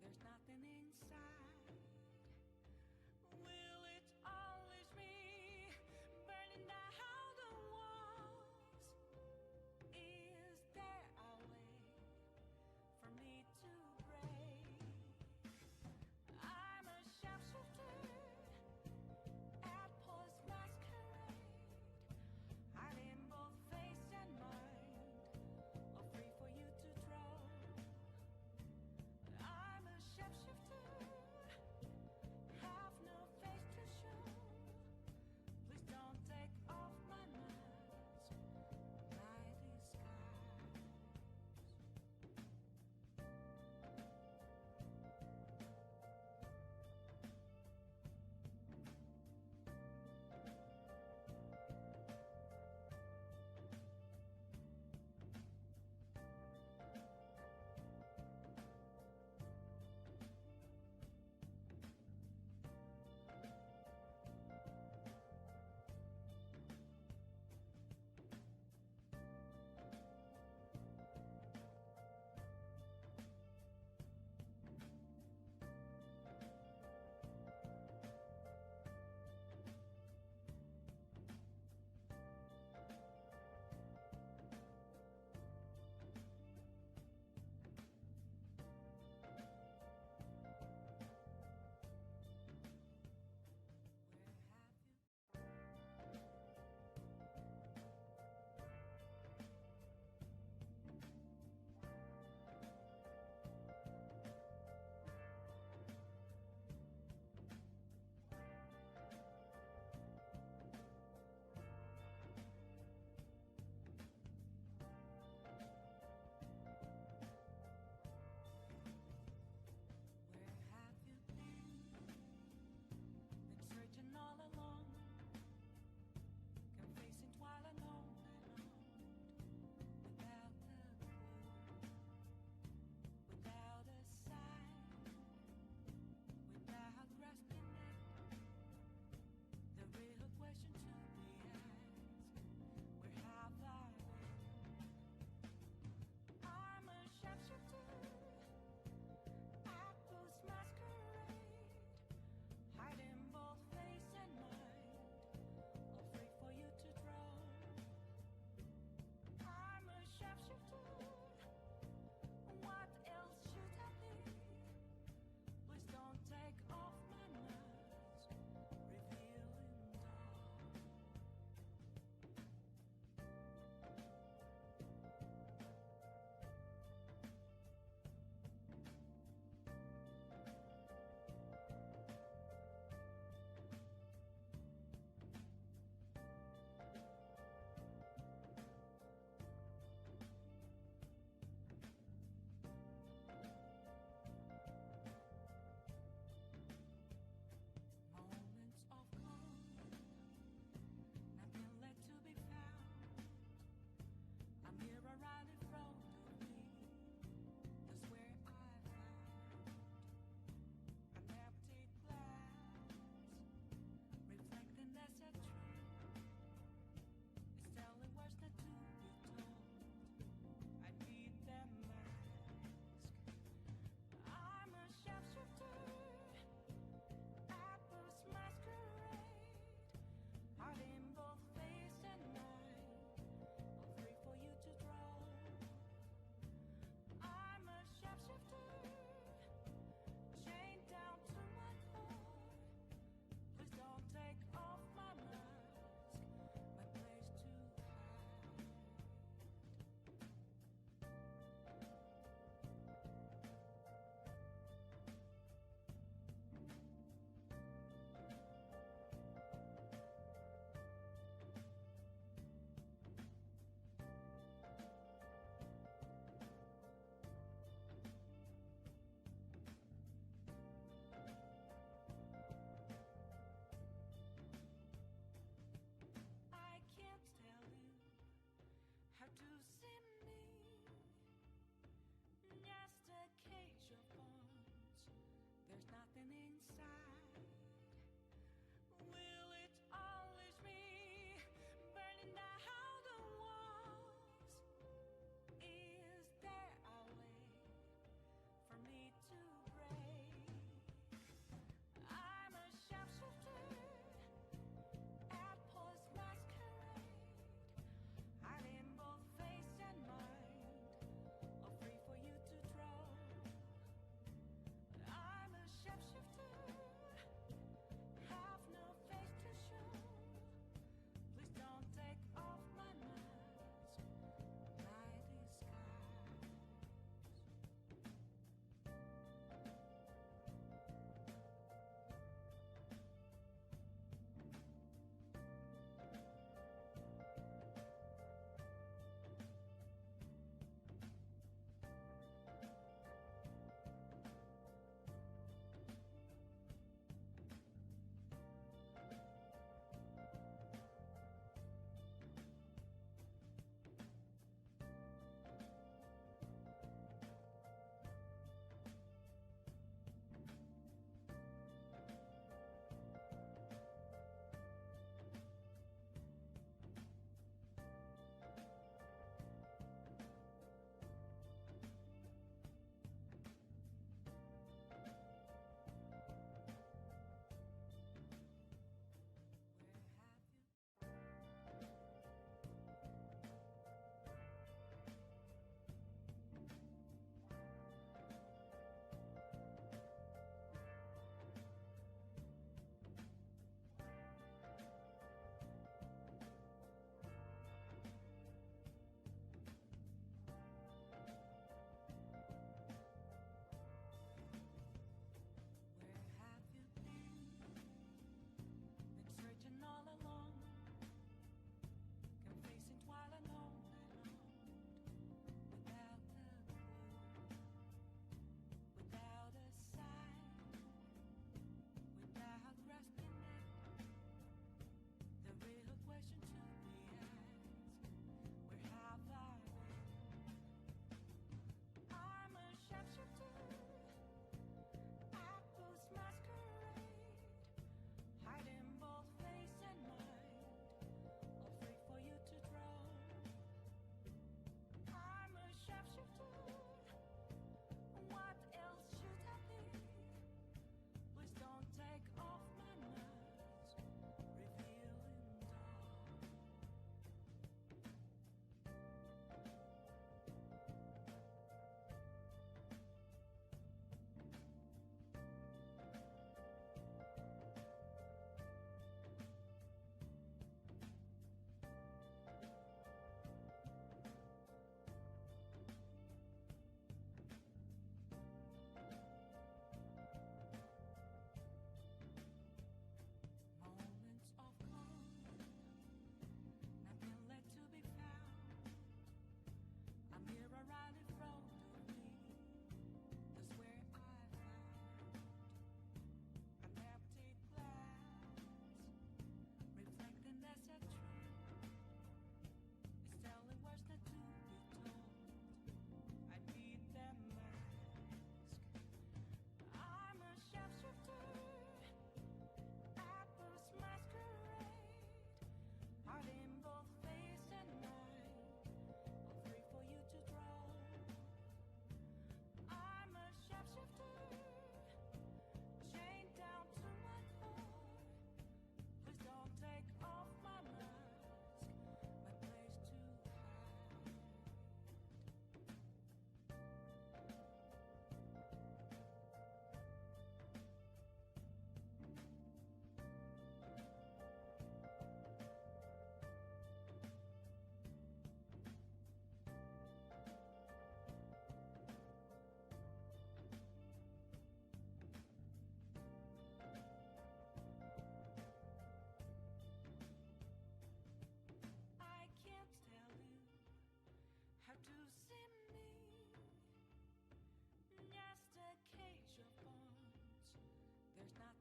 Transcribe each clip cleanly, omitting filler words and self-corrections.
there's nothing inside. Will it always be burning down the walls? Is there a way for me to break? I'm a sharpshooter at Paul's masquerade, hiding both face and mind, all free for you to draw. I'm a sharpshooter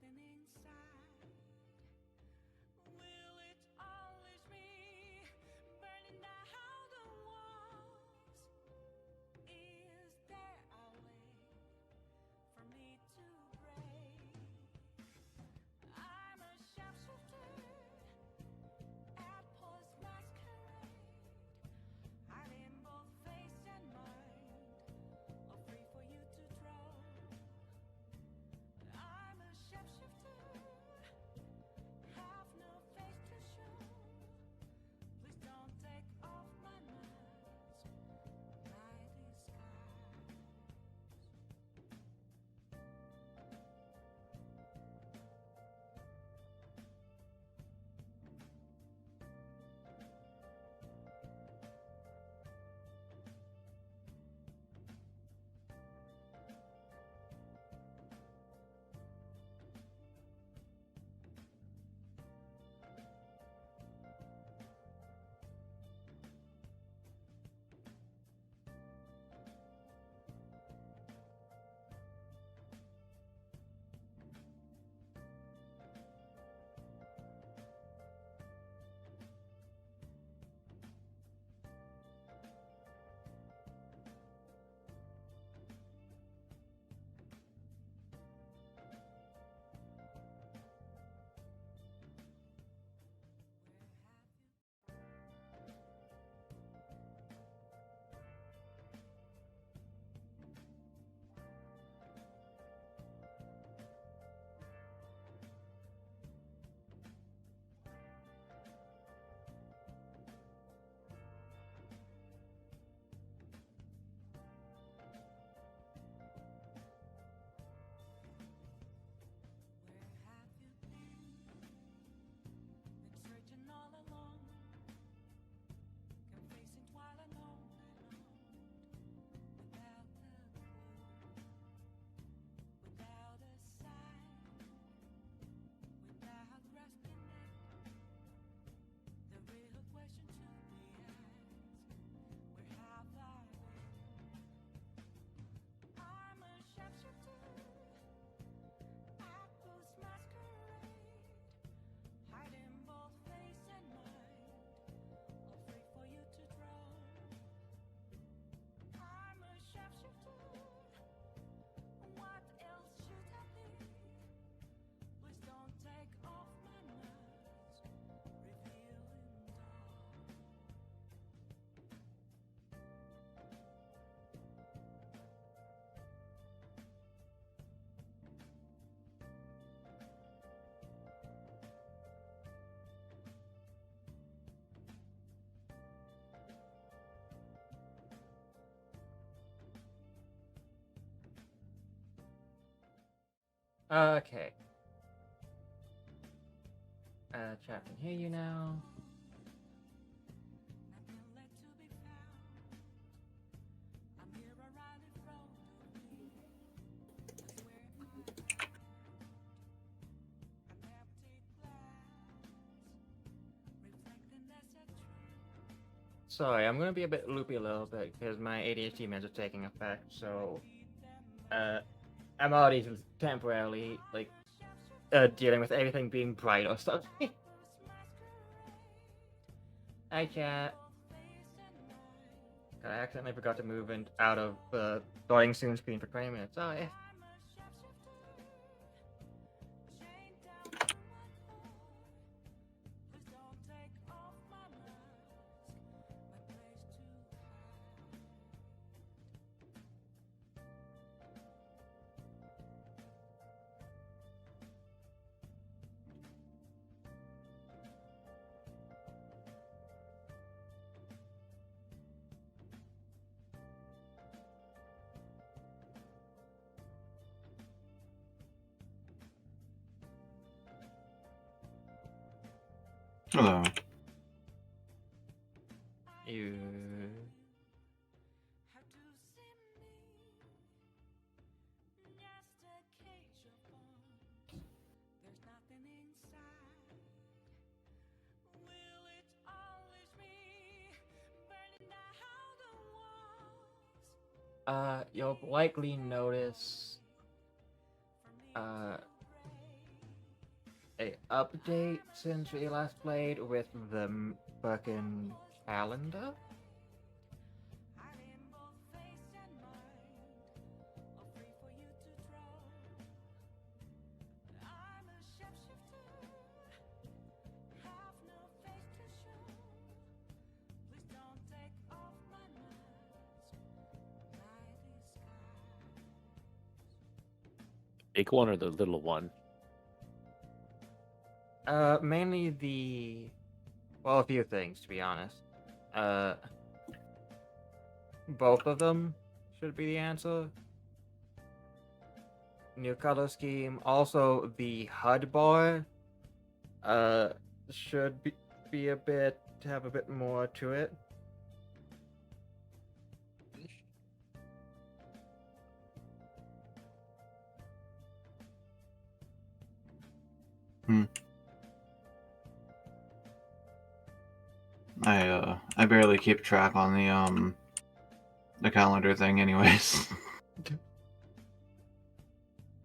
nothing inside. Will it unleash me, burning down the walls? Is there a way for me to break? I'm a sharpshooter at post masquerade, hiding both face and mind, all free for you to draw. I'm a sharpshooter, have no face to show. Please don't take off my mask, my disguise. Where have you been? Been searching all along, confessing while alone, without the clue, without a sign, without grasping it. The real question to be asked: where have I been? I'm a sharpshooter at post masquerade, hiding both face and mind, all free for you to draw. I'm a sharpshooter, what else should I be? Please don't take off my mask, revealing dawn. Okay. Chat can hear you now. Nothing left to be found. I'm here around in front of me. That's where I am. An empty glass, reflecting as a tree. Sorry, I'm gonna be a bit loopy a little bit because my ADHD meds are taking effect, so I'm already temporarily like dealing with everything being bright or stuff. Hi chat. I accidentally forgot to move out of the starting soon screen for 20 minutes. Oh yeah. Hello. You. How to see me? Just a cage of bones. There's nothing inside. Will it unleash me, burning down the walls? You'll likely notice For me to break. a update since we last played with the fucking calendar. I'm in both face and mind, all free for you to draw. I'm a shapeshifter, have no face to show. Please don't take off my mask, my disguise. Big one or the little one? Mainly the, well, a few things to be honest. Both of them should be the answer. New color scheme. Also, the HUD bar, should be a bit, have a bit more to it. I barely keep track on the calendar thing anyways.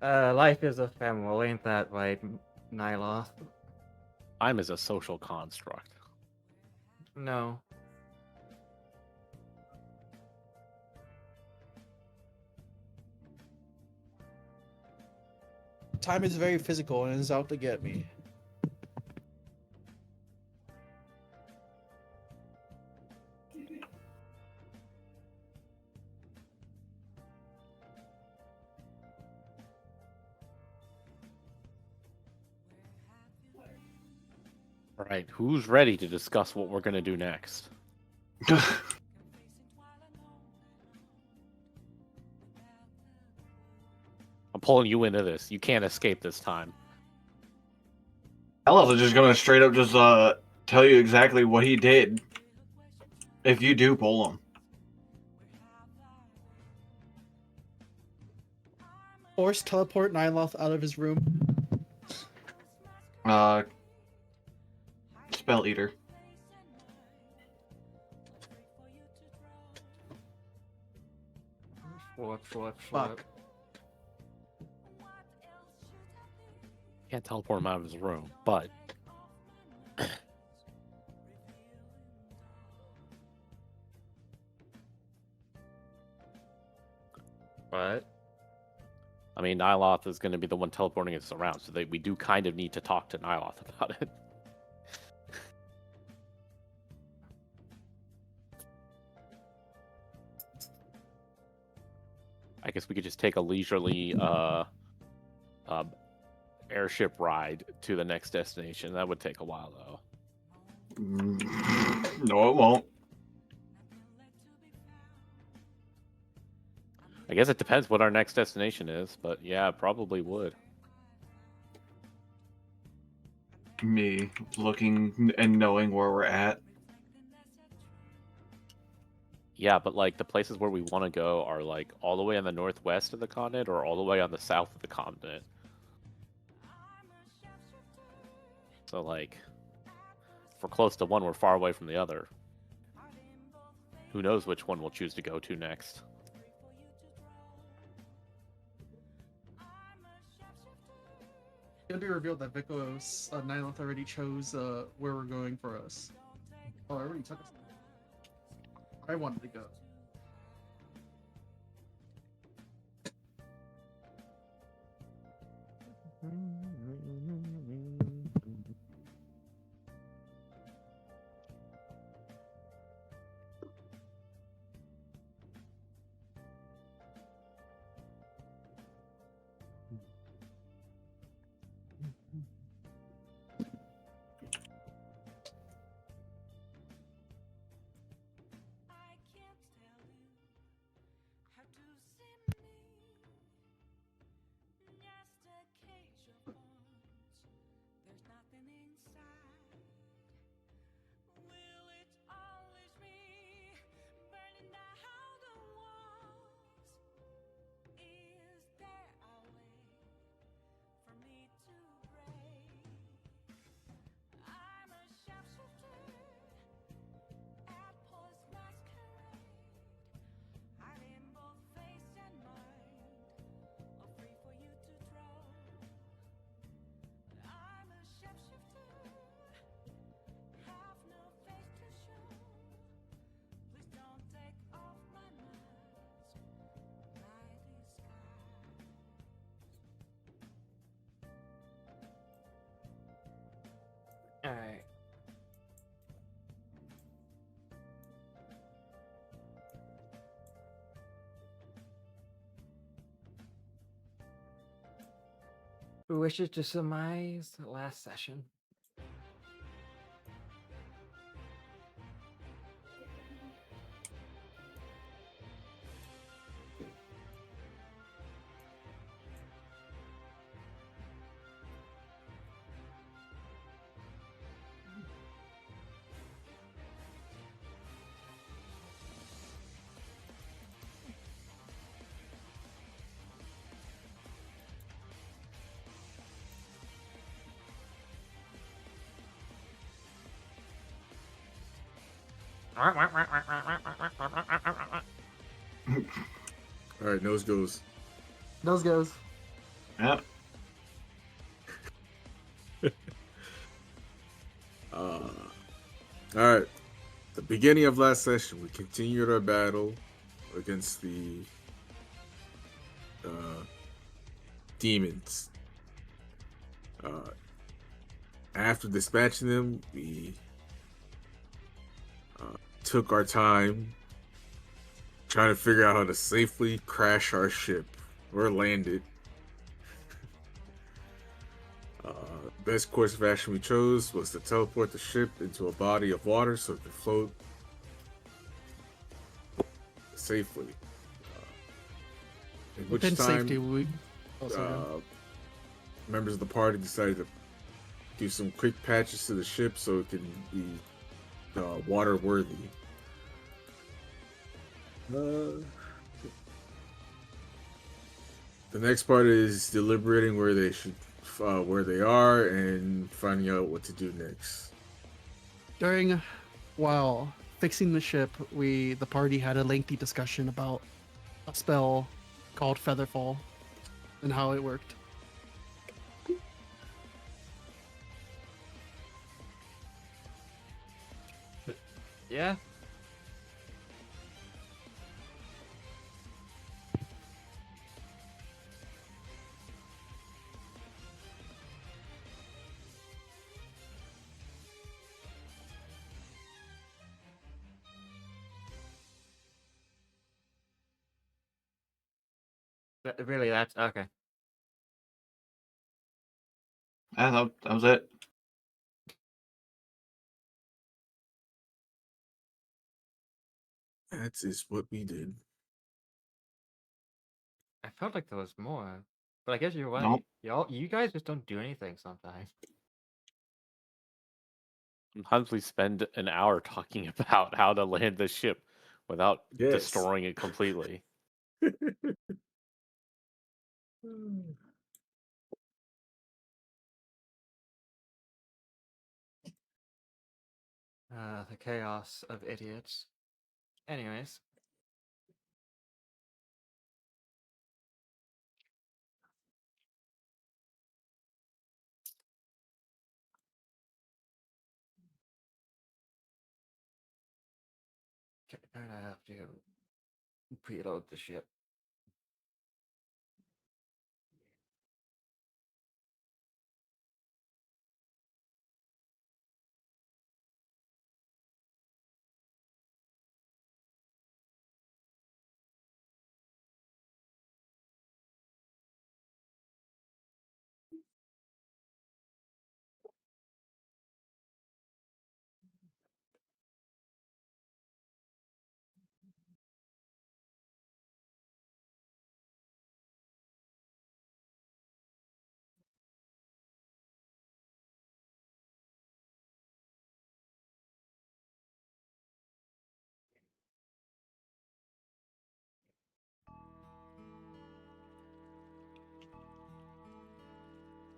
Life is ephemeral, ain't that right, Nyloth? Time is a social construct. No. Time is very physical and is out to get me. All right, who's ready to discuss what we're gonna do next? I'm pulling you into this. You can't escape this time. Alex is just gonna straight up just tell you exactly what he did. If you do pull him. Force teleport Nyloth out of his room. Spell Eater. Fuck. Can't teleport him out of his room, but What? I mean, Nyloth is going to be the one teleporting us around, so we do kind of need to talk to Nyloth about it. I guess we could just take a leisurely airship ride to the next destination. That would take a while, though. No, it won't. I guess it depends what our next destination is, but yeah, it probably would. Me looking and knowing where we're at. Yeah, but like the places where we want to go are like all the way on the northwest of the continent or all the way on the south of the continent. So like, if we're close to one, we're far away from the other. Who knows which one we'll choose to go to next? It'll be revealed that Vicos Nyloth already chose where we're going for us. Oh, I already took us. I wanted to go. I can't tell Who wishes to surmise the last session? All right, nose goes. Nose goes. Yep. All right. The beginning of last session, we continued our battle against the demons. After dispatching them, we took our time trying to figure out how to safely crash our ship or land it. Best course of action we chose was to teleport the ship into a body of water so it could float safely. In which Within time, safety, we also members of the party decided to do some quick patches to the ship so it can be water worthy. The next part is deliberating where they should, where they are, and finding out what to do next. while fixing the ship, the party had a lengthy discussion about a spell called Featherfall and how it worked. Yeah. Really, that's okay. That was it. That is what we did. I felt like there was more, but I guess you're right. Nope. You guys just don't do anything sometimes. Sometimes we spend an hour talking about how to land the ship without Yes. destroying it completely. The chaos of idiots. Anyways. Okay, I have to preload the ship.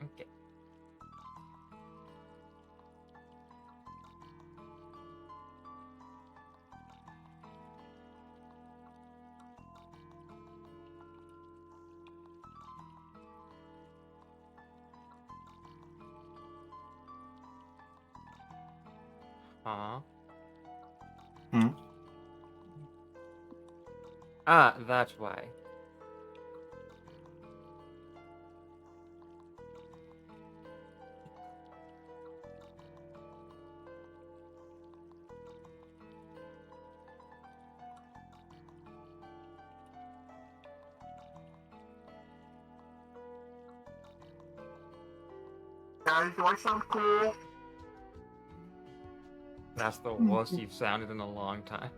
Okay. Huh? Hmm. Ah, that's why. guys? Do I sound cool? That's the worst you've sounded in a long time.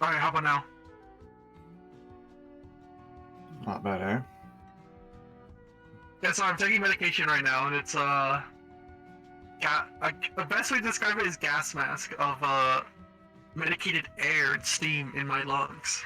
Alright, how about now? Not better. Yeah, so I'm taking medication right now, and it's the best way to describe it is gas mask of medicated air and steam in my lungs.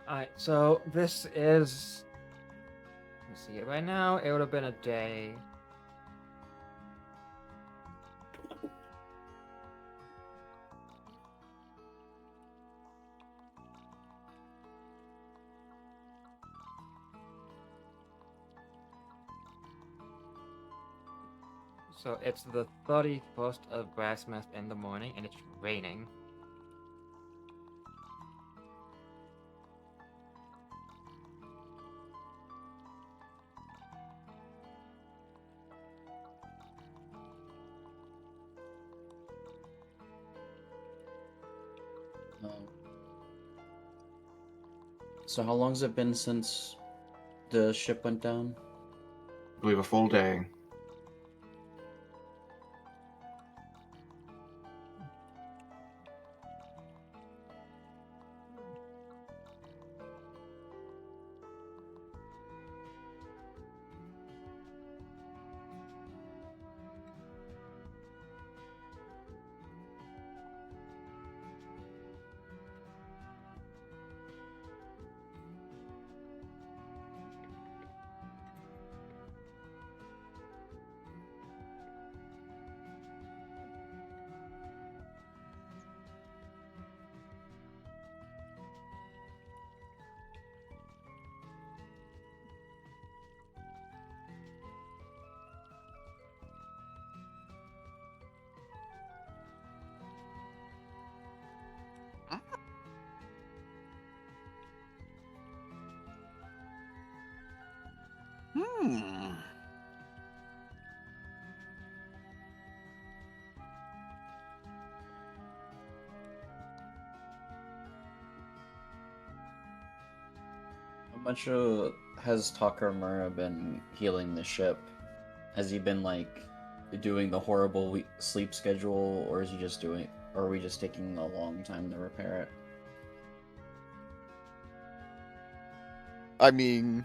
Alright, so this is... Let's see, right now it would have been a day. So it's the 31st of Brassmas in the morning, and it's raining. So how long's it been since the ship went down? I believe a full day. How much has Takamura been healing the ship? Has he been like doing the horrible sleep schedule, or is he just doing, or are we just taking a long time to repair it? I mean,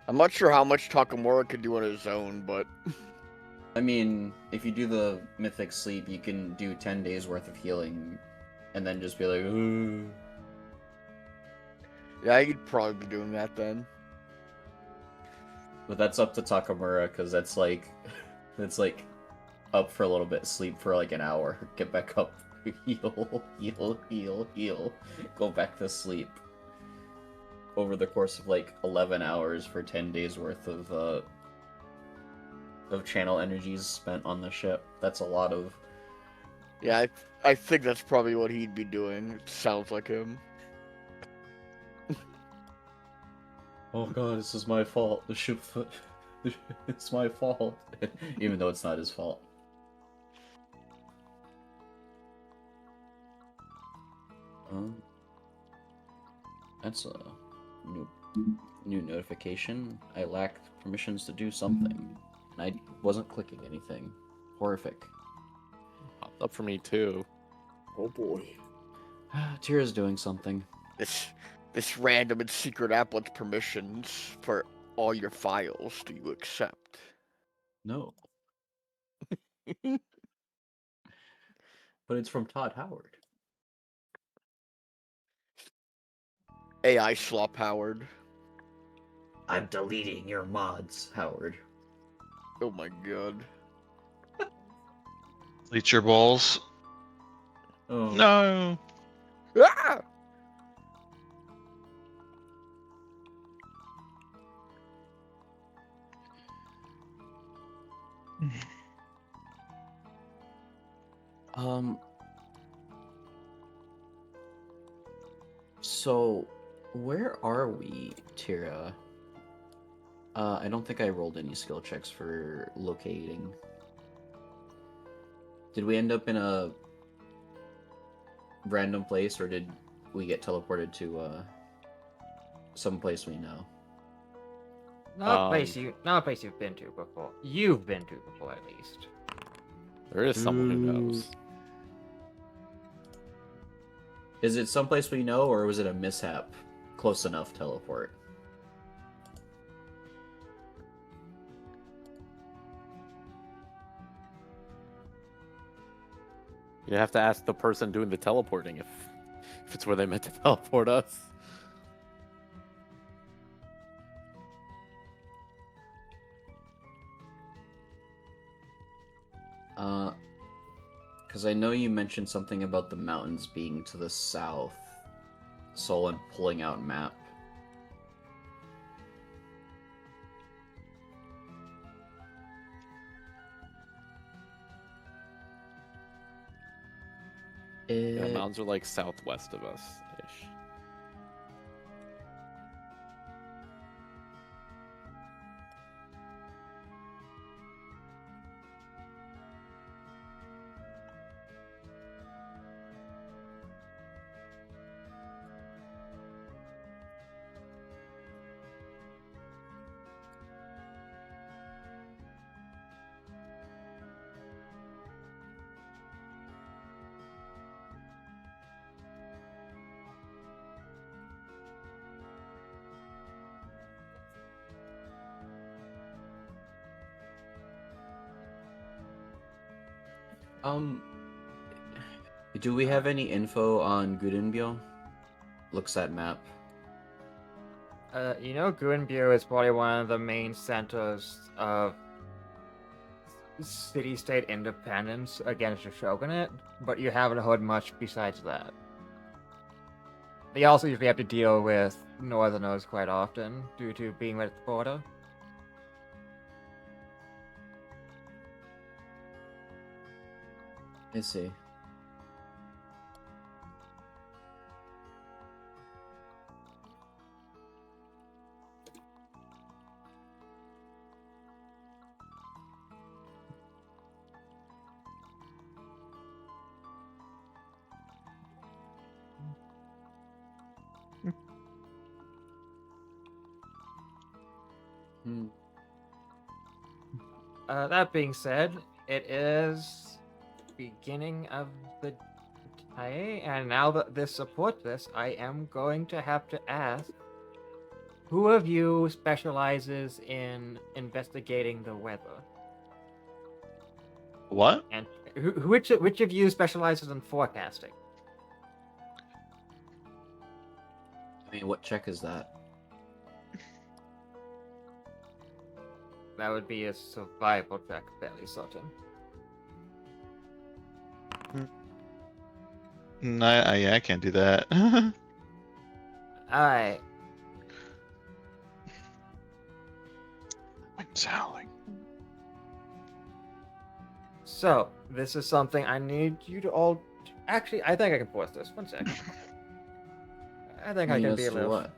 I'm not sure how much Takamura could do on his own, but I mean, if you do the mythic sleep, you can do 10 days worth of healing, and then just be like, ooh. yeah, he'd probably be doing that then. But that's up to Takamura, because that's like up for a little bit, sleep for like an hour, get back up, heal, go back to sleep. Over the course of like 11 hours for 10 days worth of channel energies spent on the ship. That's a lot of Yeah, I think that's probably what he'd be doing. It sounds like him. Oh god, this is my fault. The ship, it's my fault, even though it's not his fault. That's a new notification. I lacked permissions to do something, and I wasn't clicking anything. Horrific. Popped up for me too. Oh boy. Tira's doing something. This random and secret app wants permissions for all your files. Do you accept? No. But it's from Todd Howard. AI slop Howard. I'm deleting your mods, Howard. Oh my god. Bleach your balls. Oh. No. Ah! So, where are we, Tira? I don't think I rolled any skill checks for locating. Did we end up in a random place, or did we get teleported to some place we know? Not a place you've been to before. You've been to before, at least. There is someone who knows. Is it someplace we know, or was it a mishap? Close enough teleport. You have to ask the person doing the teleporting if it's where they meant to teleport us. Because I know you mentioned something about the mountains being to the south. So I'm pulling out map. Yeah, mountains are like southwest of us ish. Do we have any info on Gudenbyo? Looks at map. Guinbyo is probably one of the main centers of city-state independence against the shogunate, but you haven't heard much besides that. They also usually have to deal with northerners quite often, due to being right at the border. I see. That being said, it is beginning of the day, and now that this supports this, I am going to have to ask, who of you specializes in investigating the weather? What? And which of you specializes in forecasting? I mean, what check is that? That would be a survival check, fairly certain. No, I can't do that. Alright. I'm howling. So, this is something I need you to all. Actually, I think I can force this. 1 second. I think I You can need be us a to do little. what?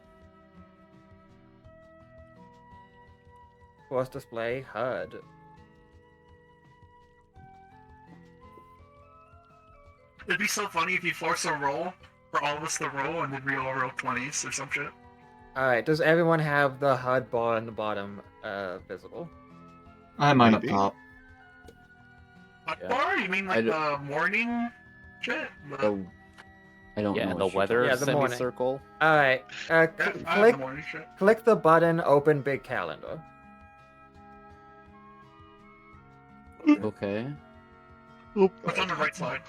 Force display HUD. It'd be so funny if you force a roll for all of us to roll and then we all roll 20s or some shit. All right. Does everyone have the HUD bar on the bottom visible? I have mine up Maybe. top. Hot Yeah. bar? You mean like d- the morning shit? The, I don't Yeah, know and the what you're weather Yeah, the morning. semicircle. All right. Yeah, I have the Click morning shit. click the button. Open big calendar. talking- Okay. What's on the right side?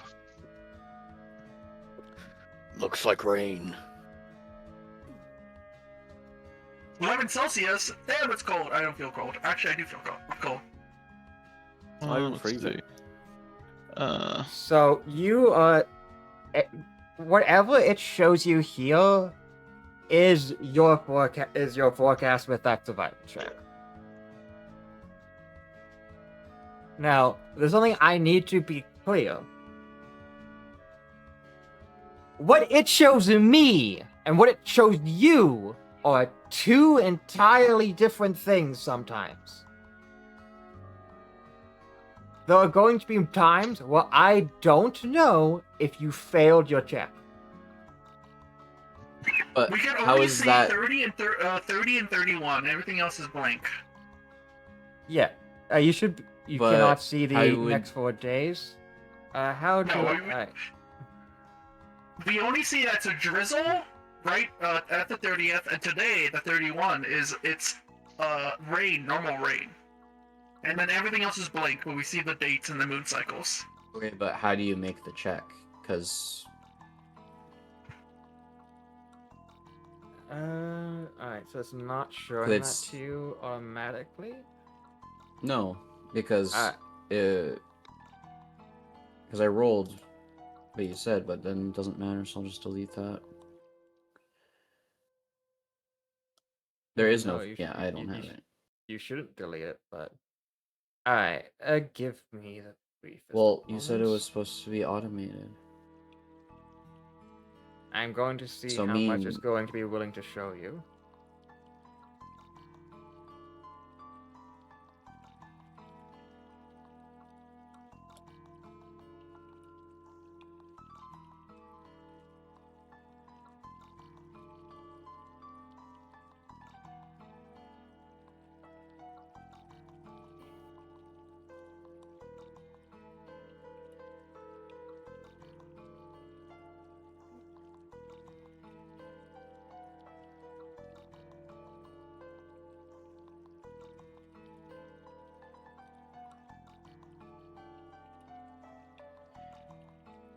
Looks like rain. 11 Celsius. Damn, it's cold. I don't feel cold. Actually, I do feel cold. I'm cold. not even Let's freezing. see. So you whatever it shows you here is your forecast with that survival check. Now, there's something I need to be clear. What it shows me and what it shows you are two entirely different things sometimes. There are going to be times where I don't know if you failed your check. But We can how only is see that? 30 and 31. Everything else is blank. Yeah, you But cannot see the how would- next 4 days. How do No, I? We only see that's a drizzle, right? At the 30th, and today, the 31, it's rain, normal rain. And then everything else is blank, but we see the dates and the moon cycles. Okay, but how do you make the check? Because Alright, so it's not showing It's- that to you automatically. no, because Alright. because I rolled what you said, but then it doesn't matter, so I'll just delete that. There is no. No, you Yeah, sh- I don't you have sh- it. You shouldn't delete it, but alright. Give me the briefest. Well, of you said it was moments. supposed to be automated. I'm going to see So how much it's mean- going to be willing to show you.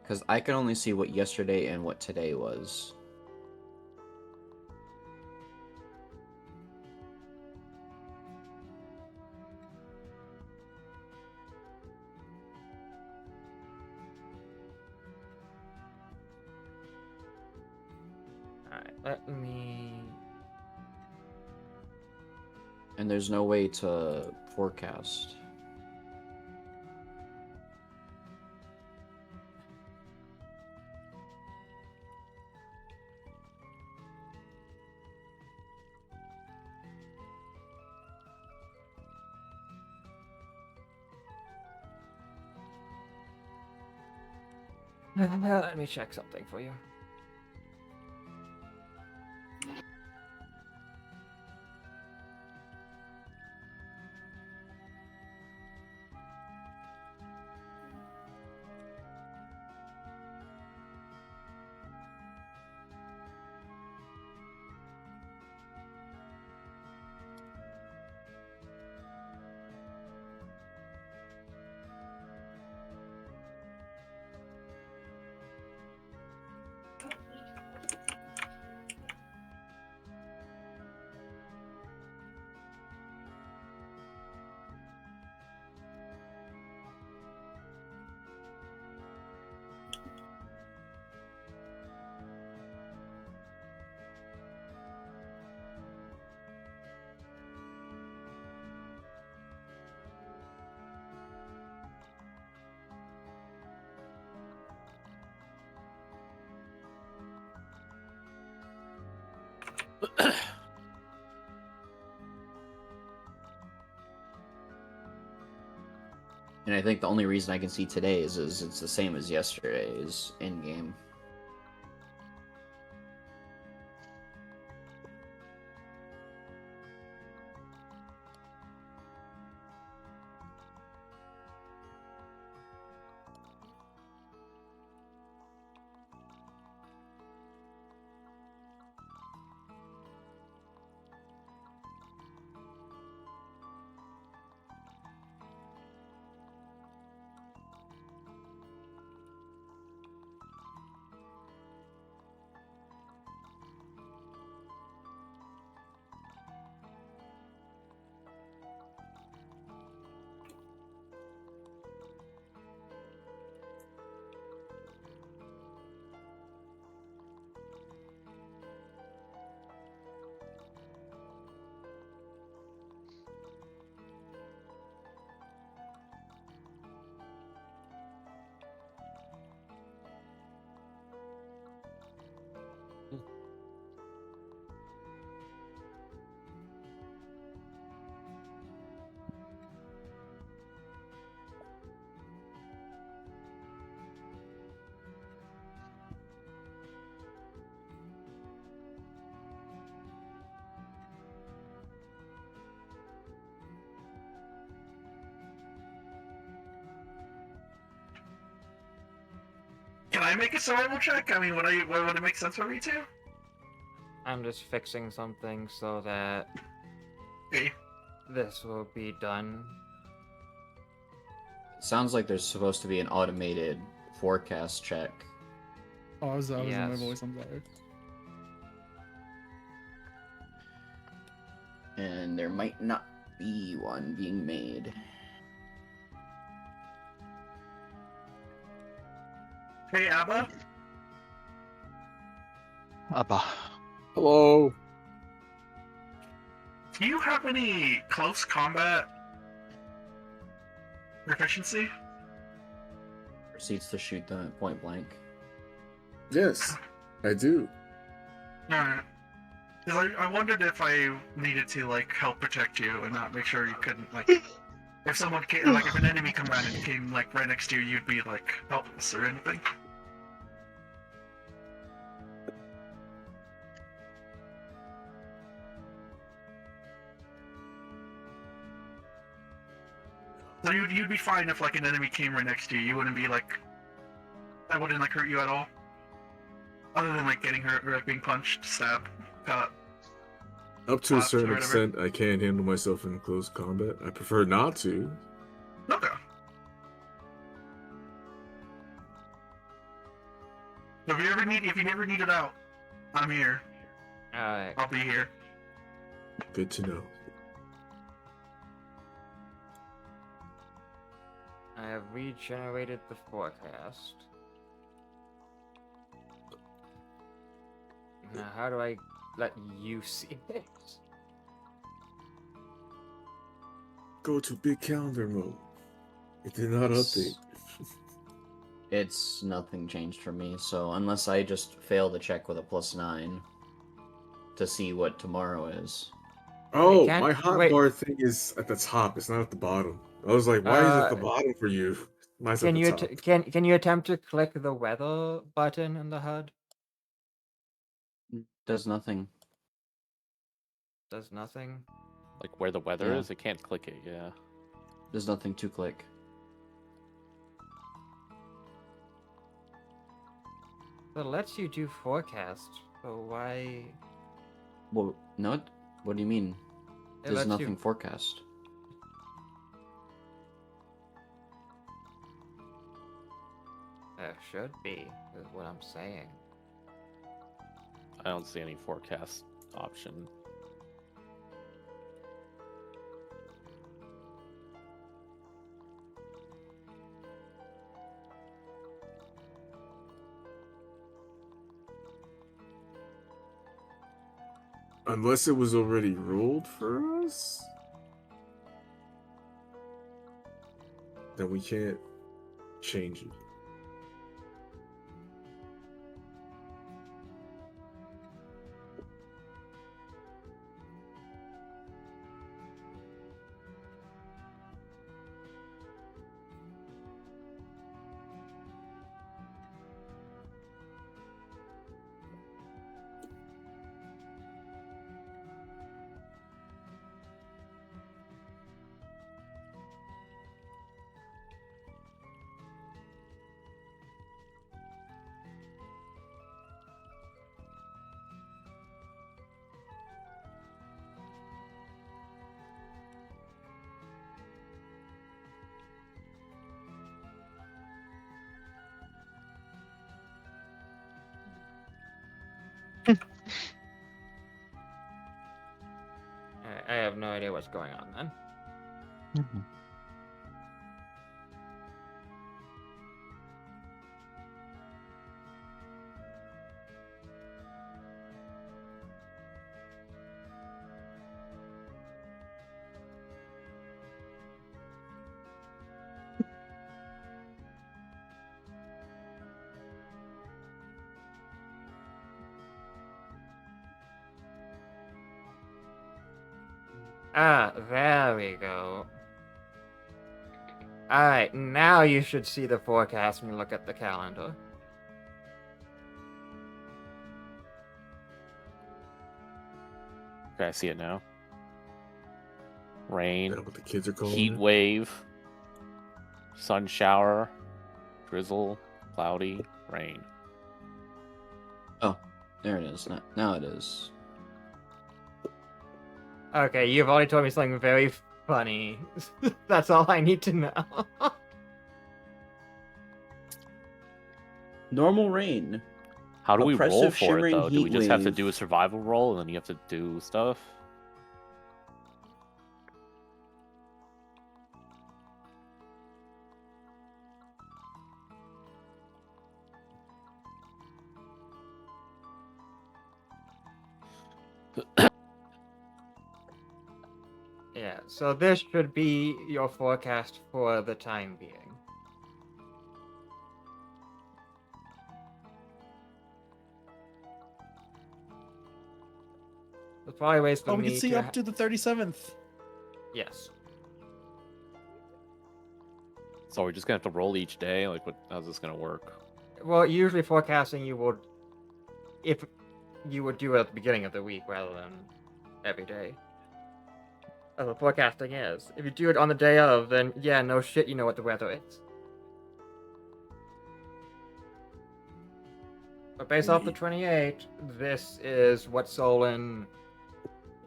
Because I can only see what yesterday and what today was. Alright, let me. And there's no way to forecast. Let me check something for you. And I think the only reason I can see today is it's the same as yesterday's in game. Can I make a survival check? I mean, would it make sense for me to? I'm just fixing something so that Okay. this will be done. Sounds like there's supposed to be an automated forecast check. Oh, I was in my Yes. voice. I'm sorry. And there might not be one being made. Hey, Abba. Abba. Hello. Do you have any close combat proficiency? Proceeds to shoot them at point blank. Yes, I do. Alright. Because I wondered if I needed to, like, help protect you and not make sure you couldn't, like... If someone came, like, if an enemy come around and came, like, right next to you, you'd be, like, helpless or anything. So you'd be fine if, like, an enemy came right next to you. You wouldn't be, like... That wouldn't, like, hurt you at all? Other than, like, getting hurt or, like, being punched, stabbed, cut. Up to a Pops or certain whatever. extent, I can handle myself in close combat. I prefer not to. Okay. So if you ever need it out, I'm here. Alright. I'll be here. Good to know. I have regenerated the forecast. Now, how do I let you see it? Go to big calendar mode. It did not update. It's nothing changed for me, so unless I just fail to check with a +9 to see what tomorrow is. Oh, can't- my hotbar thing is at the top. It's not at the bottom. I was like, why is it at the bottom for you? Mine's Can at you the top. can you attempt to click the weather button in the HUD? Does nothing. Does nothing. Like where the weather Yeah. is, I can't click it. Yeah. There's nothing to click. It lets you do forecast. So why? Well, no. What do you mean? It There's lets nothing you. forecast. There should be. Is what I'm saying. I don't see any forecast option. Unless it was already ruled for us, then we can't change it. no idea what's going on then. Mhm. Ah, there we go. Alright, now you should see the forecast when you look at the calendar. Okay, I see it now. Is Rain, that what the kids are calling heat it? wave, sun shower, drizzle, cloudy, rain. Oh, there it is. Now it is. Okay, you've already told me something very funny. That's all I need to know. Normal rain. How do we roll Oppressive for it shimmering though? Do we heat just have to wave. do a survival roll and then you have to do stuff? Yeah, so this should be your forecast for the time being. There's probably ways for Oh, we me can see to up to the 37th. Yes. So we're just gonna have to roll each day? Like, how's this gonna work? Well, usually forecasting you would, if you would do it at the beginning of the week rather than every day. That's what forecasting is. If you do it on the day of, then yeah, no shit, you know what the weather is. But based off the 28, this is what Solon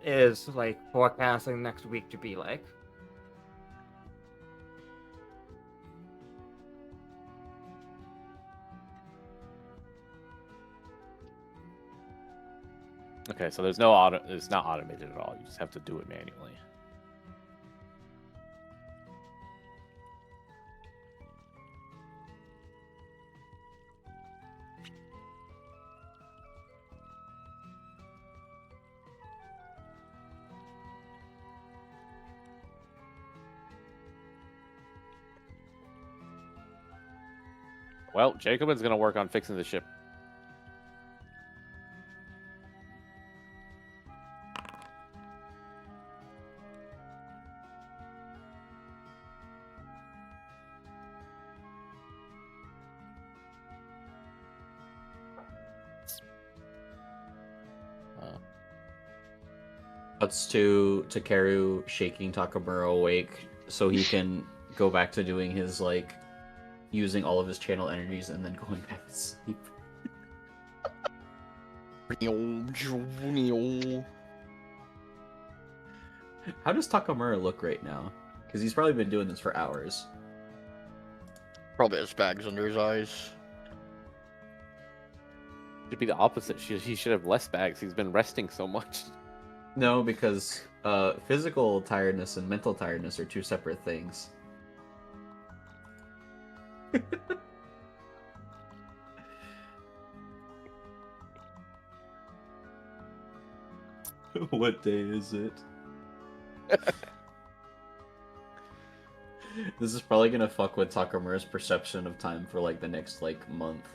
is like forecasting next week to be like. Okay, so there's no it's not automated at all. You just have to do it manually. Well, Jacobin's gonna work on fixing the ship. Cuts to Takeru shaking Takamura awake so he can go back to doing his, like, using all of his channel energies and then going back to sleep. How does Takamura look right now? Because he's probably been doing this for hours. Probably has bags under his eyes. Should be the opposite. He should have less bags. He's been resting so much. No, because physical tiredness and mental tiredness are two separate things. What day is it? This is probably gonna fuck with Takamura's perception of time for like the next like month.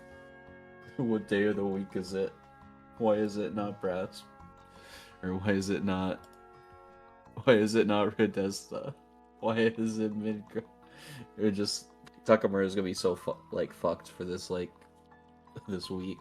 What day of the week is it? Why is it not Brass? Or why is it not Redesta? Why is it Midgar? Or just Takamura is gonna be so fucked for this this week.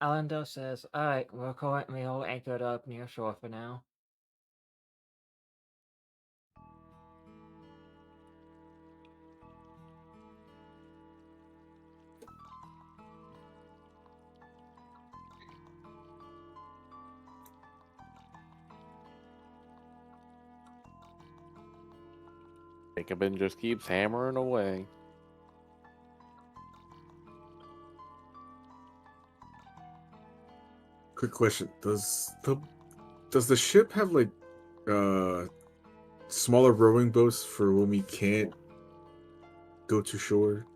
Alando says, alright, we're currently all anchored up near shore for now. Jacobin just keeps hammering away. Quick question: Does the ship have like smaller rowing boats for when we can't go to shore?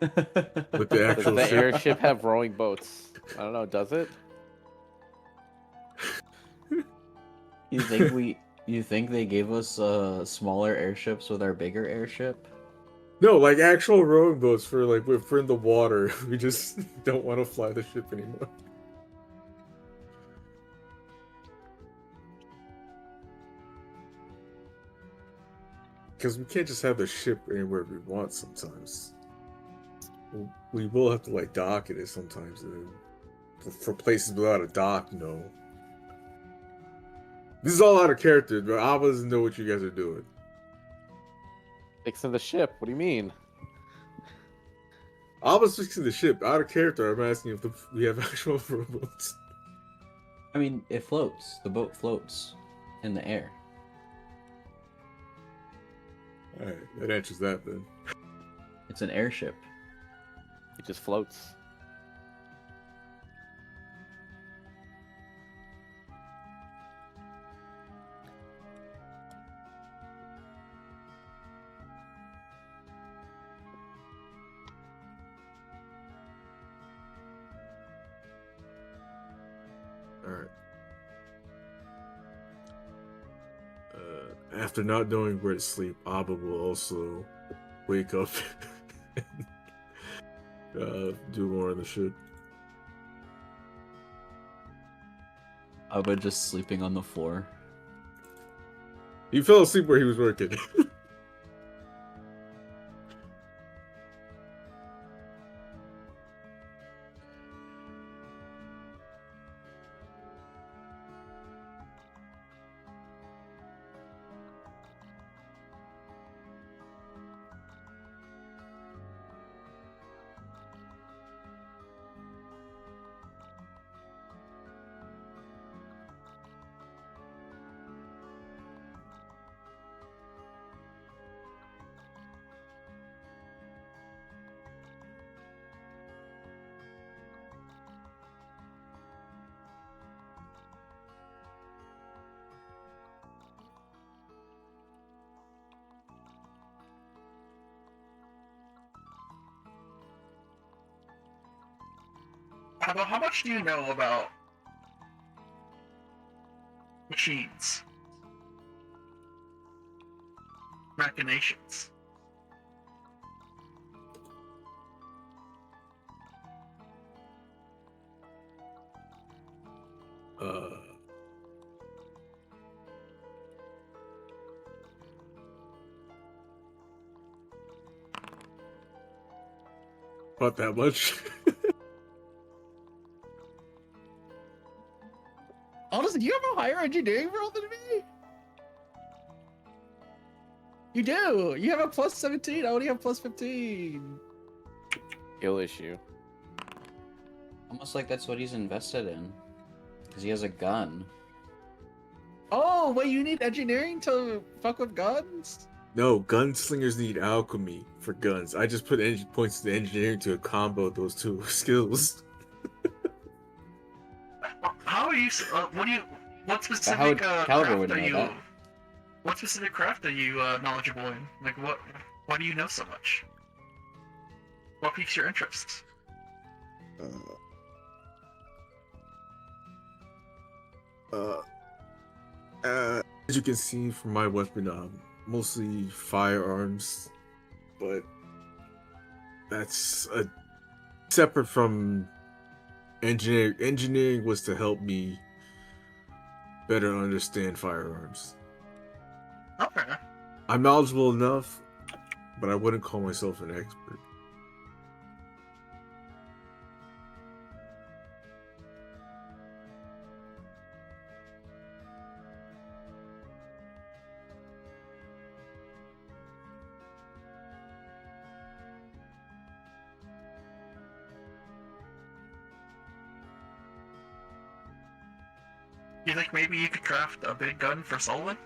With the Does actual the ship? airship have rowing boats? I don't know. Does it? You think they gave us smaller airships with our bigger airship? No, like actual rowing boats for like if we're in the water, we just don't want to fly the ship anymore. Because we can't just have the ship anywhere we want sometimes. We will have to like dock it sometimes. For places without a dock, no. This is all out of character, but Abba doesn't know what you guys are doing. Fixing the ship. What do you mean? Abba's fixing the ship. Out of character, I'm asking if we have actual rowboats. I mean, it floats. The boat floats in the air. Alright, that answers that then. It's an airship. It just floats. Alright. After not knowing where to sleep, Abba will also wake up and do more on the ship. Abba just sleeping on the floor. He fell asleep where he was working. How much do you know about machines? Machinations? Not that much. Honestly, do you have a higher engineering roll than me? You do. You have a plus 17. I only have plus 15. Skill issue. Almost like that's what he's invested in. Because he has a gun. Oh, wait, you need engineering to fuck with guns? No, gunslingers need alchemy for guns. I just put points to engineering to combo those two skills. How are you? What specific Caliber would craft are know you? that. What specific craft are you knowledgeable in? Like what? Why do you know so much? What piques your interest? As you can see from my weapon, mostly firearms, but that's separate from engineering. Engineering was to help me better understand firearms. Okay. I'm knowledgeable enough, but I wouldn't call myself an expert. You think maybe you could craft a big gun for Solon?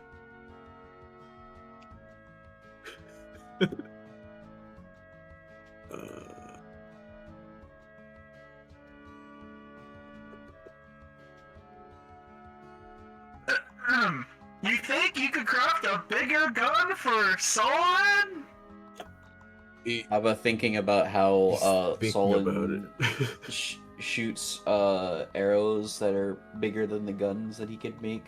You think you could craft a bigger gun for Solon? How about thinking about how Thinking Solon about it. shoots arrows that are bigger than the guns that he could make?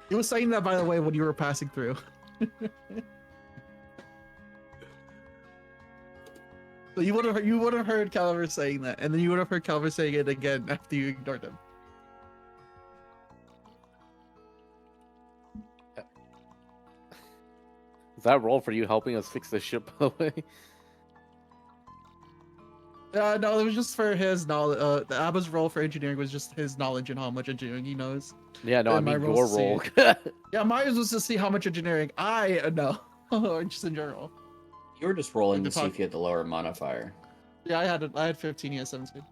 He was saying that, by the way, when you were passing through. So you would have heard Calvin saying that, and then you would have heard Calvin saying it again after you ignored him. Is that roll for you helping us fix the ship, by the way? No, it was just for his knowledge. The Abba's role for engineering was just his knowledge and how much engineering he knows. Yeah, no, I And my mean your roll's to roll. Yeah, mine was to see how much engineering I know, or just in general. You were just rolling Like to the see if you had the lower modifier. Yeah, I had 15, he had 17.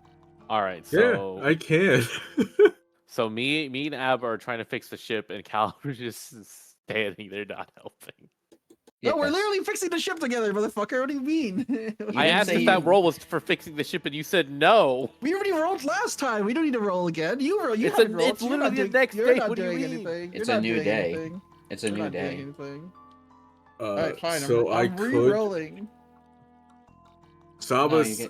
All right, so Yeah, I can. so me and Ab are trying to fix the ship, and Calvin just standing there not helping. No, we're Yes. literally fixing the ship together, motherfucker. What do you mean? I didn't asked say if that you- roll was for fixing the ship, and you said no. We already rolled last time. We don't need to roll again. You roll. You It's haven't a- rolled. it's You're literally not the doing, next you're day. not What do you doing mean? anything. It's You're a not new doing day. anything. It's a You're new not doing day. anything. Alright, fine. So I'm could. re-rolling. Saba's you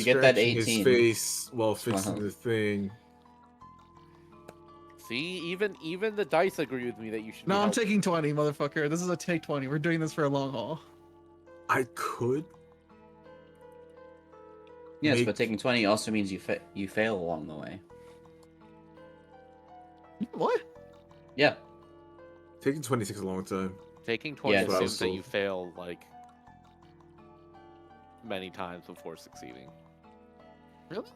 get that scratching his 18. face while fixing Uh-huh. the thing. See, even the dice agree with me that you should. No, be I'm helping. taking 20, motherfucker. This is a take 20. We're doing this for a long haul. I could. Yes, Make- but taking 20 also means you fail along the way. What? Yeah. Taking 20 takes a long time. Taking 20 Yeah, assumes that so- you fail like many times before succeeding. Really?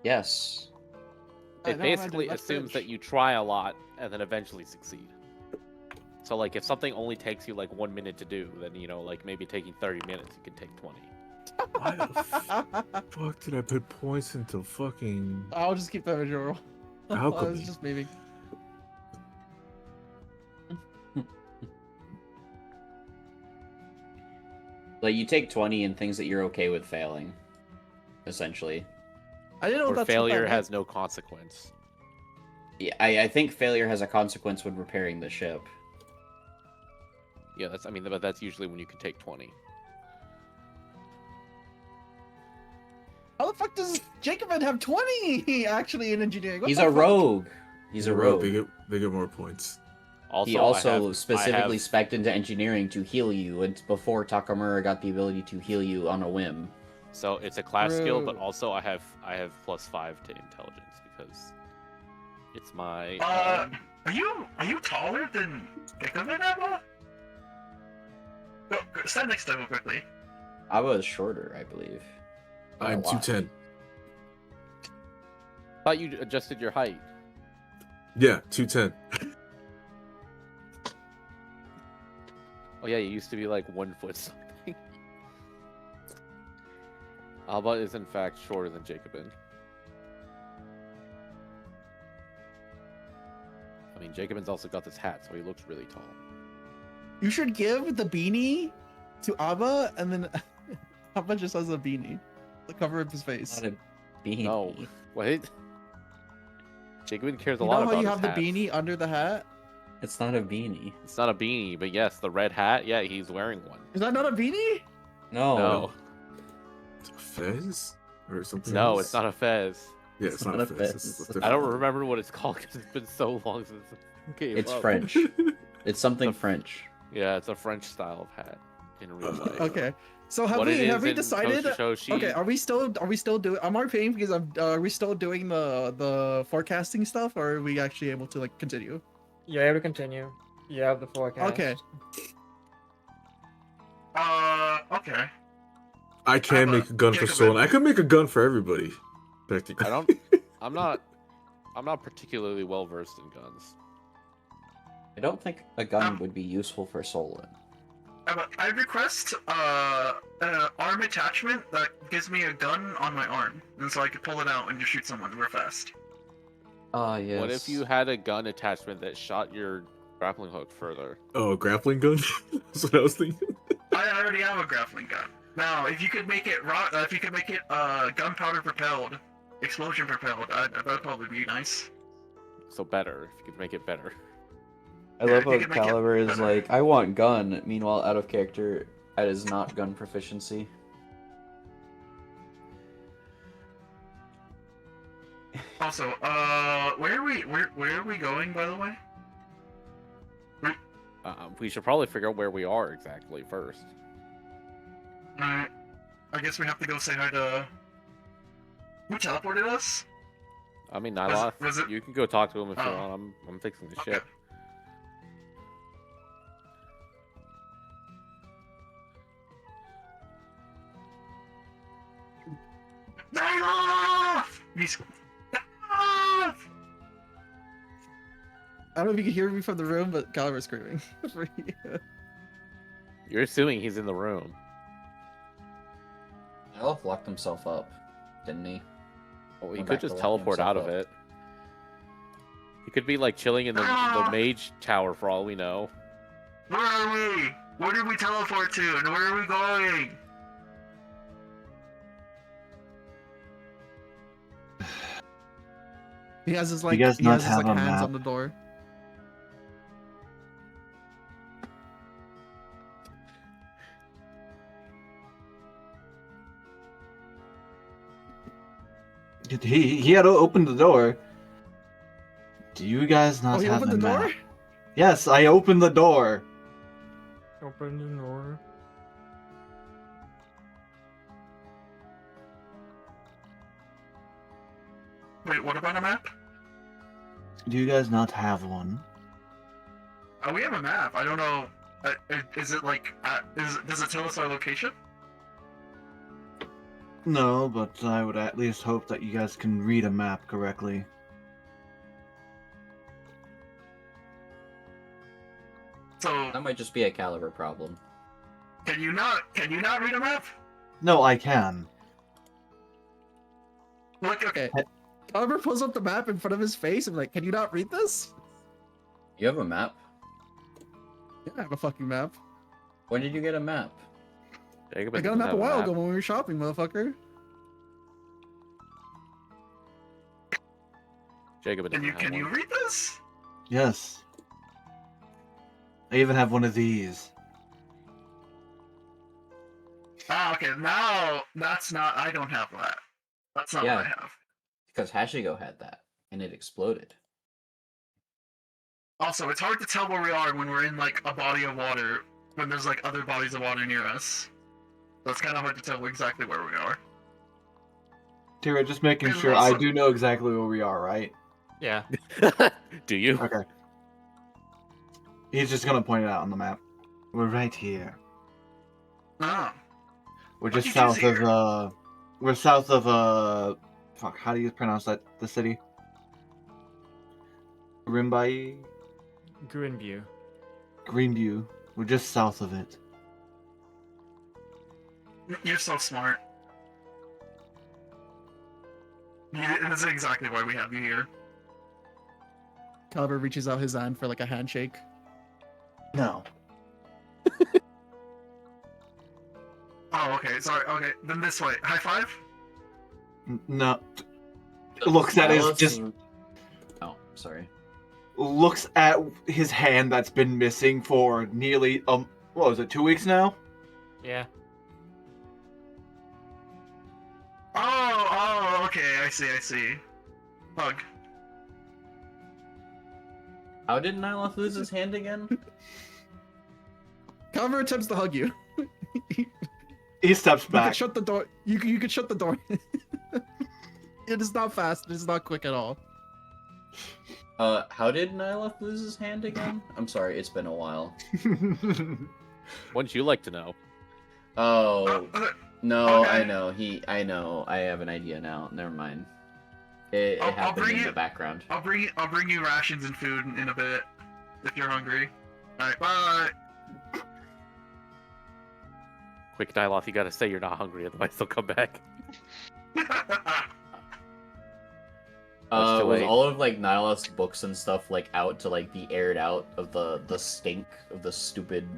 Yes. It no, basically that's assumes bitch. that you try a lot and then eventually succeed. So like if something only takes you like 1 minute to do, then like maybe taking 30 minutes, you can take 20. Why the fuck did I put points into fucking I'll just keep that as your roll. alchemy? It's just maybe. Like you take 20 in things that you're okay with failing, essentially. I didn't know Or that's what failure that has no consequence. Yeah, I think failure has a consequence when repairing the ship. Yeah, but that's usually when you can take 20. How the fuck does Jacobin have 20 actually in engineering? What He's the a fuck? rogue. He's a rogue. They get more points. Also, He also I specifically have, spec'd into engineering to heal you, and before Takamura got the ability to heal you on a whim. so it's a class skill, but Bro. also I have +5 to intelligence because it's my Are you taller than Jacobin, Abba? Go, stand next to him quickly. I was shorter, I believe. By a I'm lot. 210. thought you adjusted your height. Yeah, 210. Oh yeah, you used to be like 1 foot something. Alba is in fact shorter than Jacobin. I mean, Jacobin's also got this hat, so he looks really tall. You should give the beanie to Abba, and then Abba just has a beanie. The cover of his face. Not a beanie. No, wait. Jacobin cares a You lot know about how you his have the hats. beanie under the hat? It's not a beanie. It's not a beanie, but yes, the red hat. Yeah, he's wearing one. Is that not a beanie? No. No, It's a fez? Or something no, else? it's not a fez. Yeah, it's not a fez. It's a I different don't one. remember what it's called because it's been so long since it came It's up. French. It's something The- French. Yeah, it's a French style of hat in real life. Okay. So have What it we is in decided? Hoshishoshi- Okay, are we still doing? I'm RPing because are we still doing the forecasting stuff, or are we actually able to like continue? You're able to continue. You have the forecast. Okay. Okay. I can Abba, make a gun for Jacobin. Solon. I could make a gun for everybody. Technically. I don't. I'm not particularly well versed in guns. I don't think a gun would be useful for Solon. I request an arm attachment that gives me a gun on my arm, and so I could pull it out and just shoot someone real fast. Ah, yes. What if you had a gun attachment that shot your grappling hook further? Oh, a grappling gun? That's what I was thinking. I already have a grappling gun. Now, if you could make it gunpowder propelled, explosion propelled, that'd probably be nice. So better, if you could make it better. I Yeah, love if you how could make it Caliber is better. like, I want gun. Meanwhile, out of character, that is not gun proficiency. Also, where are we going, by the way? We should probably figure out where we are exactly first. Alright. I guess we have to go say hi to... Who teleported us? I mean, Was- Nyloth, was it- you can go talk to him if you Oh. want. I'm fixing the Okay. ship. Nyloth! He's... Nyloth! I don't know if you can hear me from the room, but Caliber's screaming. For you. You're assuming he's in the room. Elf locked himself up, didn't he? Well, he Went could back to just locking teleport himself out of up. it. He could be like chilling in the mage tower for all we know. Where are we? Where did we teleport to, and where are we going? He has his You like, guys he not has his like have a hands map? on the door. He had to open the door. Do you guys not Oh, he have opened a the map? door? Yes, I opened the door. Open the door. Wait, what about a map? Do you guys not have one? Oh, we have a map. I don't know. Is it like? Does it tell us our location? No, but I would at least hope that you guys can read a map correctly. So That might just be a Caliber problem. can you not read a map? No, I can. Look, okay. Caliber pulls up the map in front of his face and like, can you not read this? You have a map? Yeah, I have a fucking map. When did you get a map? Jacob I got a doesn't map have a while map. ago when we were shopping, motherfucker. Jacob doesn't have Can you one. read this? Yes. I even have one of these. Ah, okay. Now that's not. I don't have that. That's not Yeah. what I have. Because Hashigo had that, and it exploded. Also, it's hard to tell where we are when we're in like a body of water when there's like other bodies of water near us. So it's kind of hard to tell exactly where we are. Tira, just making And sure I also- do know exactly where we are, right? Yeah. Do you? Okay. He's just gonna point it out on the map. We're right here. Oh. We're What just did you south see of we're south of fuck, how do you pronounce that, the city? Rimbai? Greenview. Greenview. We're just south of it. You're so smart. This is exactly why we have you here. Caliber reaches out his hand for like a handshake. No. Oh, okay. Sorry. Okay, then this way. High five. No. Looks at his Alice just and- Oh, sorry. looks at his hand that's been missing for nearly what was it, 2 weeks now? Yeah. Oh, okay. I see. Hug. How did Nyloth lose his hand again? Caliber attempts to hug you. He steps You could back. shut the door. You could shut the door. It is not fast. It is not quick at all. How did Nyloth lose his hand again? I'm sorry, it's been a while. Wouldn't you like to know? Oh, no, okay. I know. I have an idea now. Never mind. It I'll happened bring in you- the background. I'll bring you rations and food in a bit if you're hungry. All right. Bye. Quick, Nyloth, you gotta say you're not hungry, otherwise they'll come back. too Was late. all of like Nyloth's books and stuff like out to like be aired out of the stink of the stupid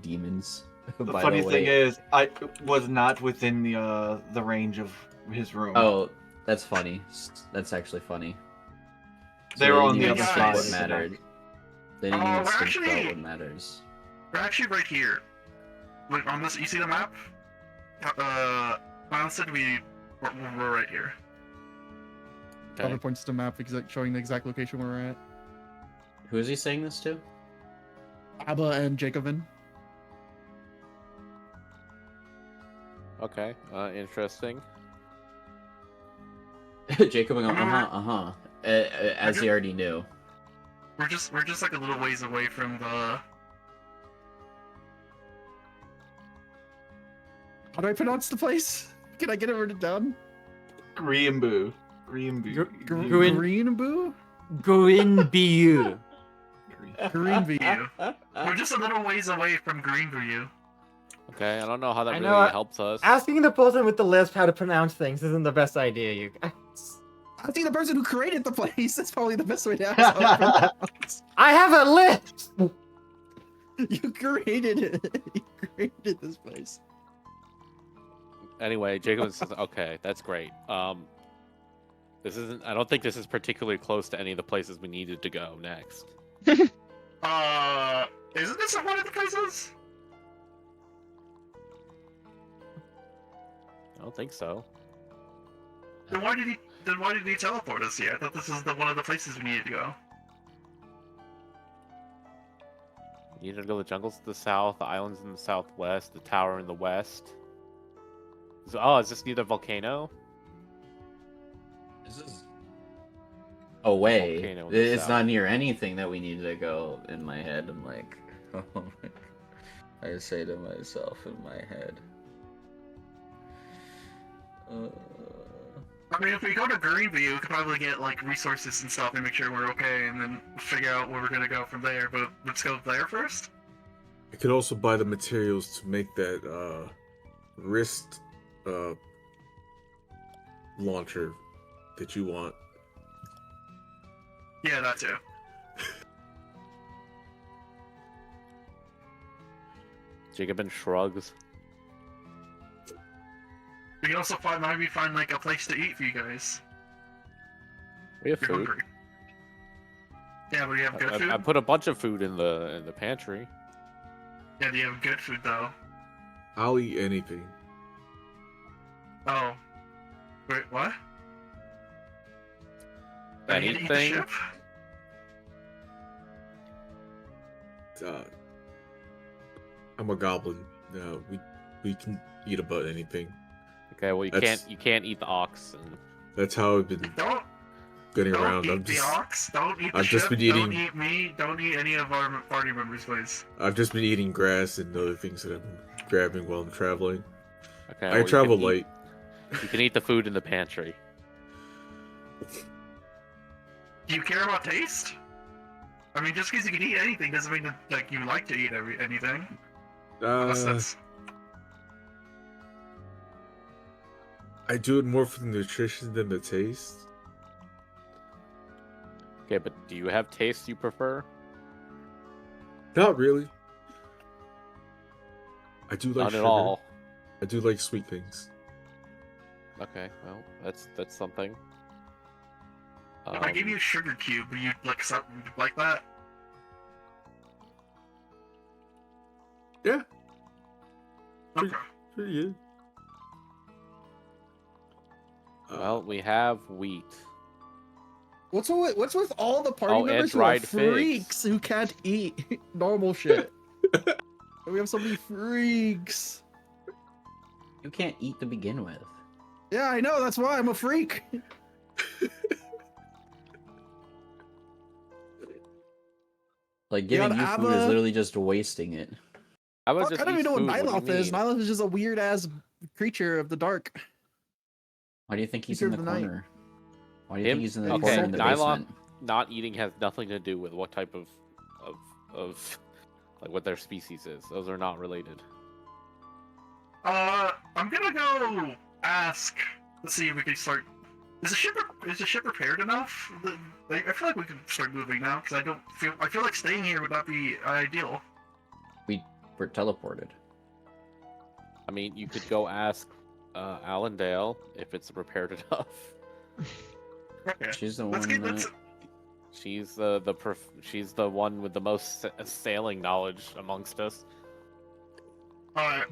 demons? The by funny the thing way. is, I was not within the range of his room. Oh, that's funny. That's actually funny. They were on didn't the even other side. think what side. mattered. They didn't Oh, even we're think actually- about what matters. We're actually right here. Like on this, you see the map? Miles said we're right here. Other points to map showing the exact location where we're at. Who is he saying this to? Abba and Jacobin. Okay, interesting. Jacob going, as he already knew. We're just like a little ways away from the. How do I pronounce the place? Can I get it written down? Greenboo. Greenboo? Greenview. Greenview. We're just a little ways away from Greenview. Okay, I don't know how that I really know, helps us. Asking the person with the lisp how to pronounce things isn't the best idea, you guys. Asking the person who created the place. That's probably the best way to ask how to pronounce. I have a lisp! You created it. You created this place. Anyway, Jacob says, okay, that's great. This isn't. I don't think this is particularly close to any of the places we needed to go next. Isn't this one of the places? I don't think so. Then why did he teleport us here? I thought this was one of the places we needed to go. We needed to go to the jungles to the south, the islands in the southwest, the tower in the west. So, is this near the volcano? This is away. Volcano in the It's south. not near anything that we needed to go. In my head, I'm like, oh my God. I say to myself in my head. I mean, if we go to Greenview, we could probably get like resources and stuff and make sure we're okay, and then figure out where we're gonna go from there. But let's go there first. I could also buy the materials to make that wrist launcher that you want. Yeah, that too. Jacobin shrugs. We can also maybe find like a place to eat for you guys. We have If you're food. hungry. Yeah, but you have good food. I put a bunch of food in the pantry. Yeah, do you have good food though? I'll eat anything. Oh. Wait, what? Are you gonna eat the Anything? ship? I'm a goblin. We can eat about anything. Okay, well you can't eat the ox. And... That's how I've been Don't getting don't around. eat the ox. Don't eat the I've ship. just been Don't eating- eat me. Don't eat any of our party members, please. I've just been eating grass and other things that I've been grabbing while I'm traveling. Okay, I well, you travel can eat- light. You can eat the food in the pantry. Do you care about taste? I mean, just because you can eat anything doesn't mean that like you like to eat anything. Unless that's I do it more for the nutrition than the taste. Okay, but do you have tastes you prefer? Not really. I do like Not sugar. at all. I do like sweet things. Okay, well, that's something. if I give you a sugar cube, would you like something like that? Yeah, Okay. pretty good. Well, we have wheat. What's with all the party Oh, and members who are dried figs. freaks who can't eat normal shit? We have so many freaks. You can't eat to begin with. Yeah, I know. That's why I'm a freak. Like You got giving you food is Abba? literally just wasting it. I was Fuck, just I don't eat even know food, what do you Nyloth is. mean? Nyloth is just a weird ass creature of the dark. Why do you think he's Keeper in the of the night. corner? Why do you Him? think he's in the Okay, corner in the Nylon basement? not eating has nothing to do with what type of like what their species is. Those are not related. I'm gonna go ask. Let's see if we can start. Is the ship repaired enough? I feel like we can start moving now because I feel like staying here would not be ideal. We're teleported. I mean, you could go ask Allendale if it's repaired enough. Okay. She's the Let's one get that... She's she's the one with the most sailing knowledge amongst us. All right.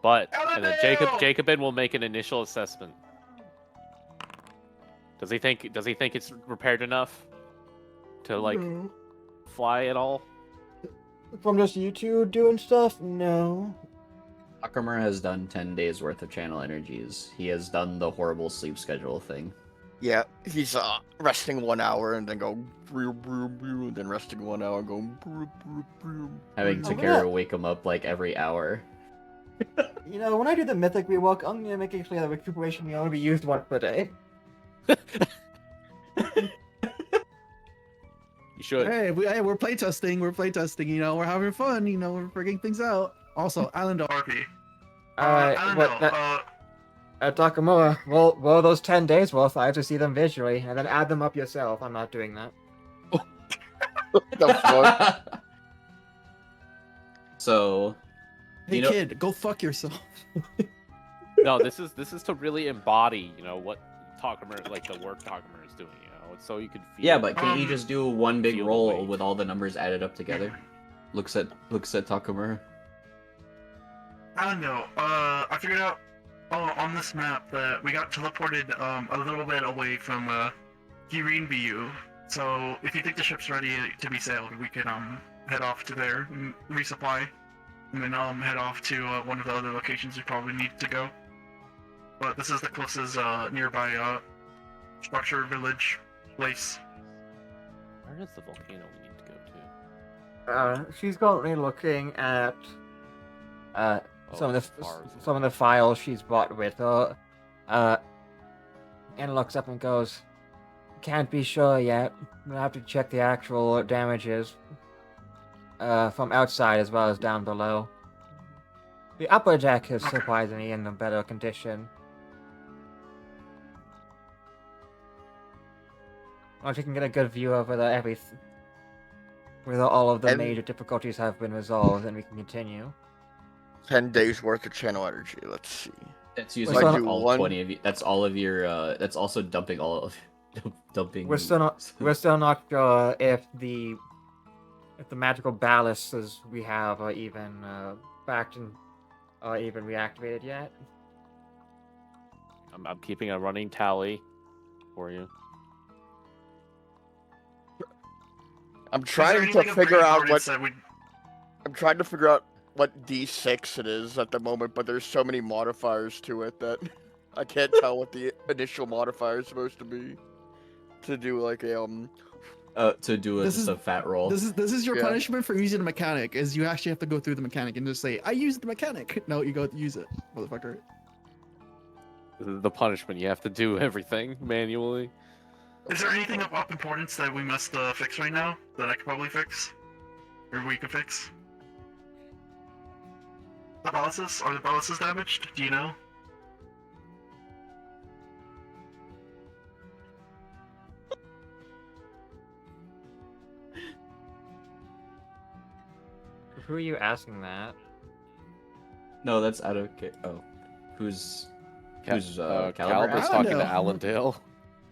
But and then Aladale! Jacobin will make an initial assessment. Does he think it's repaired enough to like fly at all? From just you two doing stuff? No. Takamura has done 10 days worth of channel energies. He has done the horrible sleep schedule thing. Yeah, he's resting 1 hour and then go and then resting 1 hour and going. Having Takara wake him up like every hour. You know, when I do the mythic rewalk, I'm gonna make it clear that recuperation can only be used once per day. You should. Hey, we're playtesting. We're playtesting. You know, we're having fun. You know, we're figuring things out. Also, Island RP. Takamura, roll those 10 days worth. I have to see them visually, and then add them up yourself. I'm not doing that. What the fuck? So, Hey kid, go fuck yourself. No, this is to really embody, you know, what Takamura, like the work Takamura is doing. You know, it's so you could feel. yeah, but can you just do one big feel the roll weight. with all the numbers added up together? Looks at Takamura. I don't know. I figured out on this map that we got teleported a little bit away from Girin BU. So if you think the ship's ready to be sailed, we can head off to there and resupply, and then head off to one of the other locations we probably need to go. But this is the closest nearby structure, village, place. Where is the volcano we need to go to? She's currently looking at some of the files she's brought with her, and looks up and goes, "Can't be sure yet. We'll have to check the actual damages from outside as well as down below. The upper deck is surprisingly in a better condition. Once you can get a good view of whether whether all of the major difficulties have been resolved, then we can continue." 10 days worth of channel energy. Let's see. That's using We're still- all 20 of you. That's all of your. That's also dumping all of dumping. We're still not sure if the magical ballasts we have are even backed in, or even reactivated yet. I'm keeping a running tally for you. I'm trying to figure out what. I'm trying to figure out what D6 it is at the moment, but there's so many modifiers to it that I can't tell what the initial modifier is supposed to be. To do like a to do a fat roll. This is your punishment for using a mechanic. Is you actually have to go through the mechanic and just say, "I used the mechanic." No, you go use it, motherfucker. This is the punishment. You have to do everything manually. Is there anything of importance that we must fix right now that I could probably fix, or we could fix? The ballasts? Are the ballasts damaged? Do you know? Who are you asking that? No, that's out of. Oh, who's Caliber's Caliber? talking to Allendale.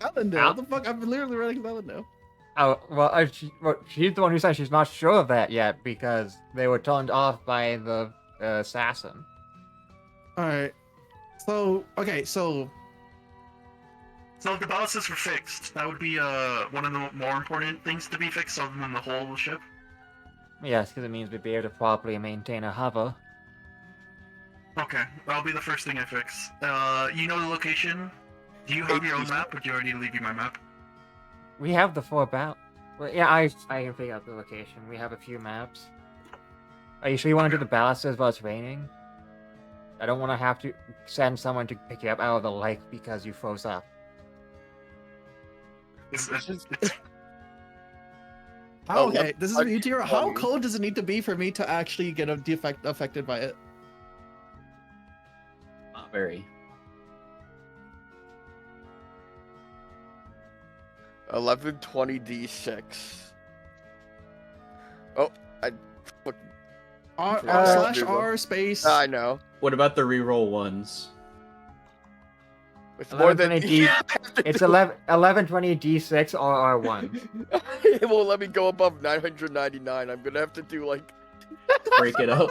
Allendale. What the fuck? I'm literally running Allendale. Oh, well, she's the one who said she's not sure of that yet because they were turned off by the assassin. Alright. So, okay, so if the ballasts were fixed, that would be one of the more important things to be fixed other than the whole of the ship. Yes, because it means we'd be able to properly maintain a hover. Okay, that'll be the first thing I fix. You know the location? Do you have your own map, or do you already leave you my map? We have the 4 Well, yeah, I can figure out the location. We have a few maps. Are you sure you want to do the ballasts while it's raining? I don't want to have to send someone to pick you up out of the lake because you froze up. okay, this is Meteor. How cold does it need to be for me to actually get a defect affected by it? Not very. 1120 D6. Oh, /R space. I know. What about the reroll ones? It's more than 1120 yeah, I have to It's do- 1120 D6 or R1. It won't let me go above 999. I'm gonna have to do like Break it up.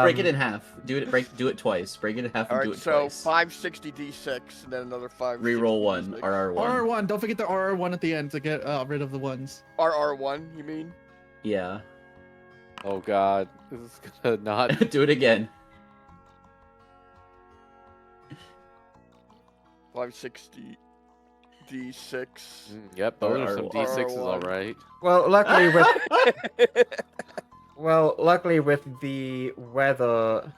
Break it in Um, half. Do it twice. Break it in half and all do right. it So twice. 560 D6 and then another 5. Reroll one. RR1. RR1. Don't forget the RR1 at the end to get rid of the ones. RR1. You mean? Yeah. Oh god, this is gonna not. Do it again. 560 D6. Yep, those are Or some D6s, all R1. right. well, luckily with the weather,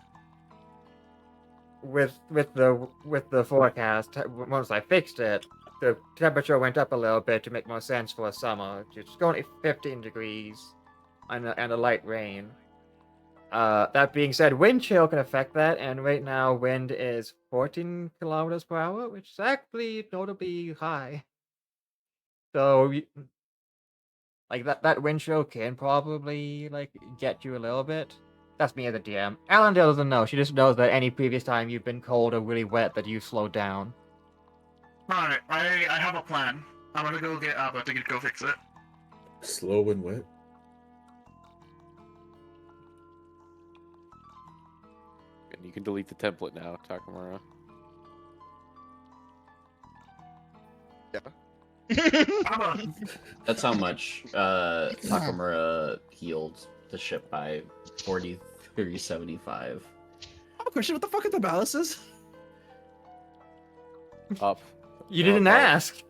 with the forecast, once I fixed it, the temperature went up a little bit to make more sense for a summer. It's only 15 degrees, and a light rain. That being said, wind chill can affect that, and right now wind is 14 kilometers per hour, which is actually notably high. So, like that wind chill can probably like get you a little bit. That's me as a DM. Allendale doesn't know. She just knows that any previous time you've been cold or really wet, that you slowed down. Alright, I have a plan. I'm gonna go get Abba to go fix it. Slow and wet. And you can delete the template now, Takamura. Abba, That's how much Takamura healed the ship by 4375. I have a question. What the fuck are the ballasts? Up. You didn't up. ask.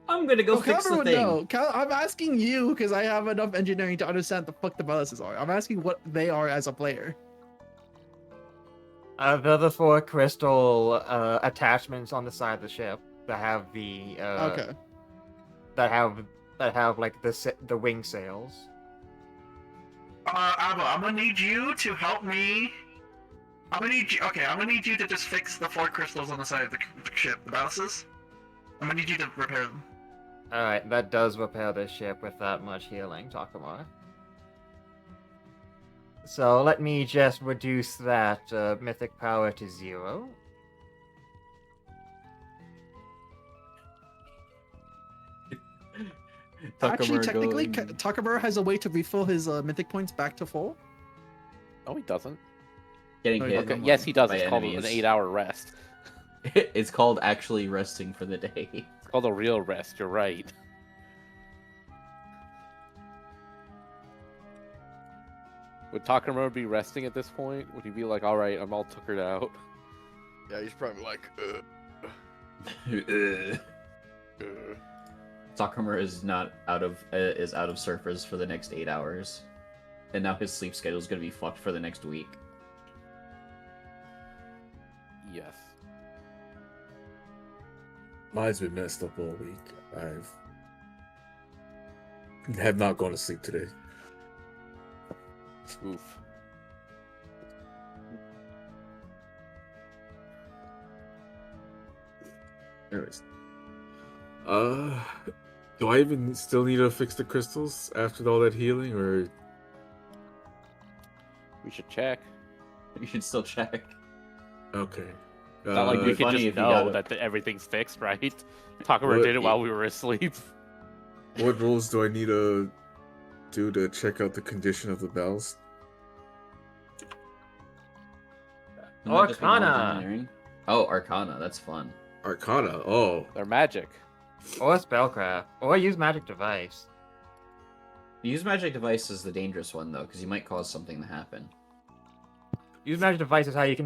I'm gonna go Oh, fix Calvin the would thing. know. I'm asking you because I have enough engineering to understand what the fuck the ballasts are. I'm asking what they are as a player. They're the 4 crystal attachments on the side of the ship that have the Okay. that have like the wing sails. Abba, I'm gonna need you to help me. I'm gonna need you to just fix the 4 crystals on the side of the ship, the balances. I'm gonna need you to repair them. Alright, that does repair this ship with that much healing, Takamura. So let me just reduce that mythic power to 0. Actually, Takamura technically, going- Takamura has a way to refill his mythic points back to full. No, he doesn't. Getting Oh, hit. Okay, yes, he does. by It's called an enemies. 8-hour rest. It's called actually resting for the day. It's called a real rest. You're right. Would Takamura be resting at this point? Would he be like, all right, I'm all tuckered out? Yeah, he's probably like, Takamura is not out of surfers for the next 8 hours, and now his sleep schedule is gonna be fucked for the next week. Yes. Mine's been messed up all week. Have not gone to sleep today. Oof. Anyways. Do I even still need to fix the crystals after all that healing, or We should check. You should still check. okay? It's not like we can funny just if you got know it. that everything's fixed, right? Takamura What- did it while we were asleep. What rules do I need to do to check out the condition of the bells? Wouldn't that just be knowledge Arcana. engineering? Oh, Arcana. That's fun. Arcana. Oh, They're magic. Or spellcraft. Or use magic device. Use magic device is the dangerous one though, because you might cause something to happen. Use magic device is how you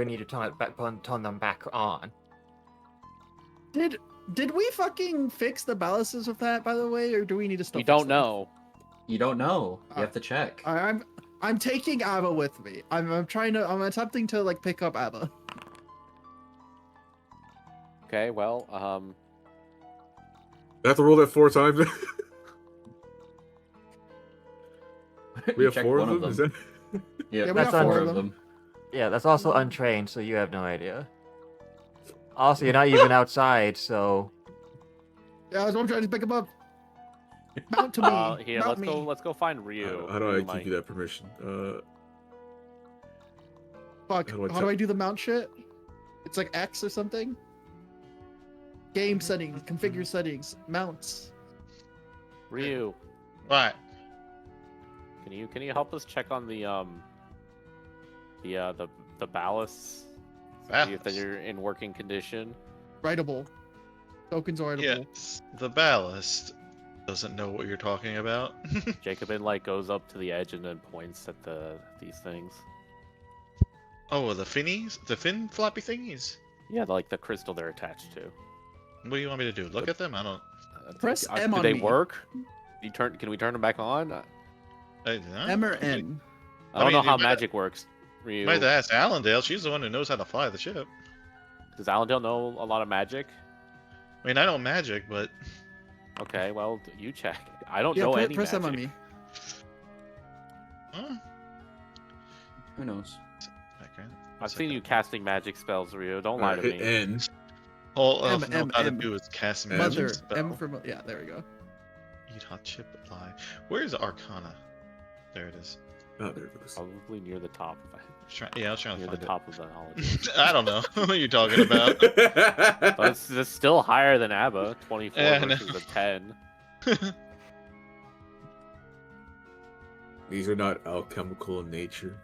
need to turn them back on. Did we fucking fix the ballasts with that, by the way, or do we need to still? We fix don't them? know. You don't know. You have to check. I'm taking Abba with me. I'm attempting to like pick up Abba. Okay, well, I have to roll that 4 times. We You have checked 4 of one them. Is that? Yeah, we That's got 4 under of them. Yeah, that's also untrained, so you have no idea. Also, you're not even outside, so Yeah, I'm trying to pick him up. Mount to me. here, Mount let's me. go find Ryu. How do I Ryu give might- you that permission? Fuck. How do I How tell- do I do the mount shit? It's like X or something. Game settings, configure settings, mounts. Ryu, What? can you help us check on the ballasts? See if Ballast. they're in working condition. Writable. Tokens are writable. Yes, the ballast doesn't know what you're talking about. Jacobin like goes up to the edge and then points at these things. Oh, the finnies? The fin floppy thingies? Yeah, like the crystal they're attached to. What do you want me to do? Look at them? I don't. Press M do on they me. work? Can we turn them back on? M or N. I don't mean, know you how might- magic works. You Ryu, might have to ask Allendale. She's the one who knows how to fly the ship. does Allendale know a lot of magic? I mean, I know magic, but Okay, well you check. I don't Yeah, know any press magic. M on me. huh? Who knows? Background. I've seen you casting magic spells, Ryu. Don't lie to hit me. N. All M, I know M, how to M. do is cast M. magic Mother. spell. M for yeah. There we go. Eat hot chip lie. Where's Arcana? There it is. Oh, there it goes. Probably near the top of it. Yeah, I was trying to Near the find top of the knowledge. it. I don't know what you're talking about. But it's still higher than ABBA. 24 Yeah, I know. versus a 10. These are not alchemical in nature.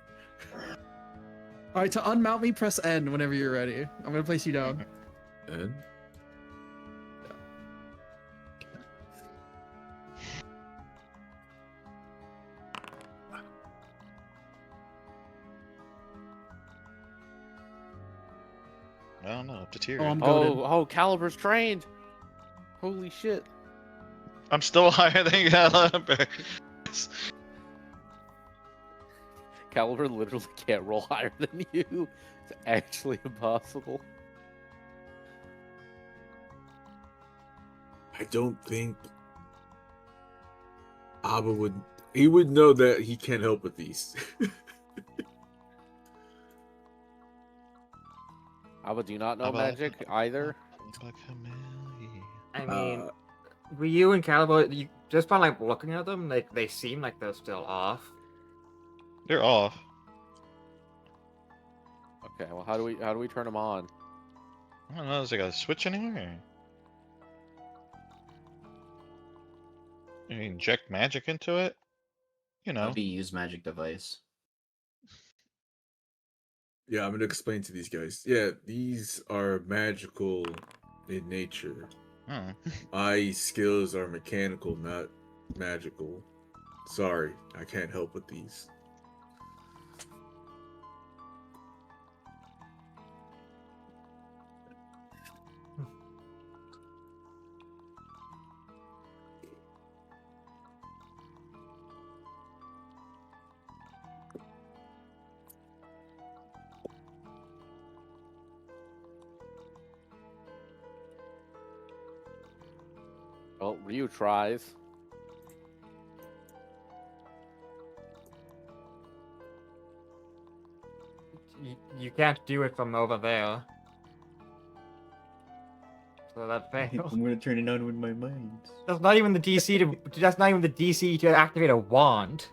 All right, to unmount me, press N whenever you're ready. I'm gonna place you down. N? I don't know. Up to tier. Oh, I'm goaded. Oh, Caliber's trained. Holy shit. I'm still higher than Caliber. Caliber literally can't roll higher than you. It's actually impossible. I don't think Abba would. He would know that he can't help with these. ABBA, do you not know ABBA. magic either? I mean, Ryu and Caliber, you just by like looking at them, they seem like they're still off. They're off. Okay, well how do we turn them on? I don't know. Is there a switch anywhere? You inject magic into it? You know. That'd be use magic device. Yeah, I'm gonna explain to these guys. Yeah, these are magical in nature. Oh. My skills are mechanical, not magical. Sorry, I can't help with these. Well, Ryu tries. You can't do it from over there. So that fails. I'm gonna turn it on with my mind. That's not even the DC to. That's not even the DC to activate a wand.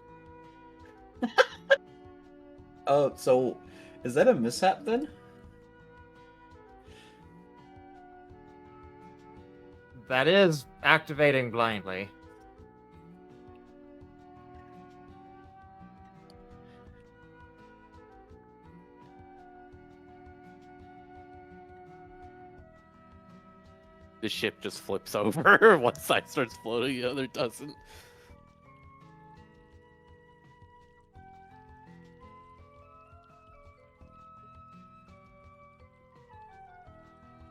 Oh, so is that a mishap then? That is activating blindly. The ship just flips over. One side starts floating, the other doesn't.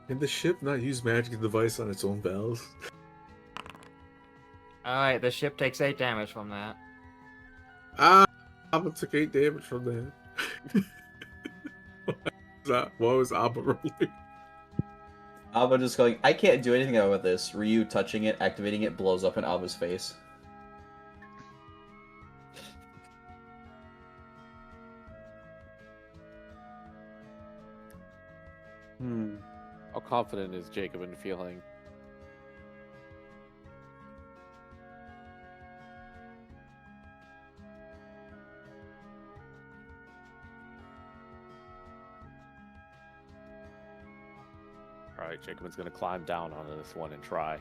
Can the ship not use magic device on its own bells? Alright, the ship takes 8 damage from that. Ah, Abba took 8 damage from that. What was Abba rolling? Abba just going, I can't do anything about this. Ryu touching it, activating it, blows up in Abba's face. How confident is Jacobin feeling? Alright, Jacobin's gonna climb down onto this one and try.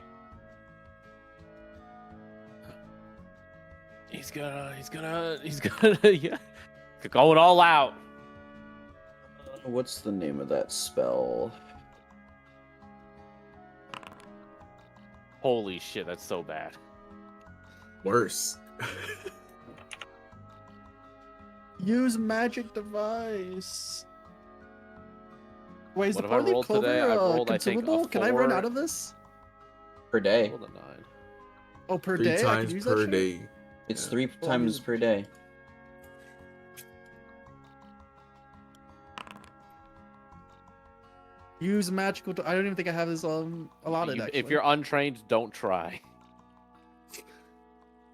He's gonna, yeah. Going all out. What's the name of that spell? Holy shit, that's so bad. Worse. Use magic device. Wait, is What the have I four-leaf rolled clover today? I've rolled, I think, a consumable? Can I run 4. out of this? Per day. Rolled a 9. Oh, per 3 day? I can times use per that shit? day. It's Yeah. 3 Oh, times you- per day. Use magical. I don't even think I have this allotted. If Actually, you're untrained, don't try.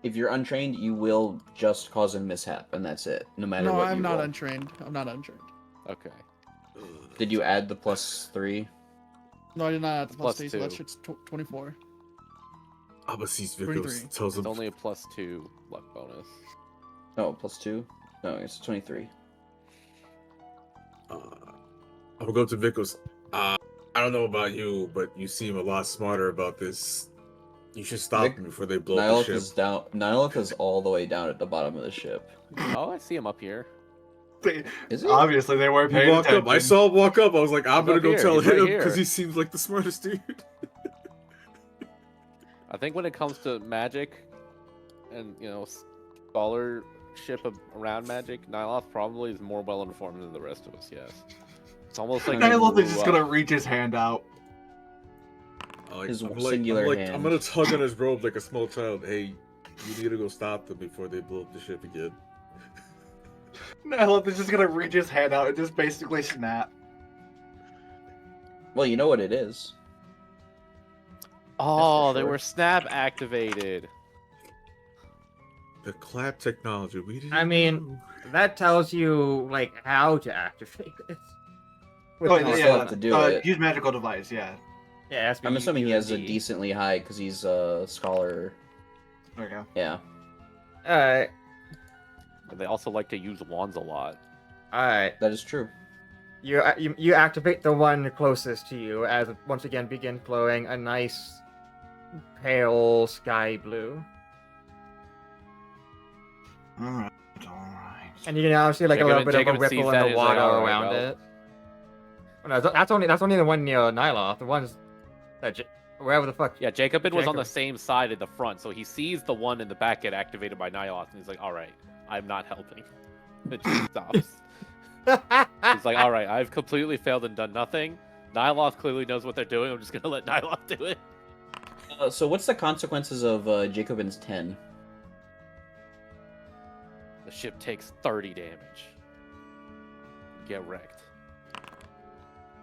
If you're untrained, you will just cause a mishap, and that's it. No matter no, what I'm you not roll. untrained. I'm not untrained. Okay. Did you add the +3? No, I did not add the plus Plus 2, so that 2. shit's 24. Abba sees 23. Vicos, tells It's him, only a +2 luck bonus. No, +2? No, it's 23. I'm gonna go to Vicos. I don't know about you, but you seem a lot smarter about this. You should stop Vic- them before they blow up the Nihilith ship. is down. Nihilith is all the way down at the bottom of the ship. Oh, I see him up here. Is he? Obviously, they weren't He paying walked attention. up. I saw him walk up. I was like, I'm He's gonna up go here. tell He's right him here. because he seems like the smartest dude. I think when it comes to magic and, scholarship around magic, Nyloth probably is more well informed than the rest of us, yes. It's almost like I he love he's grew just gonna up. reach his hand out. His I'm singular I'm hand. gonna tug on his robe like a small child. Hey, you need to go stop them before they blow up the ship again. I love he's just gonna reach his hand out and just basically snap. Well, you know what it is. Oh, for they sure. were snap activated. The clap technology. We didn't. I mean, know. that tells you like how to activate it. With Oh, You the- still have to do it. Use magical device, yeah. Yeah, it has to be I'm assuming he has a UD. decently high because he's a scholar. There we go. Yeah. Alright, And they also like to use wands a lot. alright. That is true. You activate the one closest to you as it once again begins glowing a nice pale sky blue. Alright, alright. And you can now see like a little bit of a Jacob sees ripple in that, the he's like, water "Alright, around well." it. Oh, no, that's only the one near Nyloth. The ones that wherever the fuck. Yeah, Jacobin was on the Jacob- same side at the front, so he sees the one in the back get activated by Nyloth, and he's like, alright, I'm not helping. It just stops. He's like, alright, I've completely failed and done nothing. Nyloth clearly knows what they're doing, I'm just gonna let Nyloth do it. So what's the consequences of Jacobin's 10? The ship takes 30 damage. Get wrecked.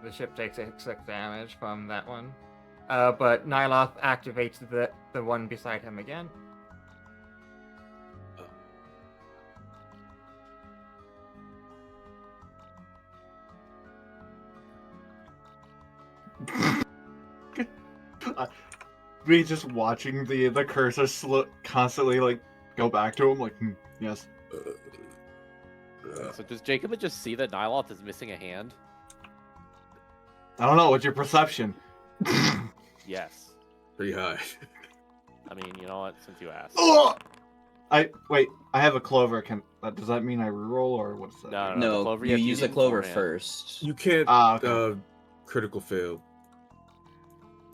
The ship takes 6 damage from that one. But Nyloth activates the one beside him again. Me just watching the cursor constantly like go back to him like yes. So does Jacobin just see that Nyloth is missing a hand? I don't know. What's your perception? Yes. Pretty high. I mean, you know what? Since you asked. Ugh! I have a clover. Does that mean I reroll or what's that? No, the No, clover you have to use use the clover beforehand. first. You can't Okay. critical fail.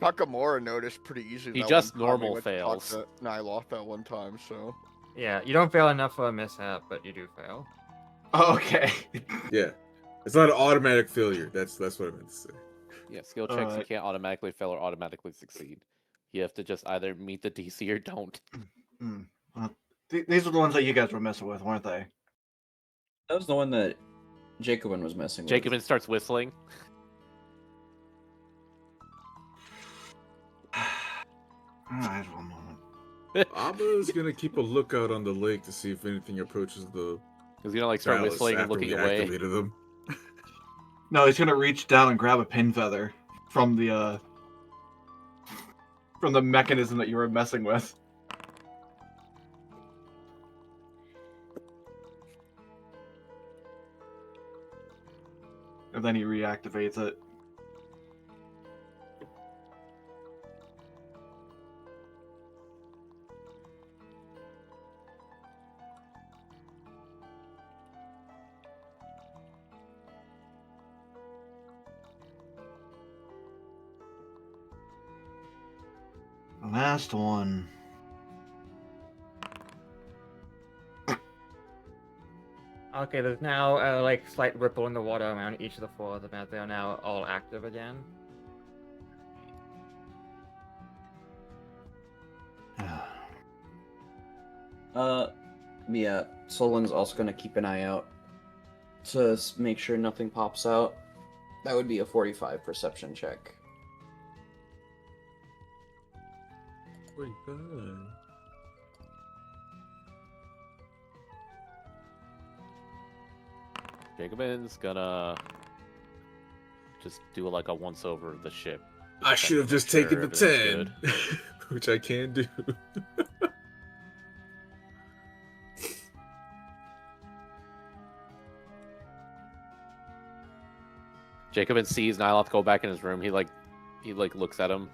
Takamura noticed pretty easy. He that just one probably normal went to talk fails. to Nyloth that one time, so. Yeah, you don't fail enough for a mishap, but you do fail. Okay. Yeah, it's not an automatic failure. That's what I meant to say. Yeah, skill checks you can't automatically fail or automatically succeed. You have to just either meet the DC or don't. These are the ones that you guys were messing with, weren't they? That was the one that Jacobin was messing with. Jacobin starts whistling. Alright, one moment. Abba is gonna keep a lookout on the lake to see if anything approaches the He's gonna like start palace whistling and after looking we away. activated them. No, he's gonna reach down and grab a pin feather from the mechanism that you were messing with. And then he reactivates it. last one. Okay, there's now a like slight ripple in the water around each of the four of them as they are now all active again. Yeah, Solon's also gonna keep an eye out to make sure nothing pops out. That would be a 45 perception check. Wait, God. Jacobin's gonna just do like a once over of the ship. I should have just Make taken sure the everything's 10, which I can do. Jacobin sees Nyloth go back in his room. He looks at him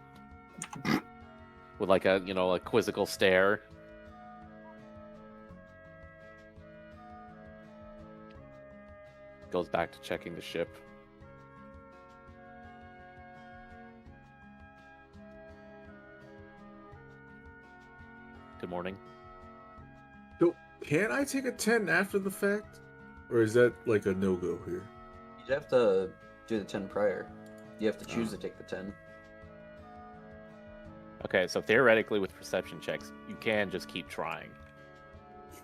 with like a a quizzical stare. Goes back to checking the ship. Good morning. So, can I take a 10 after the fact? Or is that like a no-go here? You'd have to do the 10 prior. You have to choose to take the 10. Okay, so theoretically with perception checks, you can just keep trying.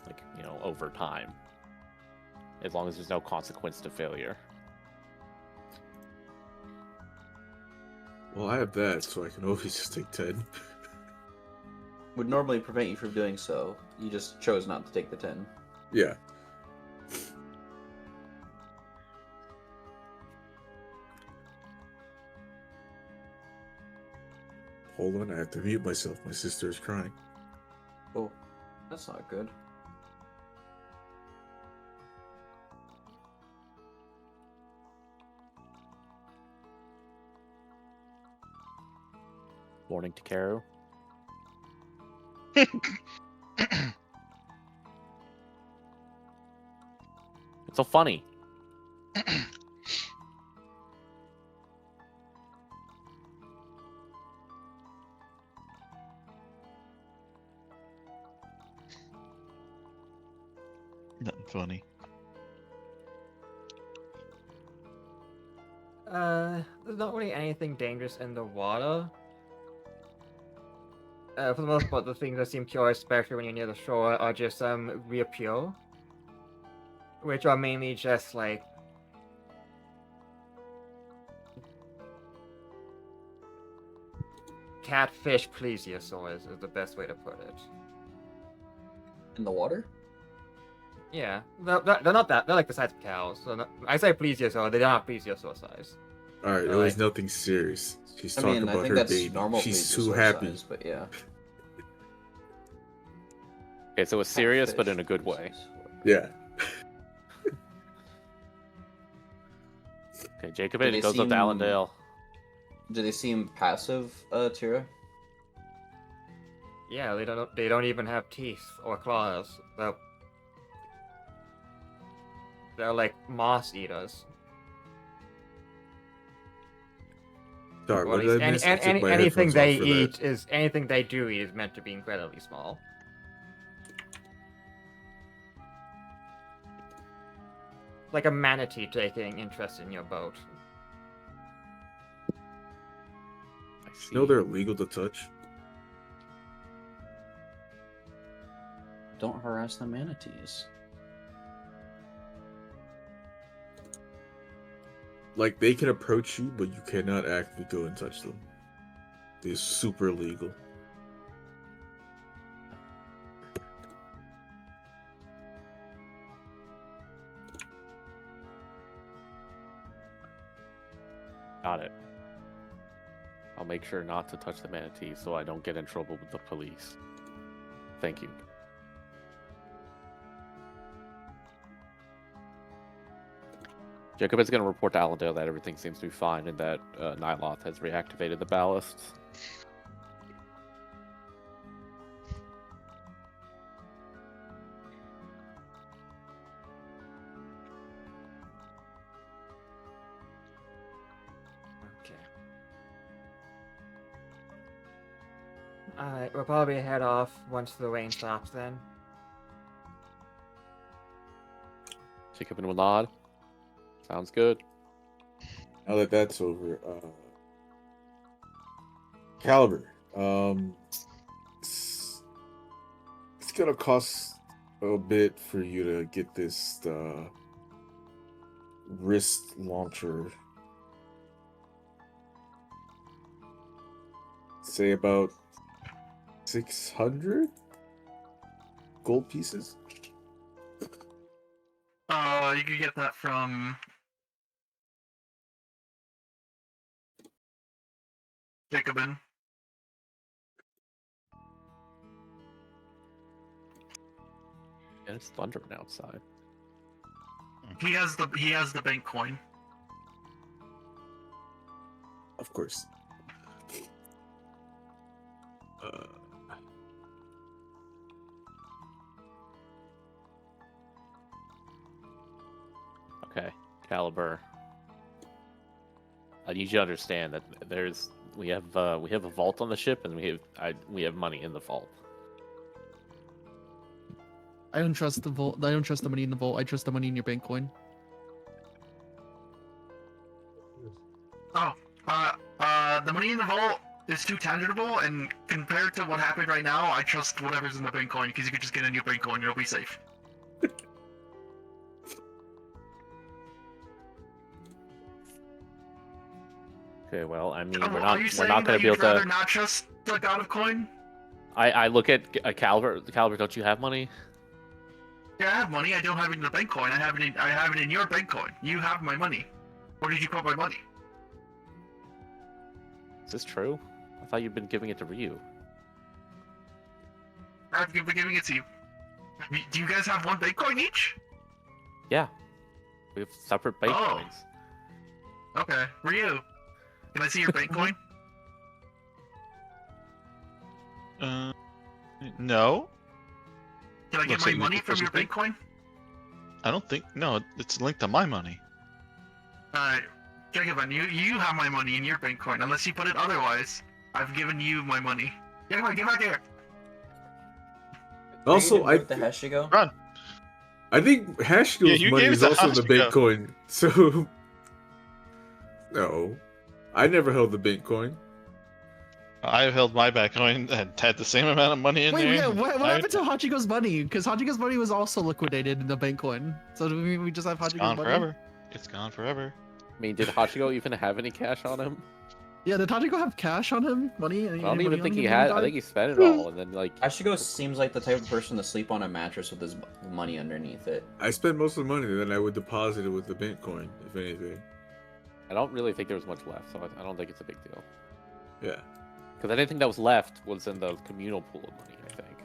Like, over time. As long as there's no consequence to failure. Well, I have that, so I can always just take 10. Would normally prevent you from doing so. You just chose not to take the 10. Yeah. Hold on, I have to mute myself. My sister is crying. Oh, that's not good. Morning to Karu. It's so funny. Nothing funny. There's not really anything dangerous in the water. For the most part, the things that seem curious, especially when you're near the shore, are just reappear, which are mainly just like catfish plesiosaurs is the best way to put it. In the water? Yeah, they're not that. They're like the size of cows. So I say plesiosaur, they don't have plesiosaur size. Alright, it was nothing serious. She's talking I about think her that's baby. normal She's too plesiosaur happy. size, but yeah. Okay, so it's serious, but Catfish in a good way. plesiosaur. Yeah. Okay, Jacobin they goes up to seem- Allendale. Do they seem passive, Tira? Yeah, they don't even have teeth or claws. They're like moss eaters. Sorry, Or what at did least I miss? I took my anything headphones they off for eat that. is anything they do eat is meant to be incredibly small. Like a manatee taking interest in your boat. I see. You know they're illegal to touch? Don't harass the manatees. Like, they can approach you, but you cannot actively go and touch them. They're super illegal. Got it. I'll make sure not to touch the manatee so I don't get in trouble with the police. Thank you. Jacob is going to report to Allendale that everything seems to be fine and that Nyloth has reactivated the ballasts. Okay. Alright, we'll probably head off once the rain stops then. Jacob and will nod. Sounds good. Now that that's over, Caliber, it's gonna cost a bit for you to get this wrist launcher. Say about 600 gold pieces. You could get that from Jacobin. And it's thundering outside. He has the bank coin. Of course. Okay, Caliber. I need you to understand that we have a vault on the ship, and we have money in the vault. I don't trust the vault. I don't trust the money in the vault. I trust the money in your bank coin. The money in the vault is too tangible, and compared to what happened right now, I trust whatever's in the bank coin, because you could just get a new bank coin, you'll be safe. Okay, well, I mean, Are we're you not saying going to that be able you'd rather to. not trust the god of coin? I look at Caliber. Caliber, don't you have money? Yeah, I have money. I don't have it in the bank coin. I have it in your bank coin. You have my money. Where did you put my money? Is this true? I thought you'd been giving it to Ryu. I've been giving it to you. Do you guys have one bank coin each? Yeah, we have separate bank Oh. coins. Okay, Ryu. Can I see your bank coin? No. Can I get Looks my like money Nick from your doesn't bank coin? I don't think. No, it's linked to my money. Alright, Jacobin, you have my money in your bank coin. Unless you put it otherwise, I've given you my money. Jacobin, get back here! Also, With the Hashigo? Run. I think Hashgo's you money gave is it to also in the Hashiko. Bitcoin. So, no, I never held the Bitcoin. I held my back coin and had the same amount of money in Wait, there. yeah, what I- happened to Hachiko's money? Because Hachiko's money was also liquidated in the bank coin. So do we just have It's Hachiko's gone money? forever. It's gone forever. I mean, did Hachiko even have any cash on him? Yeah, did Hachiko have cash on him? Money? I don't even think he had. I think he spent it all, and then like. Hashigo seems like the type of person to sleep on a mattress with his money underneath it. I spent most of the money, then I would deposit it with the Bitcoin, if anything. I don't really think there was much left, so I don't think it's a big deal. Yeah. Because anything that was left was in the communal pool of money, I think.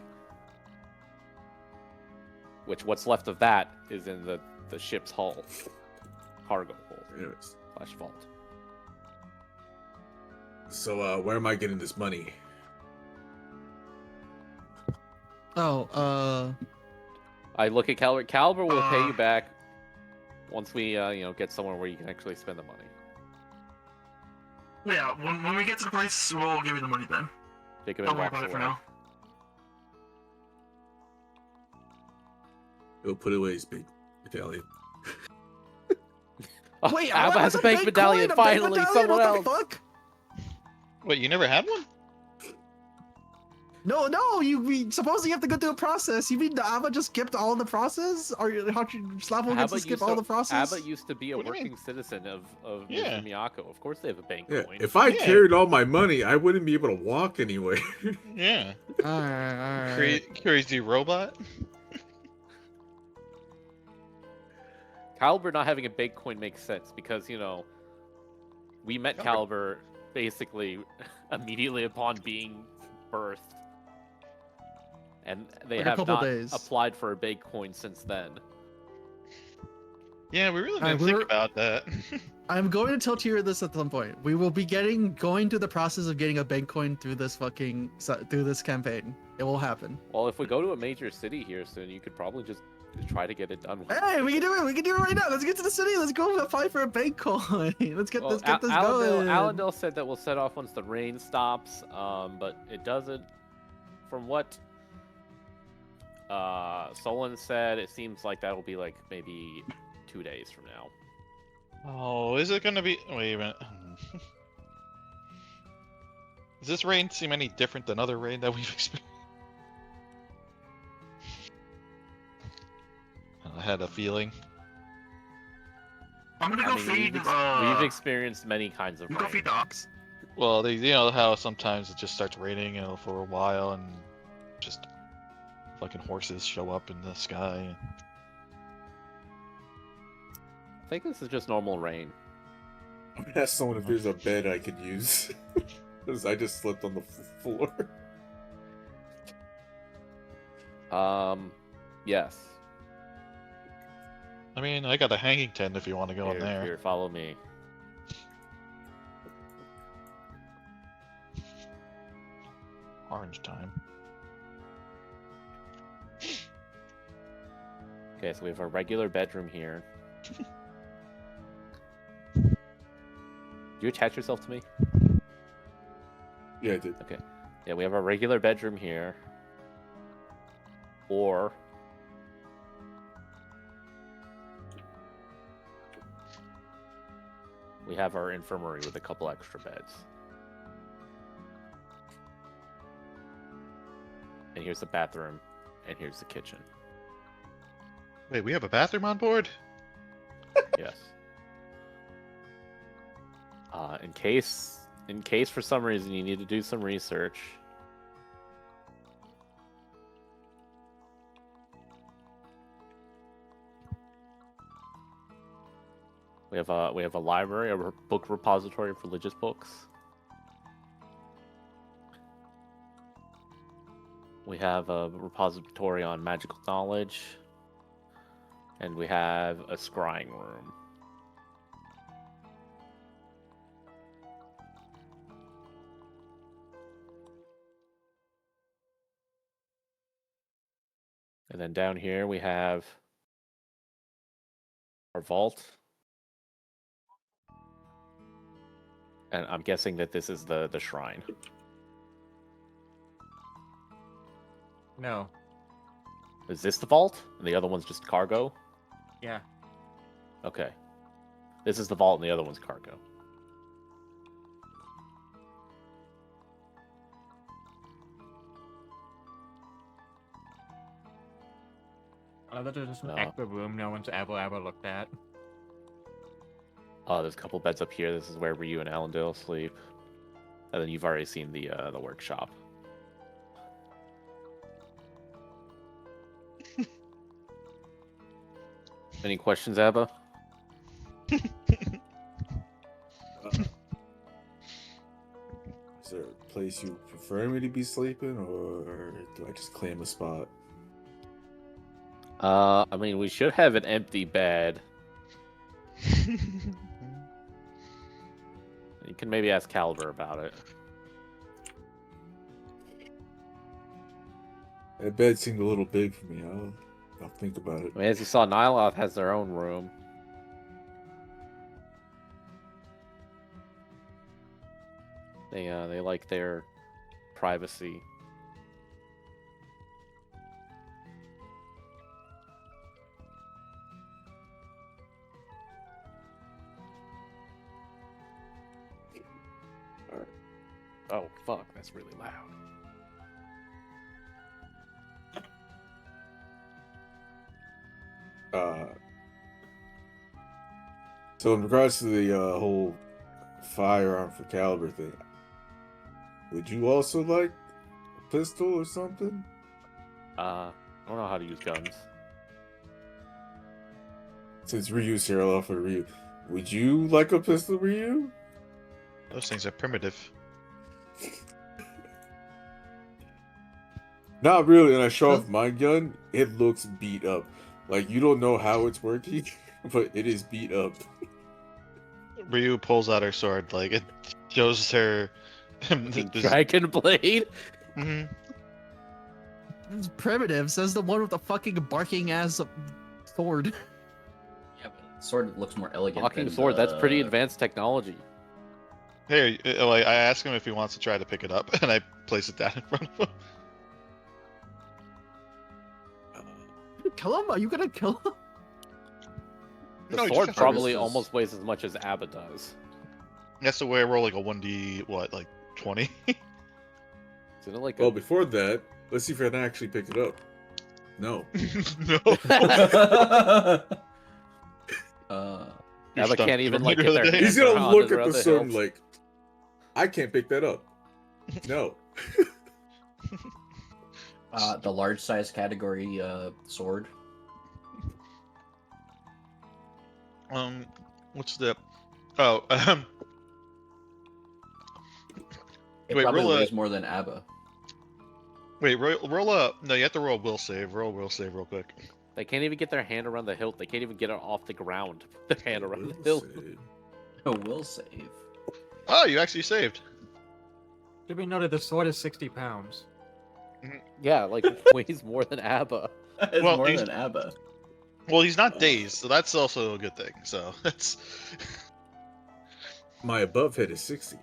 Which, what's left of that is in the ship's hull. Cargo hold. Anyways. / vault. So, where am I getting this money? Oh, I look at Caliber. Caliber will pay you back once we, get somewhere where you can actually spend the money. Yeah, when we get to the place, we'll give you the money then. Jacob Don't worry walks about it for away. now. Go put it away, his big medallion. Oh, wait, Abba has a bank medallion. Finally, someone else. Fuck? Wait, you never had one? No, we supposedly have to go through a process. You mean the Abba just skipped all the process? Or Slavo gets to skip all the process? Abba used to be a What do you mean? working citizen of Yeah. Miyako. Of course they have a bank Yeah, coin. if I Yeah. carried all my money, I wouldn't be able to walk anywhere. Yeah. Alright. Crazy robot? Caliber not having a bank coin makes sense because, we met Caliber basically immediately upon being birthed. And they Like a have couple not days. applied for a bank coin since then. Yeah, we really Alright, didn't think we're- about that. I'm going to tell Tira this at some point. We will be going through the process of getting a bank coin through this through this campaign. It will happen. Well, if we go to a major city here soon, you could probably just try to get it done. Hey, we can do it. We can do it right now. Let's get to the city. Let's go apply for a bank coin. Let's get this Allendale, going. Allendale said that we'll set off once the rain stops, but it doesn't from what Solon said, it seems like that'll be like maybe 2 days from now. Oh, is it gonna be? Wait a minute. Does this rain seem any different than other rain that we've experienced? I had a feeling. I'm gonna go feed. We've experienced many kinds of I'm rain. gonna go feed the ox. Well, you know how sometimes it just starts raining, for a while, and just fucking horses show up in the sky. I think this is just normal rain. I'm gonna ask someone if there's a bed I could use. Because I just slept on the floor. Yes. I mean, I got a hanging tent if you want to go in there. Here, follow me. Orange time. Okay, so we have a regular bedroom here. Do you attach yourself to me? Yeah, I did. Okay. Yeah, we have a regular bedroom here. Or we have our infirmary with a couple extra beds. And here's the bathroom, and here's the kitchen. Wait, we have a bathroom on board? Yes. In case for some reason you need to do some research. We have a library, a book repository of religious books. We have a repository on magical knowledge. And we have a scrying room. And then down here we have our vault. And I'm guessing that this is the shrine. No. Is this the vault? And the other one's just cargo? Yeah. Okay. This is the vault and the other one's cargo. Oh, that is just an No. extra room no one's ever looked at. Oh, there's a couple beds up here. This is where Ryu and Allendale sleep. And then you've already seen the workshop. Any questions, Abba? Is there a place you prefer me to be sleeping, or do I just claim a spot? I mean, we should have an empty bed. You can maybe ask Calder about it. That bed seemed a little big for me. I'll think about it. I mean, as you saw, Nyloth has their own room. They like their privacy. Alright. Oh fuck, that's really loud. So in regards to the whole firearm for caliber thing, would you also like a pistol or something? I don't know how to use guns. Since Ryu's here, I'll offer Ryu. Would you like a pistol, Ryu? Those things are primitive. Not really, and I show off my gun, it looks beat up. Like, you don't know how it's working, but it is beat up. Ryu pulls out her sword, like, it shows her... Dragon blade? Mm-hmm. It's primitive, says the one with the fucking barking ass sword. Yeah, but the sword looks more elegant. Walking than sword, that's pretty the- advanced technology. Hey, like, I ask him if he wants to try to pick it up, and I place it down in front of him. kill him? Are you gonna kill him? The No, you sword just probably harvest his- almost weighs as much as Abba does. That's the way I roll like a 1d, what, like 20? Isn't it like Well, a... before that, let's see if I can actually pick it up. No. No. You're Abba stuck can't for even the like remainder get of their the He's hands gonna around look it at around the sword and hilt. like, I can't pick that up. No. The large size category sword. What's the? Oh, It Wait, probably roll a- weighs more than Abba. wait, roll a. No, you have to roll a will save. Roll a will save real quick. They can't even get their hand around the hilt. They can't even get it off the ground. Their hand around the hilt. A will save. Oh, you actually saved. To be noted, the sword is 60 pounds. Yeah, like weighs more than Abba. It's Well, more he's- than Abba. Well, he's not dazed, so that's also a good thing. So that's. My above head is 60.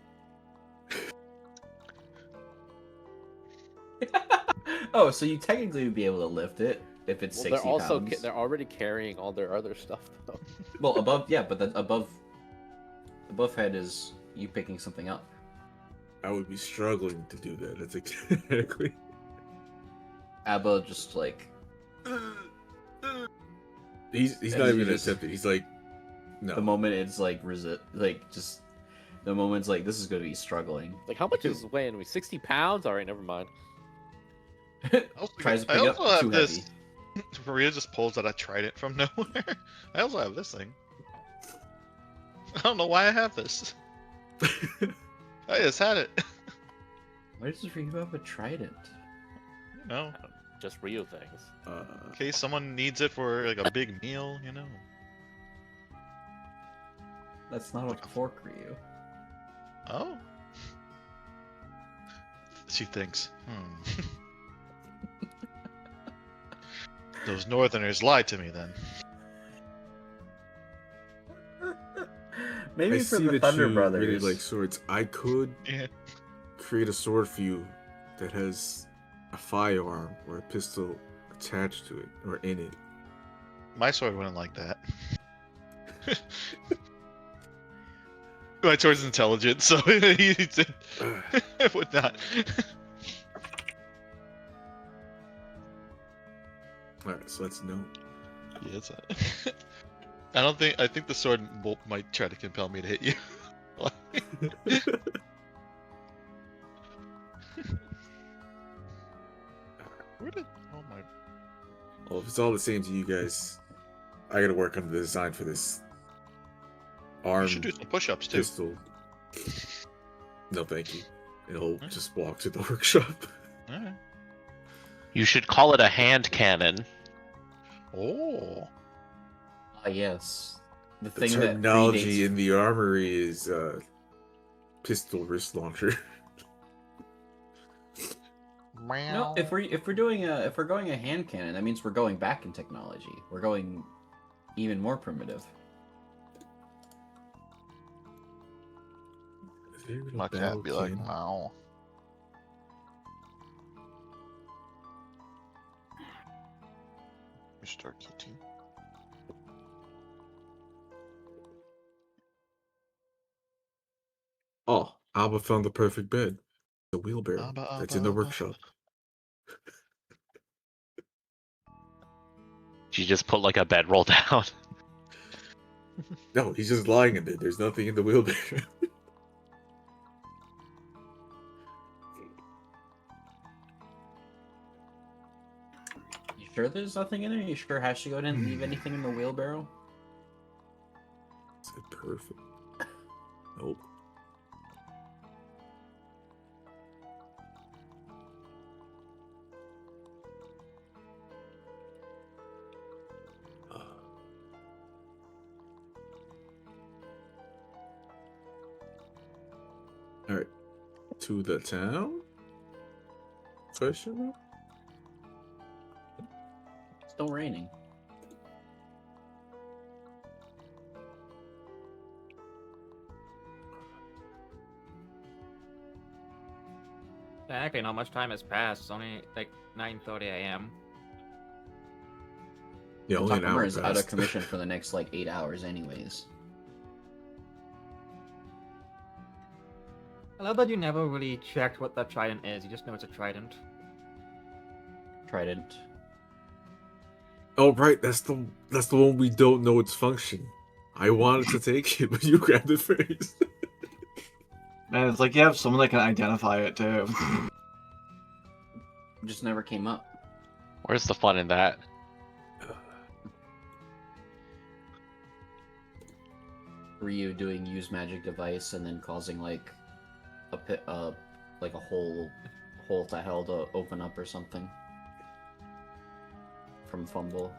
Oh, so you technically would be able to lift it if it's Well, 60 they're also pounds. they're already carrying all their other stuff though. Well, above, yeah, but the above head is you picking something up. I would be struggling to do that. That's exactly. Abba just like He's And not you even just- attempting. He's like, no. the moment it's like just the moment's like this is gonna be struggling. Like how much is this weighing me? 60 pounds? Alright, never mind. Tries to I pick up also have too this. heavy. Maria just pulls out a trident from nowhere. I also have this thing. I don't know why I have this. I just had it. Why does Ryu have a trident? You know, Just Ryu things. in case someone needs it for like a big meal, you know. That's not a fork, Ryu. Oh. She thinks, Those northerners lied to me then. Maybe I for see the that Thunder you Brothers. really like swords. I could Yeah. create a sword for you that has a firearm or a pistol attached to it or in it. My sword wouldn't like that. My sword's intelligent, so it would not. Alright, so let's know. Yeah, it's I think the sword might try to compel me to hit you. Where did? Oh my! Well, if it's all the same to you guys, I gotta work on the design for this arm You should do some push-ups too. pistol. No, thank you. And he'll just walk to the workshop. Alright. You should call it a hand cannon. Oh. Ah, yes. The The thing that terminology predates in the armory is pistol wrist launcher. No, if we're going a hand cannon, that means we're going back in technology. We're going even more primitive. My cat be like, wow. Mr. Kitty. Oh, Alba found the perfect bed. The wheelbarrow Alba, that's in the Alba, workshop. You just put like a bedroll down. No, he's just lying in there. There's nothing in the wheelbarrow. You sure there's nothing in it? You sure Hashigo didn't leave anything in the wheelbarrow? Said perfect. Nope. All right, to the town. Question mark? Still raining. Actually, not much time has passed. It's only like 9:30 a.m. Yeah, only an Takamura hour is out of passed. commission for the next like 8 hours, anyways. I love that you never really checked what that trident is. You just know it's a trident. Trident. Oh right, that's the one we don't know its function. I wanted to take it, but you grabbed it first. Man, it's like you have someone that can identify it too. Just never came up. Where's the fun in that? Ryu doing use magic device and then causing like a pit, like a hole to hell to open up or something from fumble.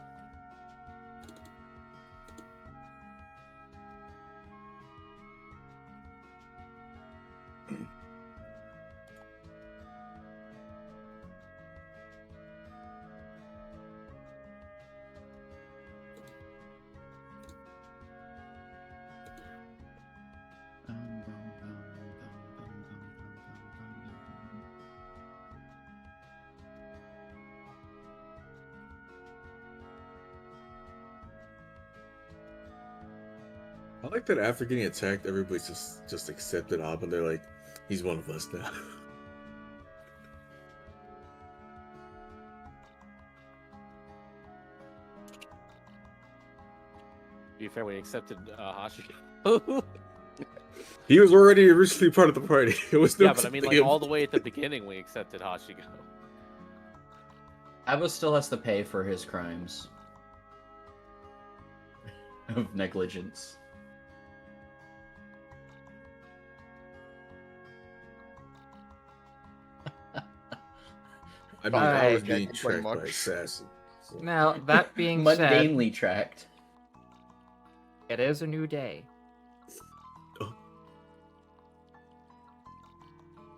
I like that after getting attacked, everybody's just accepted Abba. They're like, he's one of us now. To be fair, we accepted Hashiko. He was already originally part of the party. It was no Yeah, but I mean, like, all the way at the beginning, we accepted Hashiko. Abba still has to pay for his crimes of negligence. I mean, I was Alright. being Pretty tracked by much. assassin. So. Now, that being said, Mundanely tracked. it is a new day.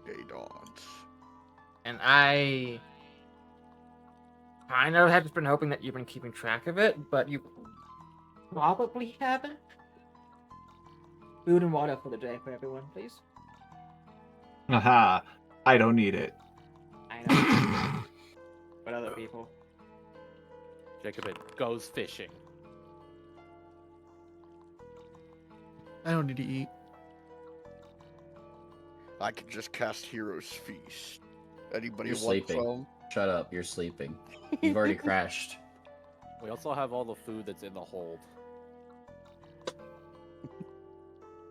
Day dawns. And I kind of have just been hoping that you've been keeping track of it, but you probably haven't. Food and water for the day for everyone, please. Haha, I don't need it. I know. But other people. Jacobin goes fishing. I don't need to eat. I can just cast Hero's Feast. Anybody You're want sleeping. some? Shut up, you're sleeping. You've already crashed. We also have all the food that's in the hold.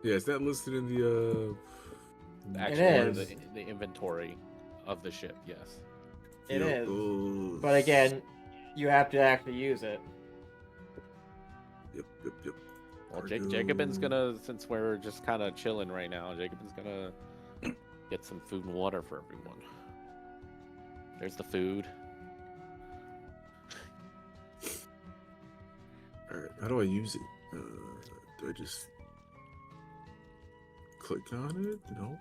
Yeah, is that listed in the Actually, is. the inventory of the ship, yes. It is. Oh. But again, you have to actually use it. Yep. Well, Jacobin's gonna, since we're just kind of chilling right now, Jacobin's gonna get some food and water for everyone. There's the food. Alright, how do I use it? Do I just click on it? No.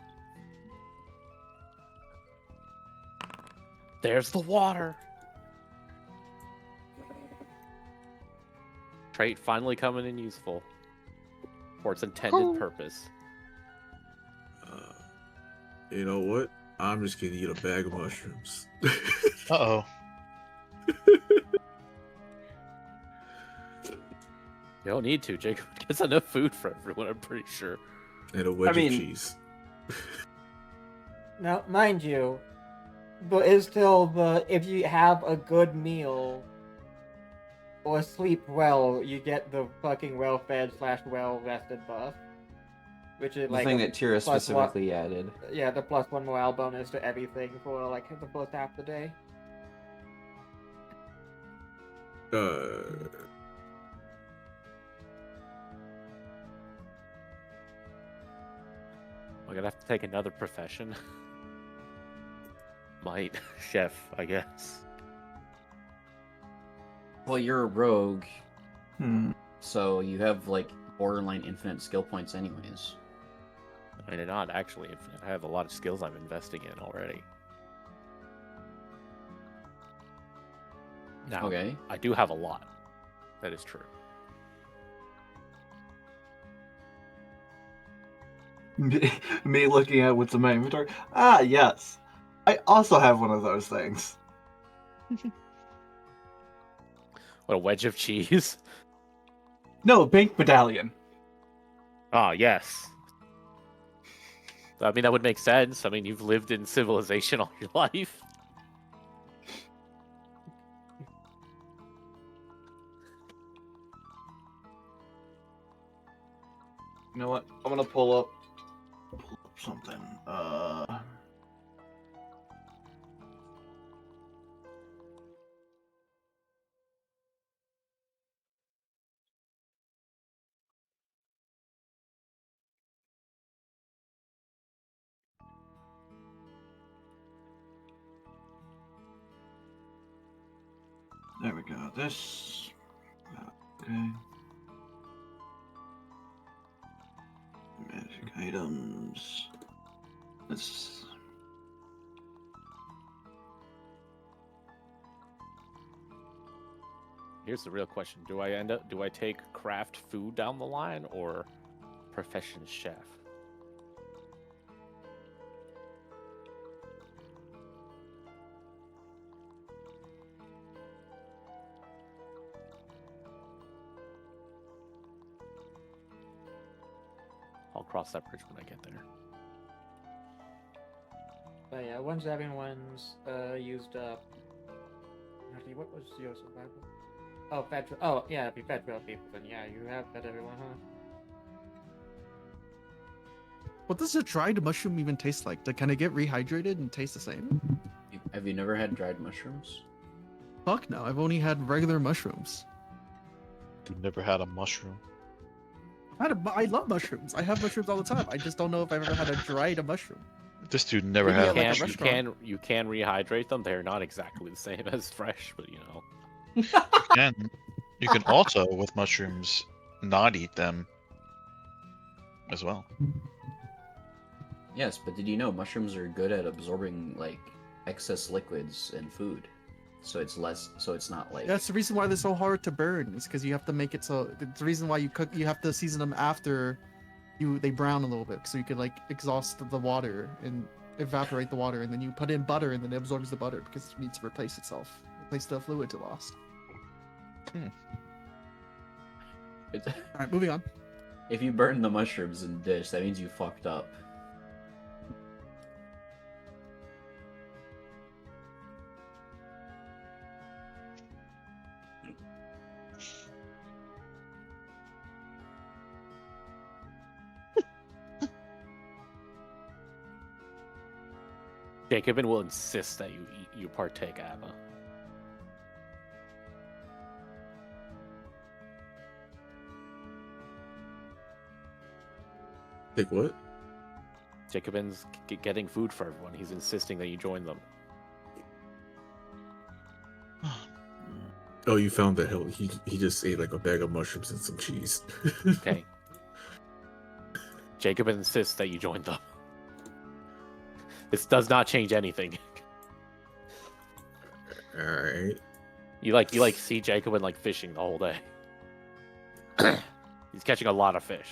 There's the water. Trait finally coming in useful for its intended purpose. You know what? I'm just gonna eat a bag of mushrooms. Uh-oh. You don't need to. Jacob gets enough food for everyone, I'm pretty sure. And a wedge mean- of cheese. Now, mind you, but it's still the if you have a good meal or sleep well, you get the fucking well-fed / well-rested buff, which is The like thing a that Tira plus specifically added. yeah, the +1 morale bonus to everything for like the first half of the day. I'm gonna have to take another profession. Might. Chef, I guess. Well, you're a rogue, Hmm. so you have like borderline infinite skill points anyways. I mean, not actually infinite. I have a lot of skills I'm investing in already. Now, Okay. I do have a lot. That is true. Me looking at what's in my inventory. Ah, yes. I also have one of those things. What, a wedge of cheese? No, bank medallion. Ah, yes. I mean, that would make sense. I mean, you've lived in civilization all your life. You know what? I'm gonna pull up something. There we go. This. Okay. Magic items. This. Here's the real question: Do I take craft food down the line or profession chef? I'll cross that bridge when I get there. But yeah, once everyone's used up. Actually, what was your survival? Oh, fed. Oh, yeah, it'd be fed 12 people. Then yeah, you have fed everyone, huh? What does a dried mushroom even taste like? Can it get rehydrated and taste the same? Have you never had dried mushrooms? Fuck no, I've only had regular mushrooms. You've never had a mushroom. I love mushrooms. I have mushrooms all the time. I just don't know if I've ever had a dried mushroom. This dude never Maybe had at, a like, a mushroom. You can rehydrate them. They're not exactly the same as fresh, but you know. You can also, with mushrooms, not eat them as well. Yes, but did you know mushrooms are good at absorbing like excess liquids in food? So it's not like That's the reason why they're so hard to burn. It's because you have to make it so. The reason why you have to season them after they brown a little bit, so you can like exhaust the water and evaporate the water, and then you put in butter, and then it absorbs the butter because it needs to replace the fluid it lost. It's, All right, moving on. if you burn the mushrooms in the dish, that means you fucked up. Jacobin will insist that you partake, Abba. Take what? Jacobin's getting food for everyone. He's insisting that you join them. Oh, you found that he just ate like a bag of mushrooms and some cheese. Okay. Jacobin insists that you join them. This does not change anything. All right. You see Jacobin like fishing the whole day. He's catching a lot of fish.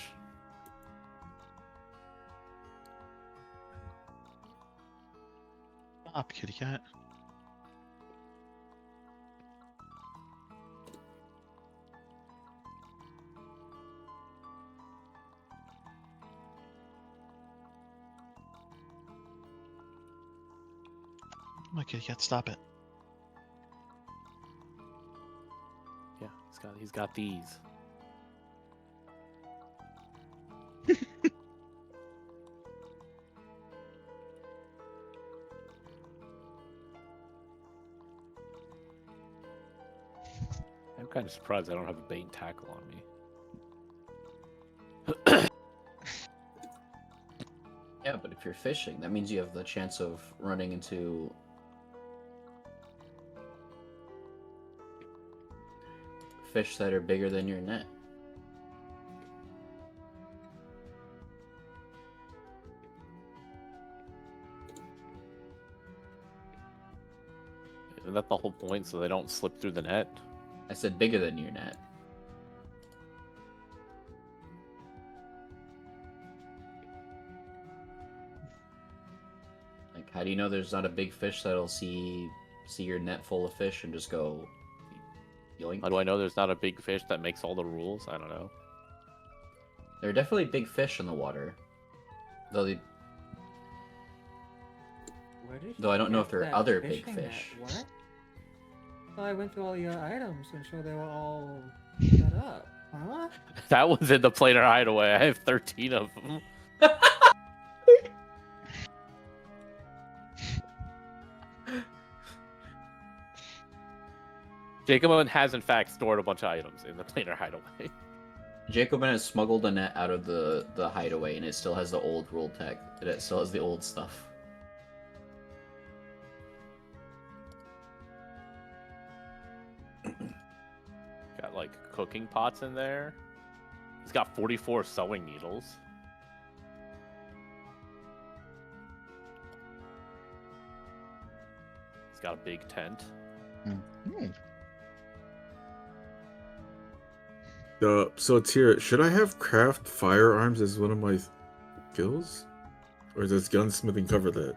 Stop, kitty cat. My kitty cat, stop it. Yeah, he's got these. I'm kind of surprised I don't have a bait and tackle on me. Yeah, but if you're fishing, that means you have the chance of running into fish that are bigger than your net. Isn't that the whole point, so they don't slip through the net? I said bigger than your net. Like, how do you know there's not a big fish that'll see your net full of fish and just go Yoink. How do I know there's not a big fish that makes all the rules? I don't know. There are definitely big fish in the water. Though Where did Though I don't know if get there are that other big fishing net? fish. What? Well, I went through all your items and sure they were all set up. Huh? That was in the planar hideaway. I have 13 of them. Jacobin has in fact stored a bunch of items in the planar hideaway. Jacobin has smuggled a net out of the hideaway, and it still has the old rule tech. It still has the old stuff. Got like cooking pots in there. He's got 44 sewing needles. He's got a big tent. So Tyr, should I have craft firearms as one of my skills? Or does gunsmithing cover that?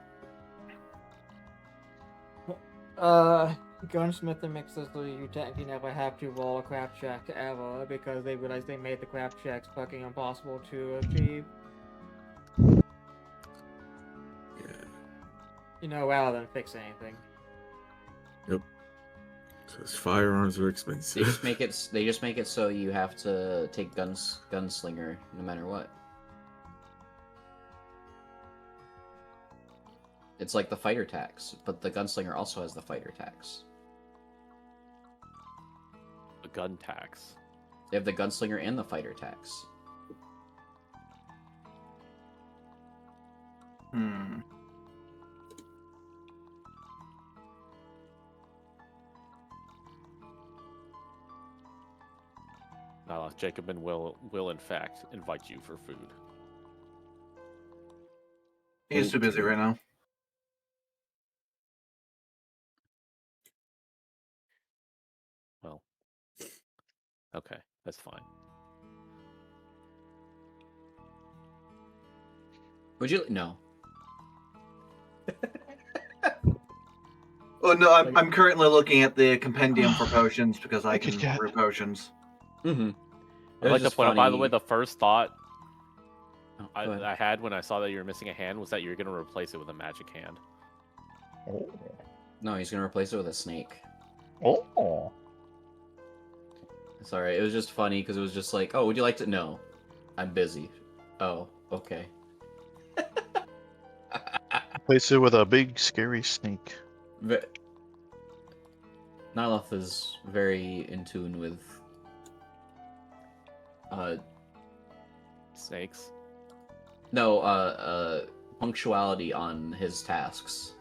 Gunsmithing makes it so you technically never have to roll a craft check ever because they realized they made the craft checks fucking impossible to achieve. Yeah. You know, rather than fix anything. Yep. Because firearms are They expensive. just make it. They just make it so you have to take gunslinger no matter what. It's like the fighter tax, but the gunslinger also has the fighter tax. The gun tax. They have the gunslinger and the fighter tax. Hmm. Jacobin will in fact invite you for food. He's too busy right now. Well, okay, that's fine. Would you? No. Oh no, I'm currently looking at the compendium for potions because I can brew potions. Mm-hmm. I'd like to point out, by the way, funny- the first thought Oh, go ahead. I had when I saw that you were missing a hand was that you were going to replace it with a magic hand. No, he's gonna replace it with a snake. Oh. It's alright. It was just funny because it was just like, oh, would you like to? No, I'm busy. Oh, okay. Replace it with a big scary snake. Nyloth is very in tune with Snakes. no punctuality on his tasks.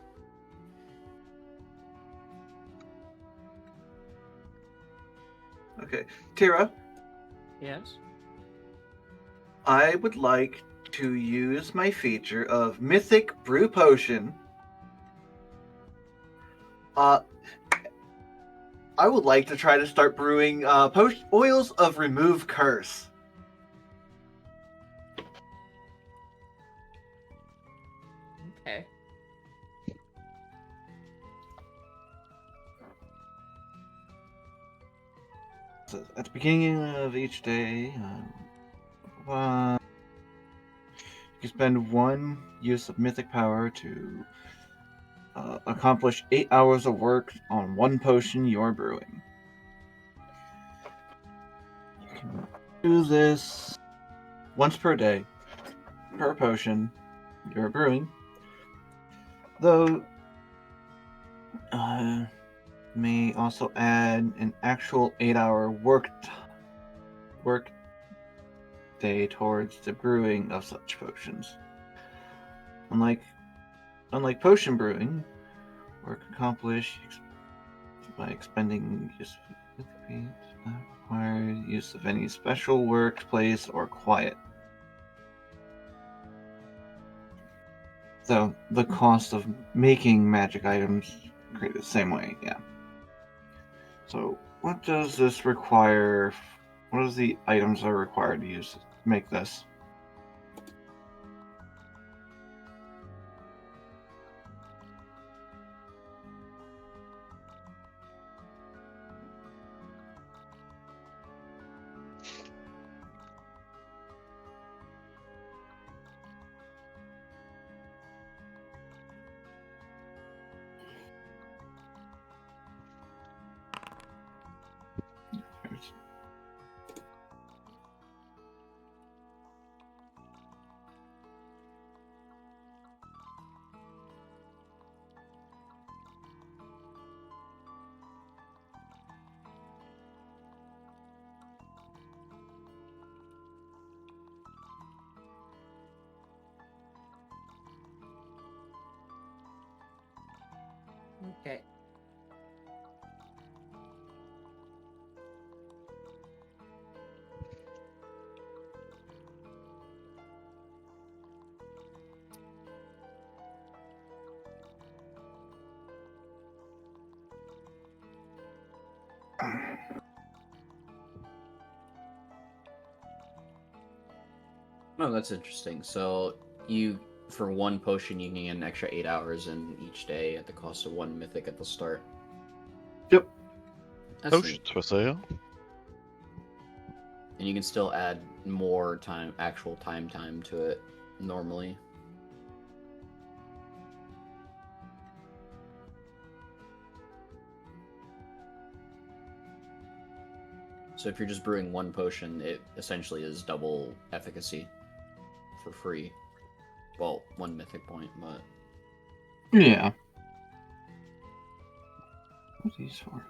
Okay, Tira, Yes? I would like to use my feature of Mythic Brew Potion. I would like to try to start brewing oils of Remove Curse. Okay. So at the beginning of each day, you can spend 1 use of mythic power to accomplish 8 hours of work on 1 potion you're brewing. You can do this once per day, per potion you're brewing. Though, may also add an actual 8-hour work day towards the brewing of such potions. Unlike potion brewing, work accomplished by expending use of paint, not require use of any special workplace or quiet. So the cost of making magic items created the same way, yeah. So what does this require? What are the items that are required to use to make this? Okay. Oh, that's interesting. So you, for one potion, you can get an extra 8 hours in each day at the cost of 1 mythic at the start. Yep. That's Potions neat. for sale. And you can still add more time, actual time to it normally. So if you're just brewing one potion, it essentially is double efficacy for free. Well, 1 mythic point, but Yeah. What's these for?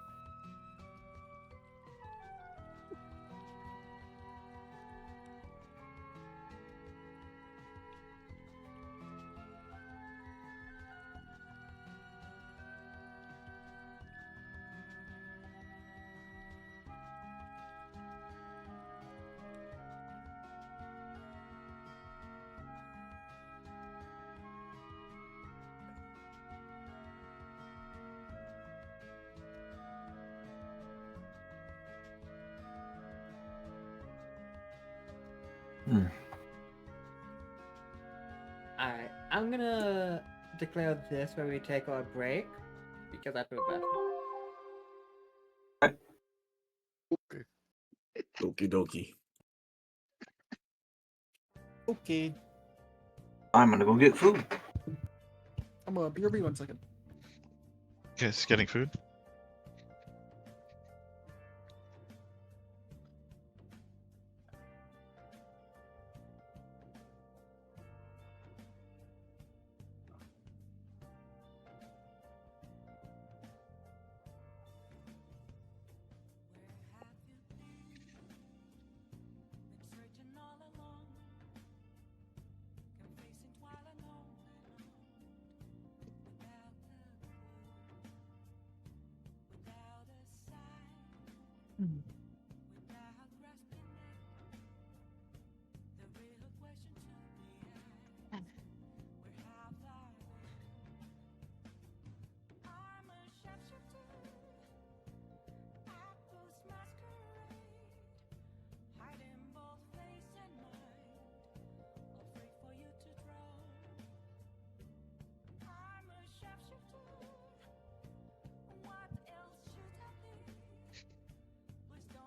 Alright, I'm gonna declare this where we take our break because I feel bad. Okie dokie. Okay. I'm gonna go get food. I'm a BRB 1 second. Guys, getting food. Searching all along, confessing while I know without a clue, without a sign, without grasping it. The real question to be asked: where have I been? I'm a shapeshifter, actor's masquerade. Hiding both face and mind, afraid for you to draw. I'm a shapeshifter. What else should I be? Please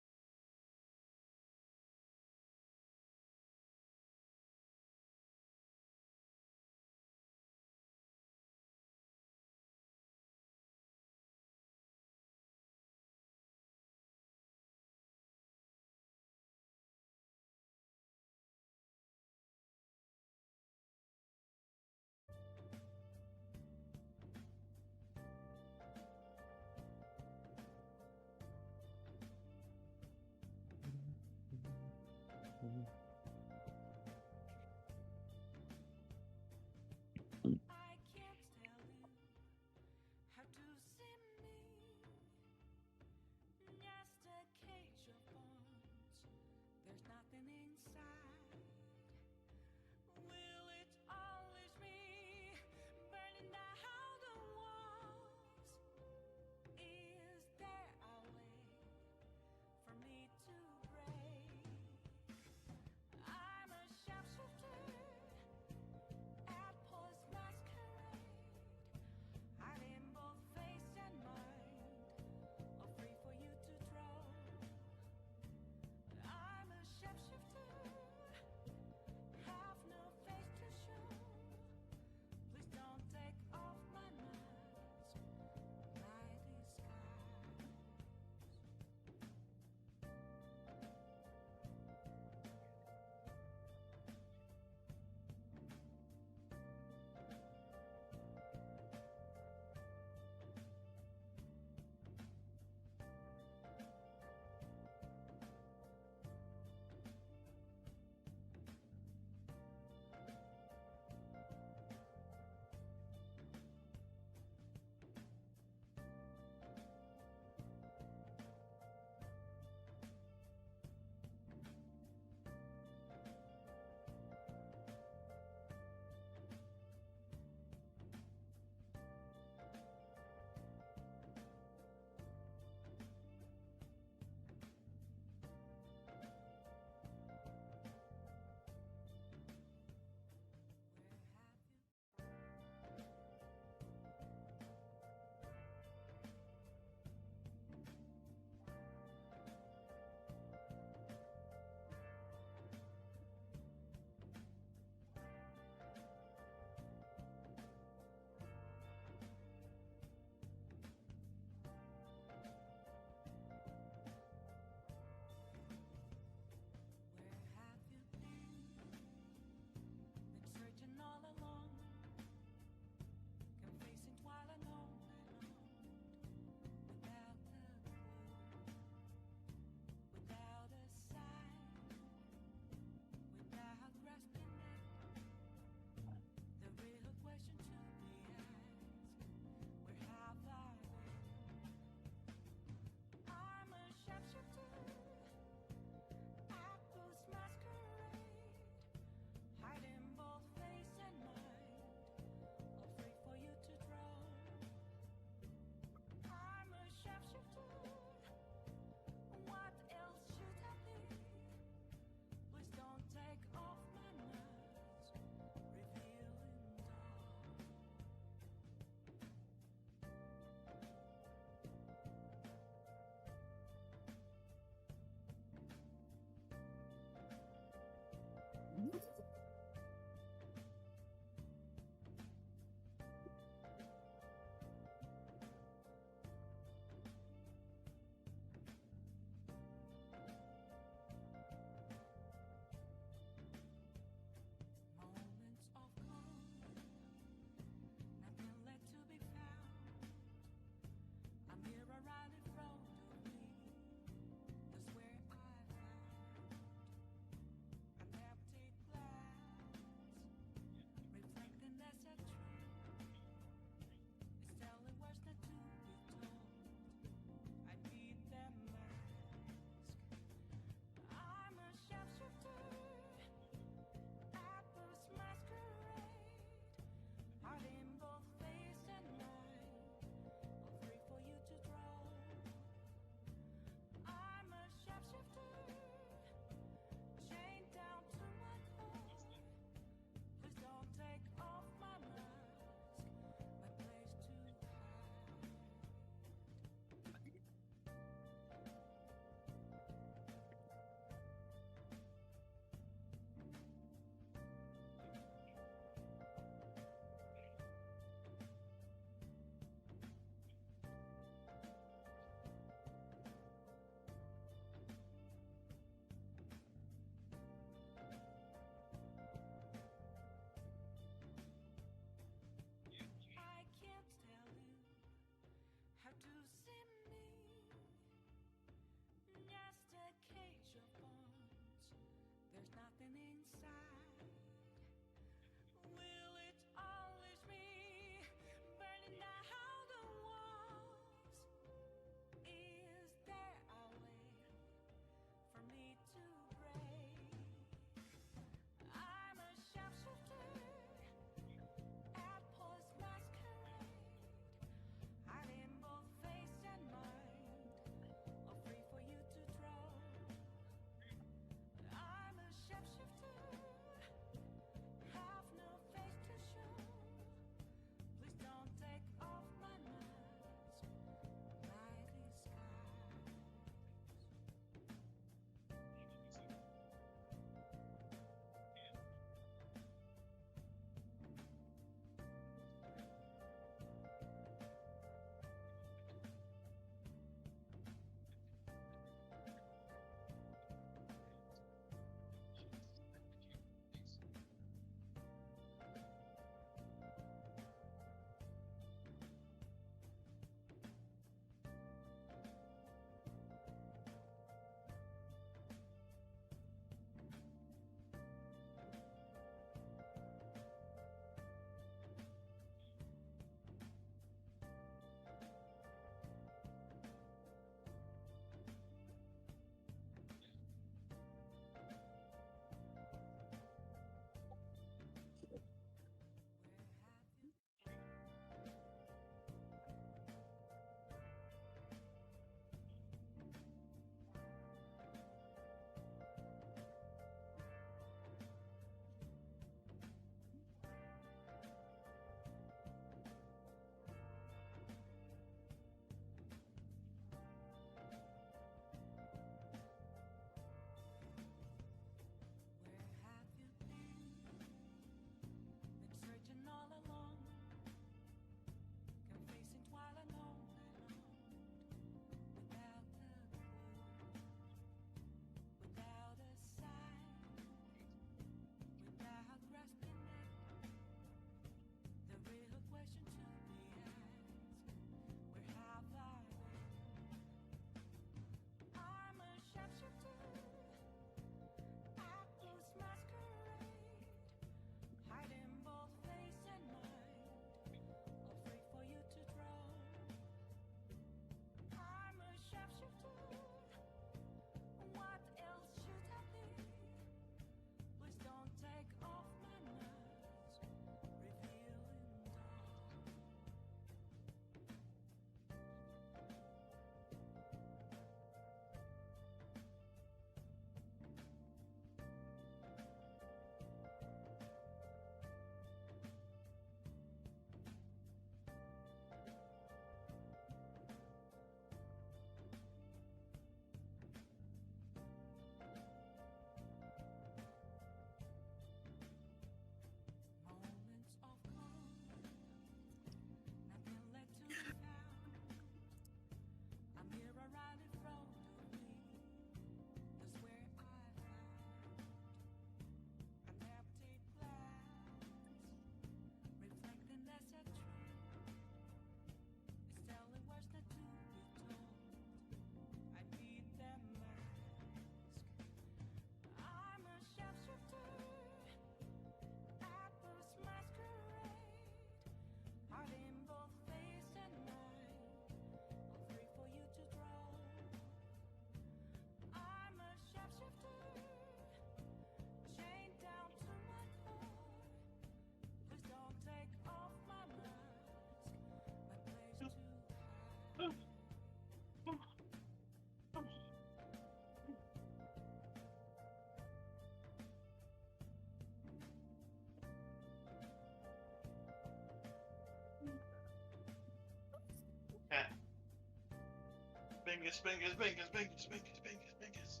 Bingus, bingus, bingus, bingus, bingus, bingus, bingus.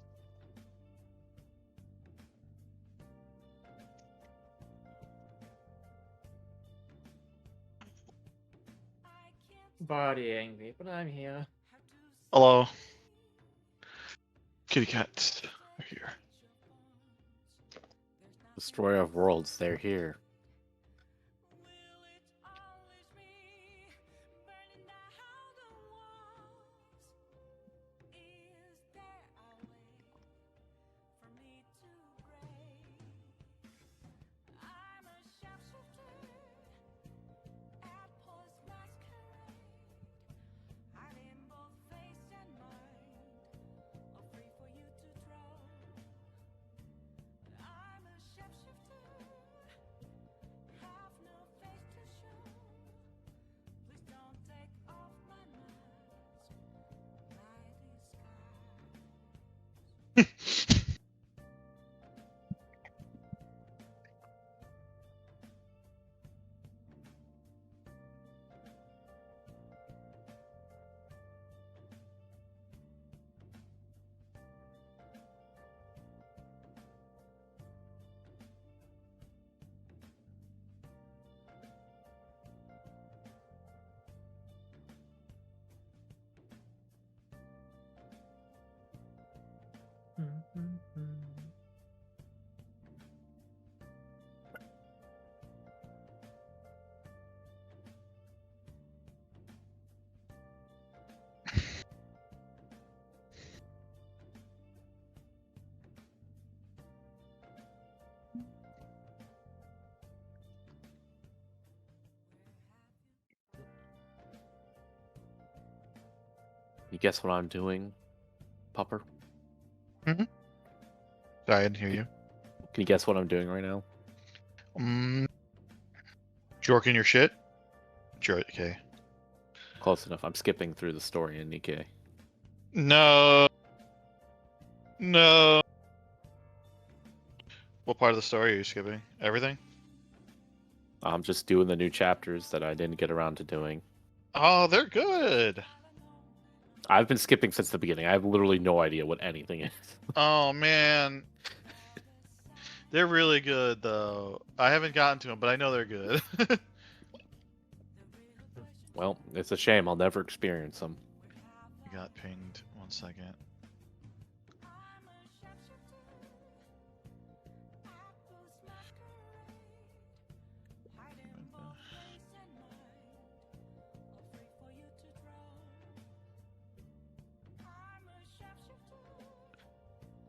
Body angry, but I'm here. Hello. Kitty cats are here. Destroyer of worlds, they're here. You guess what I'm doing, Pupper? Sorry, I didn't hear you. Can you guess what I'm doing right now? Jorking your shit? Sure, okay. Close enough. I'm skipping through the story in Nikkei. No. No. What part of the story are you skipping? Everything? I'm just doing the new chapters that I didn't get around to doing. Oh, they're good. I've been skipping since the beginning. I have literally no idea what anything is. Oh, man. They're really good, though. I haven't gotten to them, but I know they're good. Well, it's a shame. I'll never experience them. I got pinged. 1 second.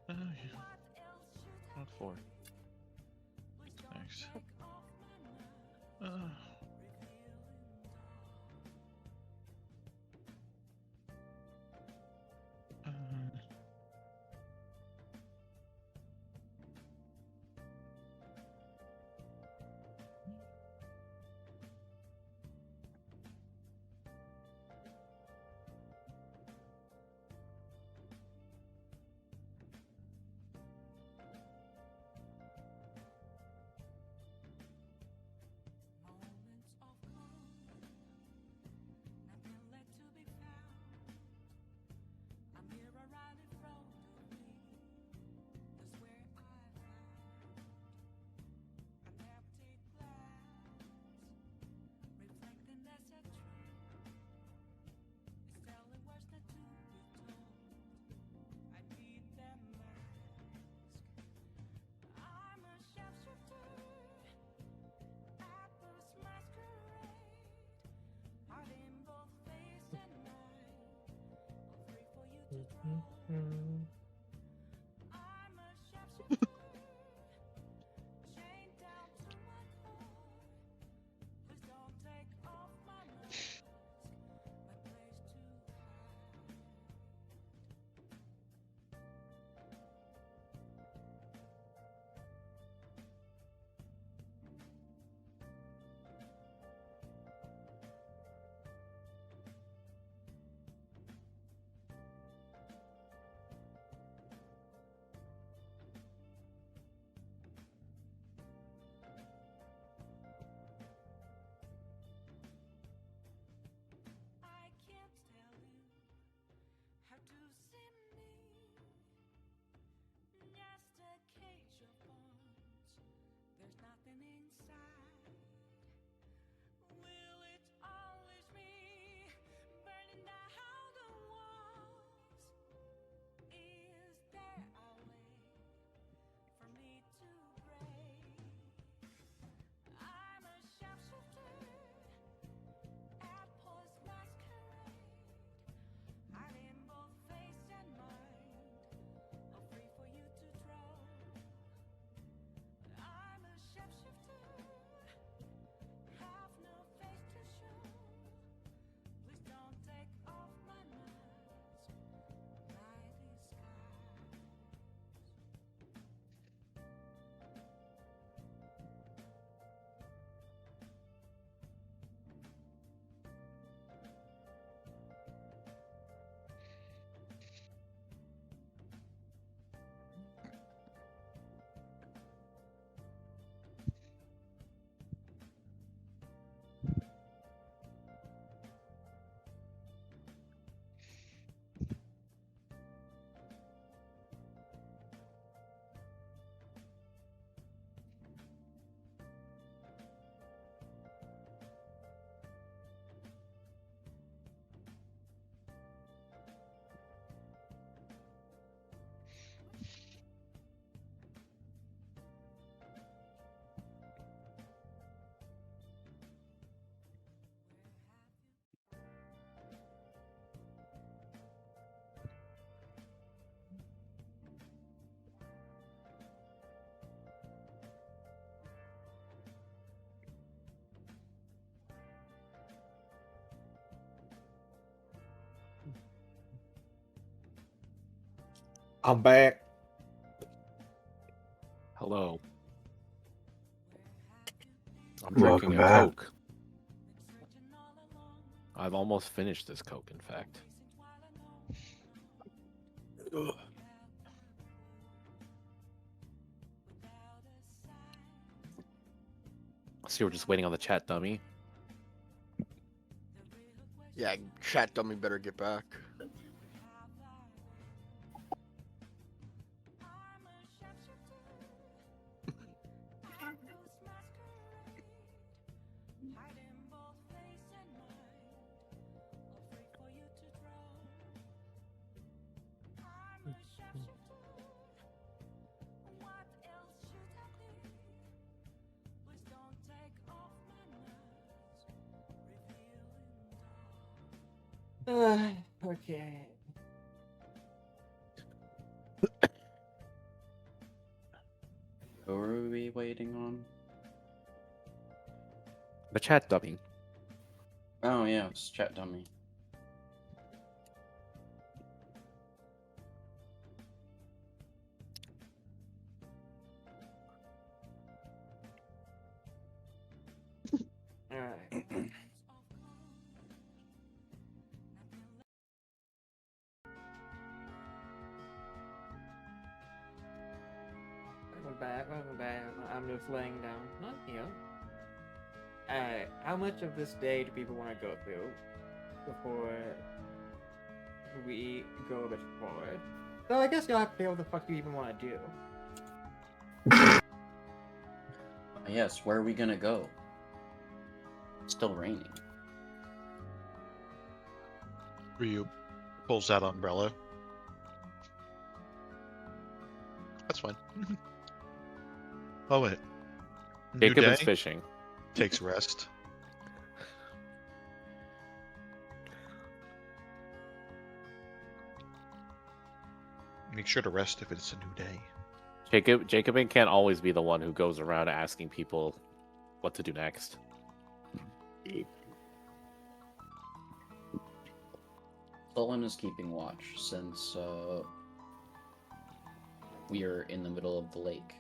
Oh, yeah. What for? Thanks. I'm back. Hello. I'm Welcome drinking a back. Coke. I've almost finished this Coke, in fact. Ugh. So you're just waiting on the chat dummy? Yeah, chat dummy better get back. Okay. Who are we waiting on? The chat dummy. Oh yeah, it's chat dummy. Alright. Welcome back. I'm just laying down. Not here. Alright, how much of this day do people want to go through before we go a bit forward? So I guess you'll have to figure out what the fuck you even want to do. Yes, where are we gonna go? It's still raining. Ryu pulls out umbrella. That's fine. Oh wait. New Jacob is day, fishing. takes rest. Make sure to rest if it's a new day. Jacobin can't always be the one who goes around asking people what to do next. Solon is keeping watch since we are in the middle of the lake.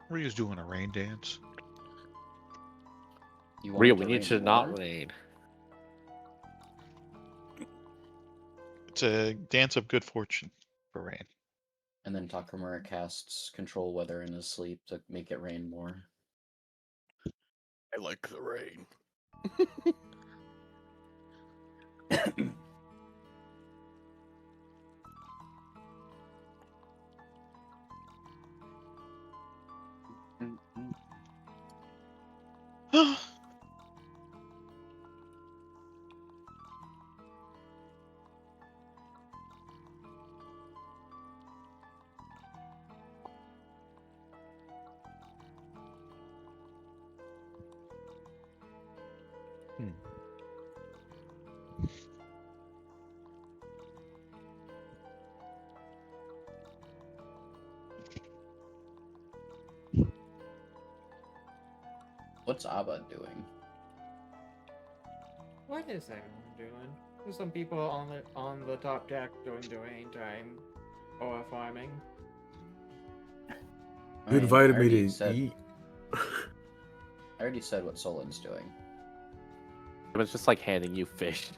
Ryu's doing a rain dance. You want Rio, it we need rain to not more? rain. It's a dance of good fortune for rain. And then Takamura casts control weather in his sleep to make it rain more. I like the rain. What's Abba doing? What is everyone doing? There's some people on the top deck during the rain time or farming. You I invited me already to said- eat. I already said what Solon's doing. It's just like handing you fish.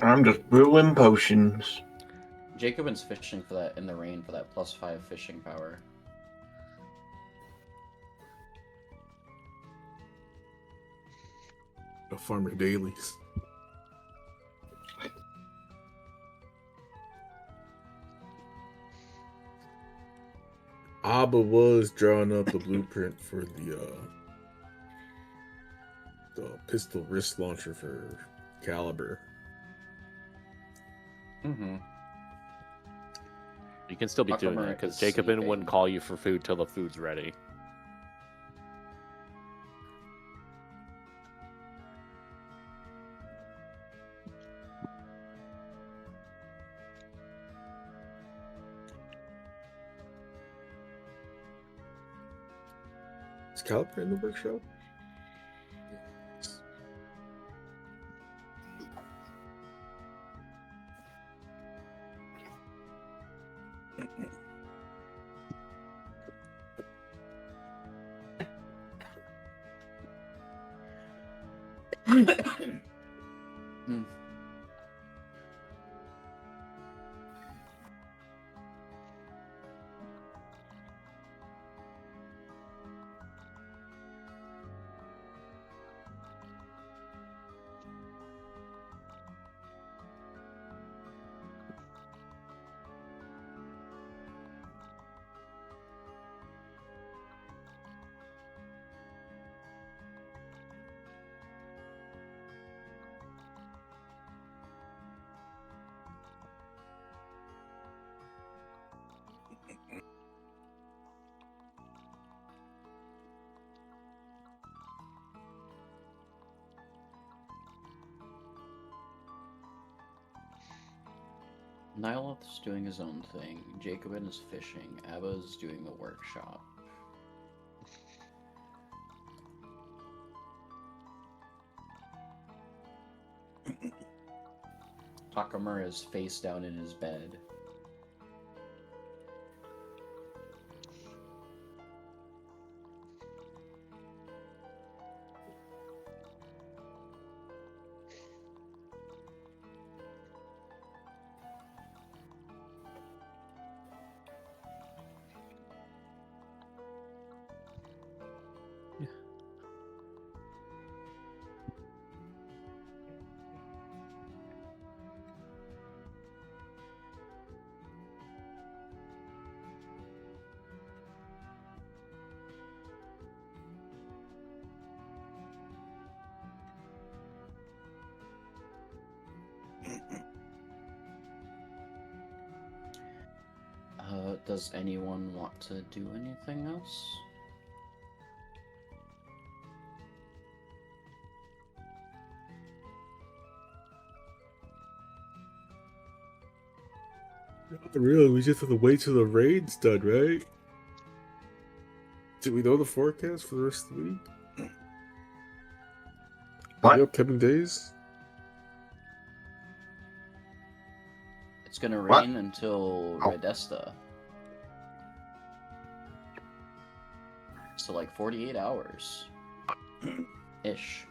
I'm just brewing potions. Jacobin's fishing for that in the rain for that +5 fishing power. A farmer dailies. Abba was drawing up the blueprint for the pistol wrist launcher for Caliber. Mm-hmm. You can still be doing that Takamura because is Jacobin sleeping. wouldn't call you for food till the food's ready. Is Caliper in the workshop? Hmm. Nyloth's doing his own thing. Jacobin is fishing. Abba's doing the workshop. Takamura is face down in his bed. Does anyone want to do anything else? Not really, we just have to wait till the raid's done, right? Do we know the forecast for the rest of the week? What? The upcoming days? It's gonna What? rain until Oh. Redesta. So like 48 hours. Ish.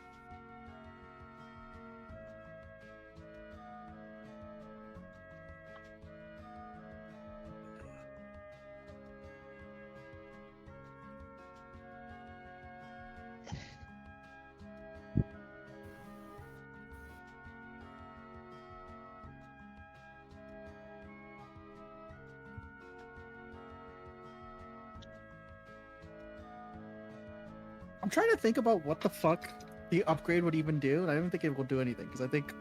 I'm trying to think about what the fuck the upgrade would even do, and I don't think it will do anything because I think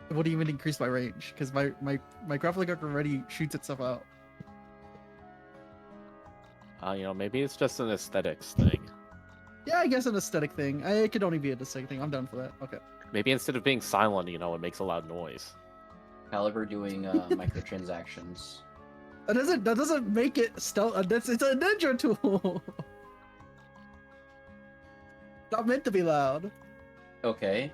it would even increase my range because my grappling hook already shoots itself out. Maybe it's just an aesthetics thing. Yeah, I guess an aesthetic thing. It could only be an aesthetic thing. I'm down for that. Okay. Maybe instead of being silent, it makes a loud noise. Caliber doing microtransactions. That doesn't make it stealth. It's a ninja tool. Not meant to be loud. Okay.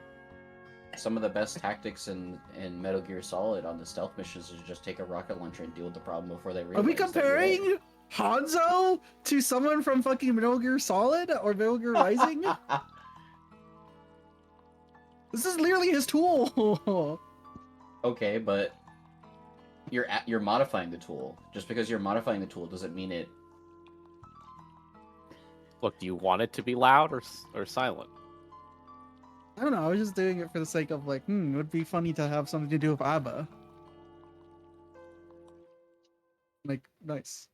Some of the best tactics in Metal Gear Solid on the stealth missions is just take a rocket launcher and deal with the problem before they realize. Are we that you're there. comparing Hanzo to someone from fucking Metal Gear Solid or Metal Gear Rising? This is literally his tool. Okay, but you're modifying the tool. Just because you're modifying the tool doesn't mean it. Look, do you want it to be loud or silent? I don't know. I was just doing it for the sake of like, it would be funny to have something to do with ABBA. Like, nice.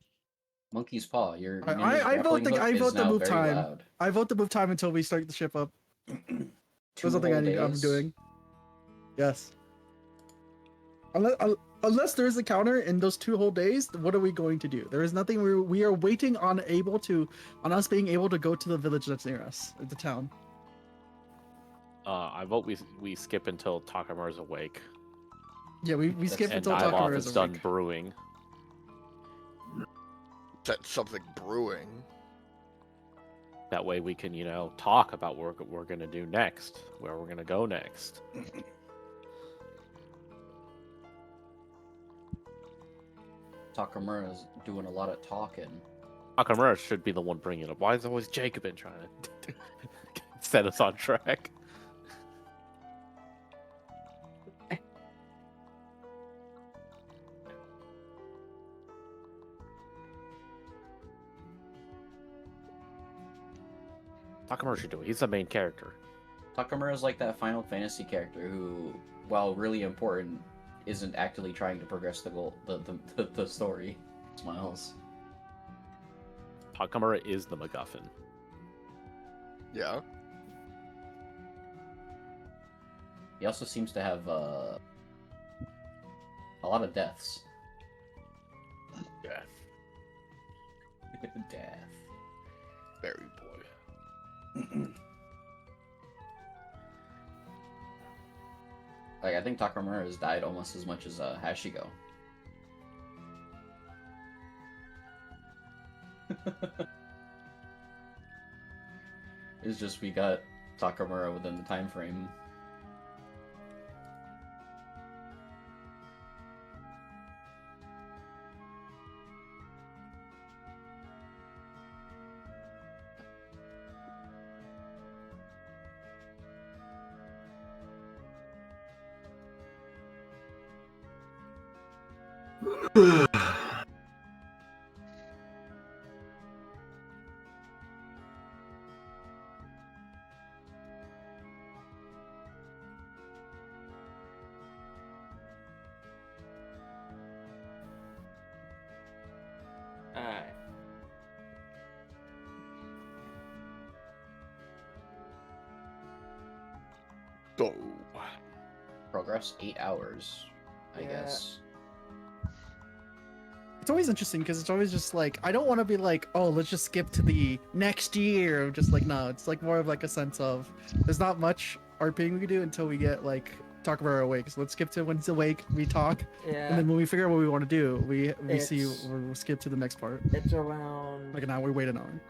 Monkey's Paw. Your I vote the move time. Loud. I vote the move time until we start the ship up. There's something I'm doing. Yes. Unless there's a counter in those 2 whole days, what are we going to do? There is nothing. We are waiting on us being able to go to the village that's near us, the town. I vote we skip until Takamura's awake. Yeah, we skip And until Takamura is is done awake. brewing. That's something brewing. That way we can, talk about what we're gonna do next, where we're gonna go next. Takamura's doing a lot of talking. Nakamura should be the one bringing it up. Why is always Jacobin trying to set us on track? Takamura should do it. He's the main character. Takamura is like that Final Fantasy character who, while really important, isn't actively trying to progress the story. Smiles. Takamura is the MacGuffin. Yeah. He also seems to have a lot of deaths. Death. Death. Berry boy. Like, I think Takamura has died almost as much as Hashigo. It's just we got Takamura within the time frame. Alright. So, Progress 8 hours, I Yeah. guess. It's always interesting because it's always just like I don't want to be like, oh, let's just skip to the next year. Just like no, it's like more of like a sense of there's not much RPing we can do until we get like Takamura awake. So let's skip to when he's awake, we talk, Yeah. and then when we figure out what we want to do, we see It's- we'll skip to the next part. It's around. Like an hour, we wait an hour.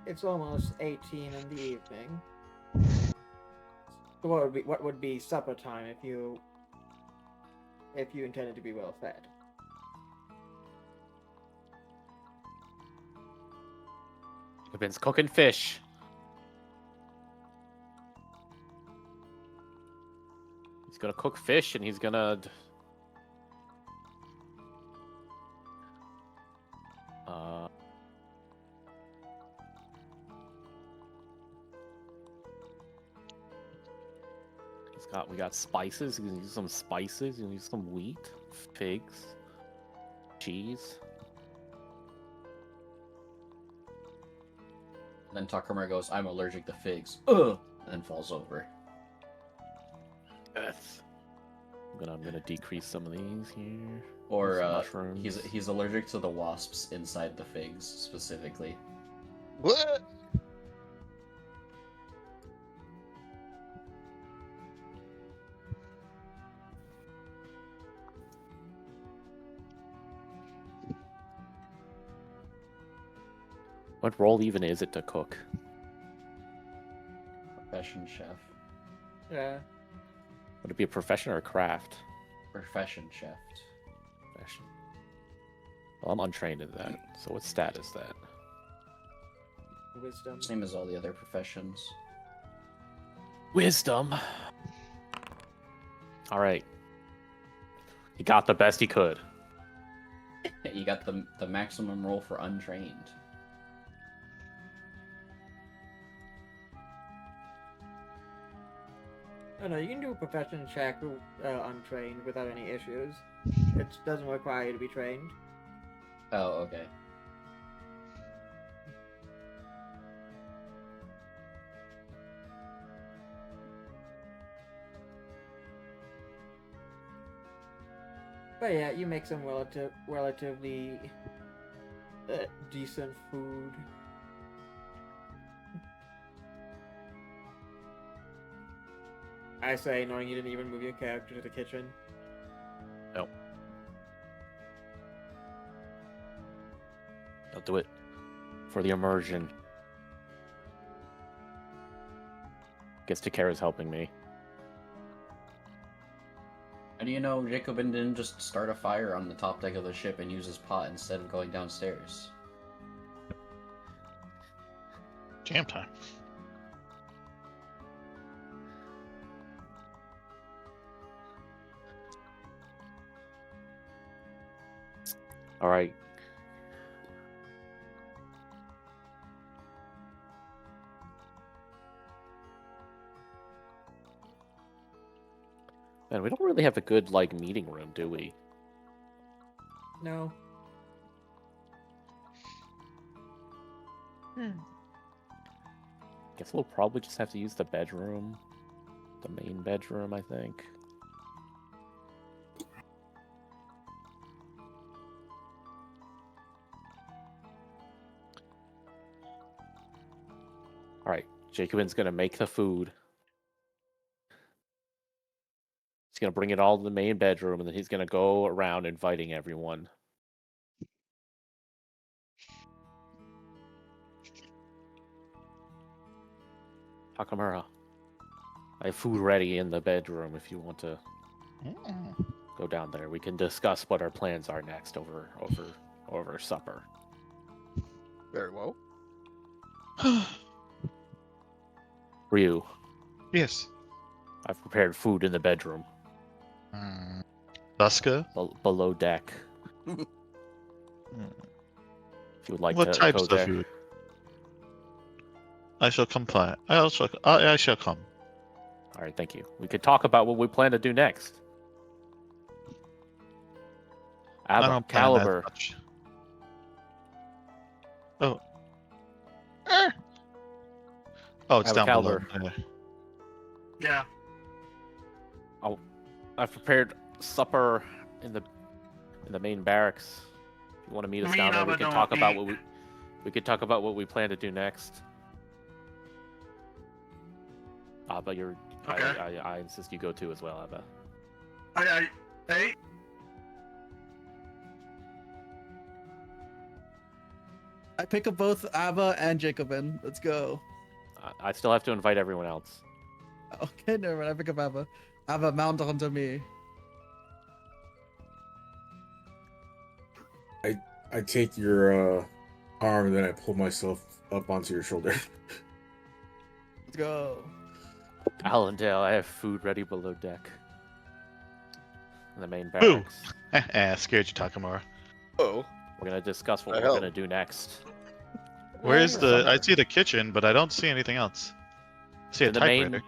It's almost 18 in the evening. So what would be supper time if you intended to be well fed? Jacobin's cooking fish. He's gonna cook fish and he's gonna. We got spices. He's gonna use some spices. He's gonna use some wheat, figs, cheese. Then Takamura goes, I'm allergic to figs. Ugh! And then falls over. Yes. I'm gonna decrease some of these here. Or Some mushrooms. he's allergic to the wasps inside the figs specifically. What? What role even is it to cook? Profession chef. Yeah. Would it be a profession or a craft? Profession chef. Profession. Well, I'm untrained in that. So what stat is that? Wisdom. Same as all the other professions. Wisdom. All right. He got the best he could. You got the maximum roll for untrained. Oh no, you can do a profession check untrained without any issues. It doesn't require you to be trained. Oh, okay. But yeah, you make some relatively decent food. I say, knowing you didn't even move your character to the kitchen. No. I'll do it for the immersion. Guess Takara's helping me. How do you know Jacobin didn't just start a fire on the top deck of the ship and use his pot instead of going downstairs? Jam time. All right. Man, we don't really have a good meeting room, do we? No. Guess we'll probably just have to use the bedroom. The main bedroom, I think. Alright, Jacobin's gonna make the food. He's gonna bring it all to the main bedroom, and then he's gonna go around inviting everyone. Takamura, I have food ready in the bedroom if you want to go down there. We can discuss what our plans are next over supper. Very well. Ryu, Yes. I've prepared food in the bedroom. Duska? Below deck. If you would like What to types go of there. food? I shall comply. I shall come. Alright, thank you. We could talk about what we plan to do next. I don't plan that Caliber. much. Oh. Oh, it's down below. Caliber. Yeah. Yeah. I've prepared supper in the main barracks. If you want to meet us Me down and there, we Abba can don't talk about eat. we could talk about what we plan to do next. Abba, Okay. I insist you go too as well, Abba. Hey. I pick up both Abba and Jacobin. Let's go. I still have to invite everyone else. Okay, never mind. I pick up Abba. Abba, mount onto me. I take your arm and then I pull myself up onto your shoulder. Let's go. Allendale, I have food ready below deck. In the main Boo! barracks. Scared you, Takamura. Oh. We're gonna discuss what The we're hell? gonna do next. Where's the? I see the kitchen, but I don't see anything else. I see a In the typewriter.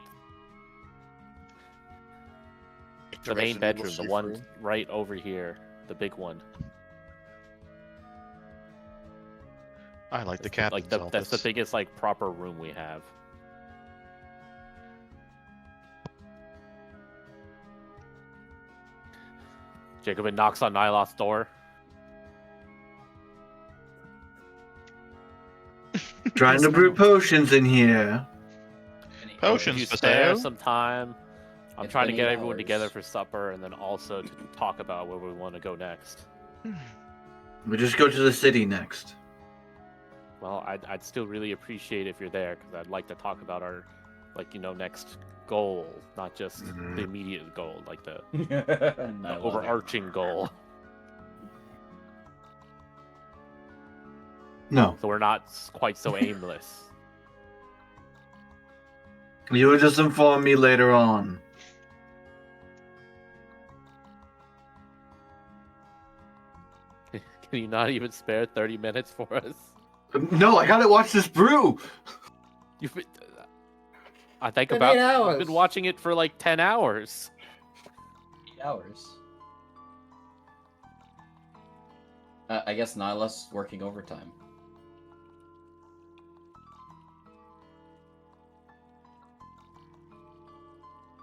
The main Resident bedroom, Evil the one room. right over here, the big one. I like the That's captain's that's the office. biggest proper room we have. Jacobin knocks on Nyloth's door. Trying to brew potions in here. Potions If you for spare sale? some time, I'm It's trying to been get 8 everyone together hours. for supper and then also to talk about where we want to go next. We just go to the city next. Well, I'd still really appreciate if you're there because I'd like to talk about our, next goal, not just the immediate goal, the overarching goal. No, So we're not quite so aimless. you will just inform me later on. Can you not even spare 30 minutes for us? No, I gotta watch this brew. You've been, I think Been about 8 I've hours. been watching it for 10 hours. 8 hours. I guess Nyla's working overtime.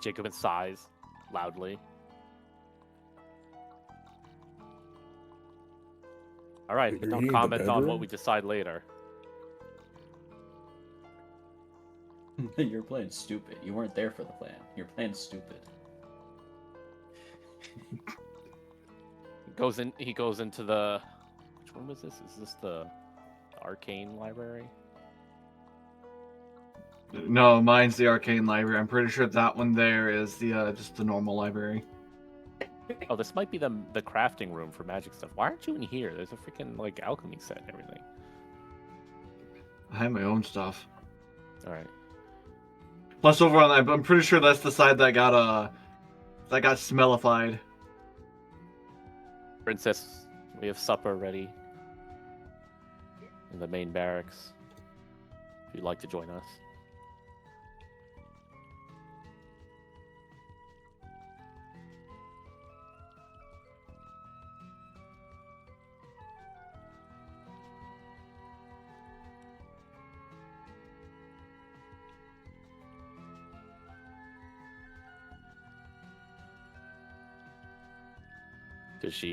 Jacobin sighs loudly. All right, but You're don't eating the comment on what bedroom? we decide later. You're playing stupid. You weren't there for the plan. You're playing stupid. He goes into the. Which room is this? Is this the arcane library? No, mine's the arcane library. I'm pretty sure that one there is the just the normal library. Oh, this might be the crafting room for magic stuff. Why aren't you in here? There's a freaking like alchemy set and everything. I have my own stuff. All right. Plus, over on that, I'm pretty sure that's the side that got smellified. Princess, we have supper ready in the main barracks. If you'd like to join us.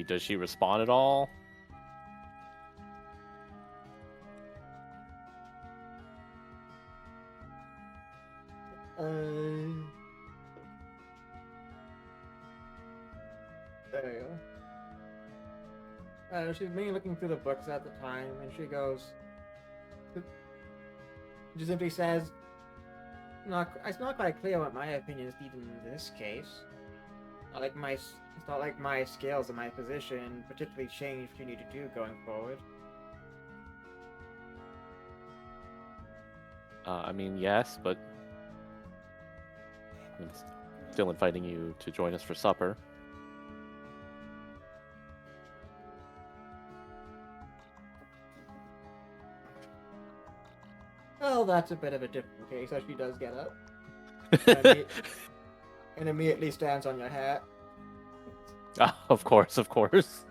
Does she respond at all? There you go. She's mainly looking through the books at the time, and she goes, she simply says, it's not quite clear what my opinion is even in this case. It's not like my skills and my position particularly change what you need to do going forward. I mean, yes, but I'm still inviting you to join us for supper. Well, that's a bit of a different case, as she does get up. And immediately stands on your hat. Of course, of course.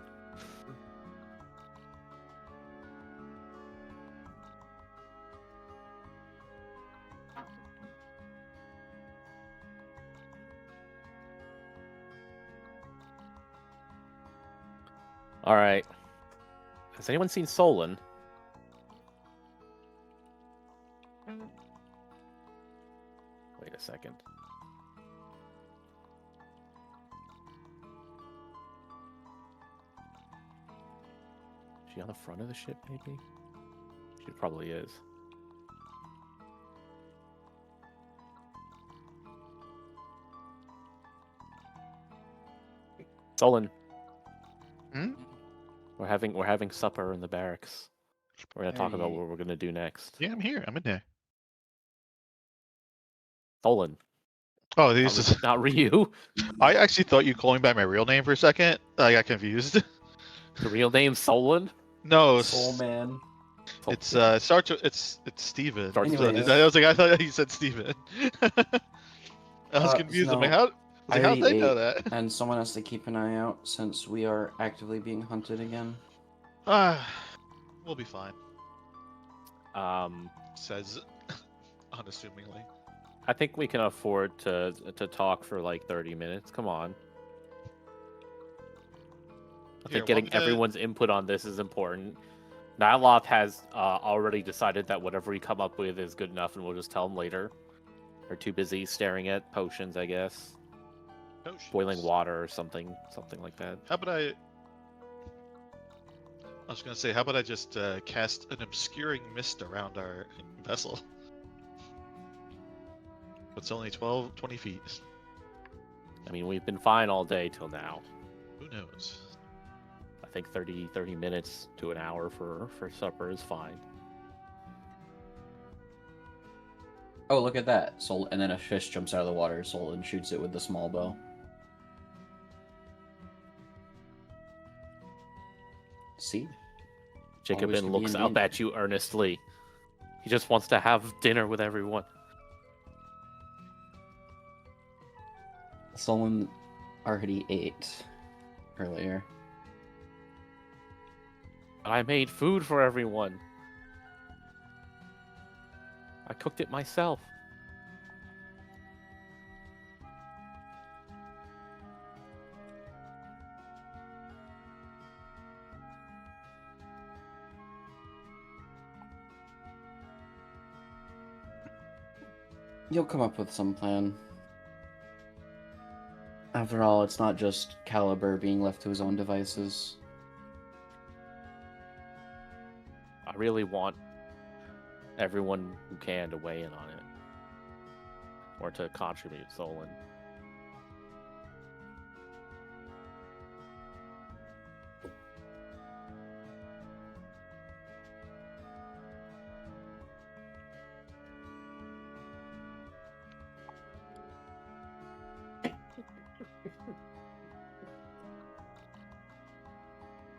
All right. Has anyone seen Solon? Wait a second. Is she on the front of the ship, maybe? She probably is. Solon. Hmm? We're having supper in the barracks. We're gonna talk about what we're gonna do next. Yeah, I'm here. I'm in there. Solon. Oh, this is Not Ryu. I actually thought you called me by my real name for a second. I got confused. The real name Solon? No, Soul Man. it's starts with it's Steven. Starts So with- I was like, I thought you said Steven. I was confused. I'm like, no, how'd already they know ate, that? And someone has to keep an eye out since we are actively being hunted again. We'll be fine. Says unassumingly. I think we can afford to talk for like 30 minutes. Come on. I think getting everyone's input on this is important. Nyloth has already decided that whatever we come up with is good enough, and we'll just tell him later. They're too busy staring at potions, I guess. Potions. Boiling water or something like that. How about I was gonna say, how about I just cast an obscuring mist around our vessel? It's only 20 feet. I mean, we've been fine all day till now. Who knows? I think 30 minutes to an hour for supper is fine. Oh, look at that. And then a fish jumps out of the water. Solon shoots it with the small bow. See? Always Jacobin could be looks in up danger. at you earnestly. He just wants to have dinner with everyone. Solon already ate earlier. I made food for everyone. I cooked it myself. You'll come up with some plan. After all, it's not just Caliber being left to his own devices. I really want everyone who can to weigh in on it. Or to contribute, Solon.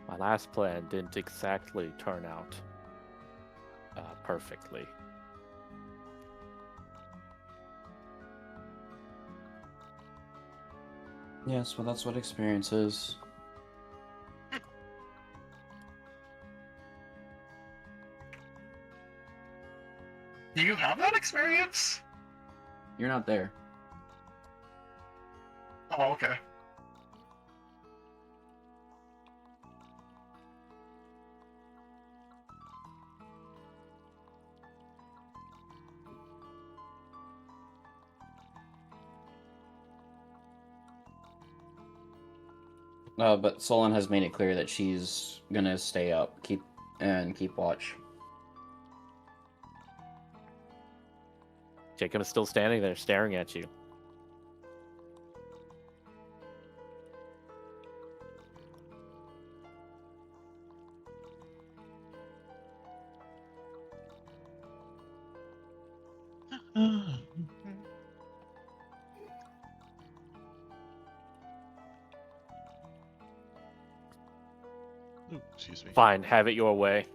My last plan didn't exactly turn out perfectly. Yes, well, that's what experience is. Do you have that experience? You're not there. Oh, okay. But Solon has made it clear that she's gonna stay up, keep watch. Jacob is still standing there staring at you. Ooh, excuse me. Fine, have it your way.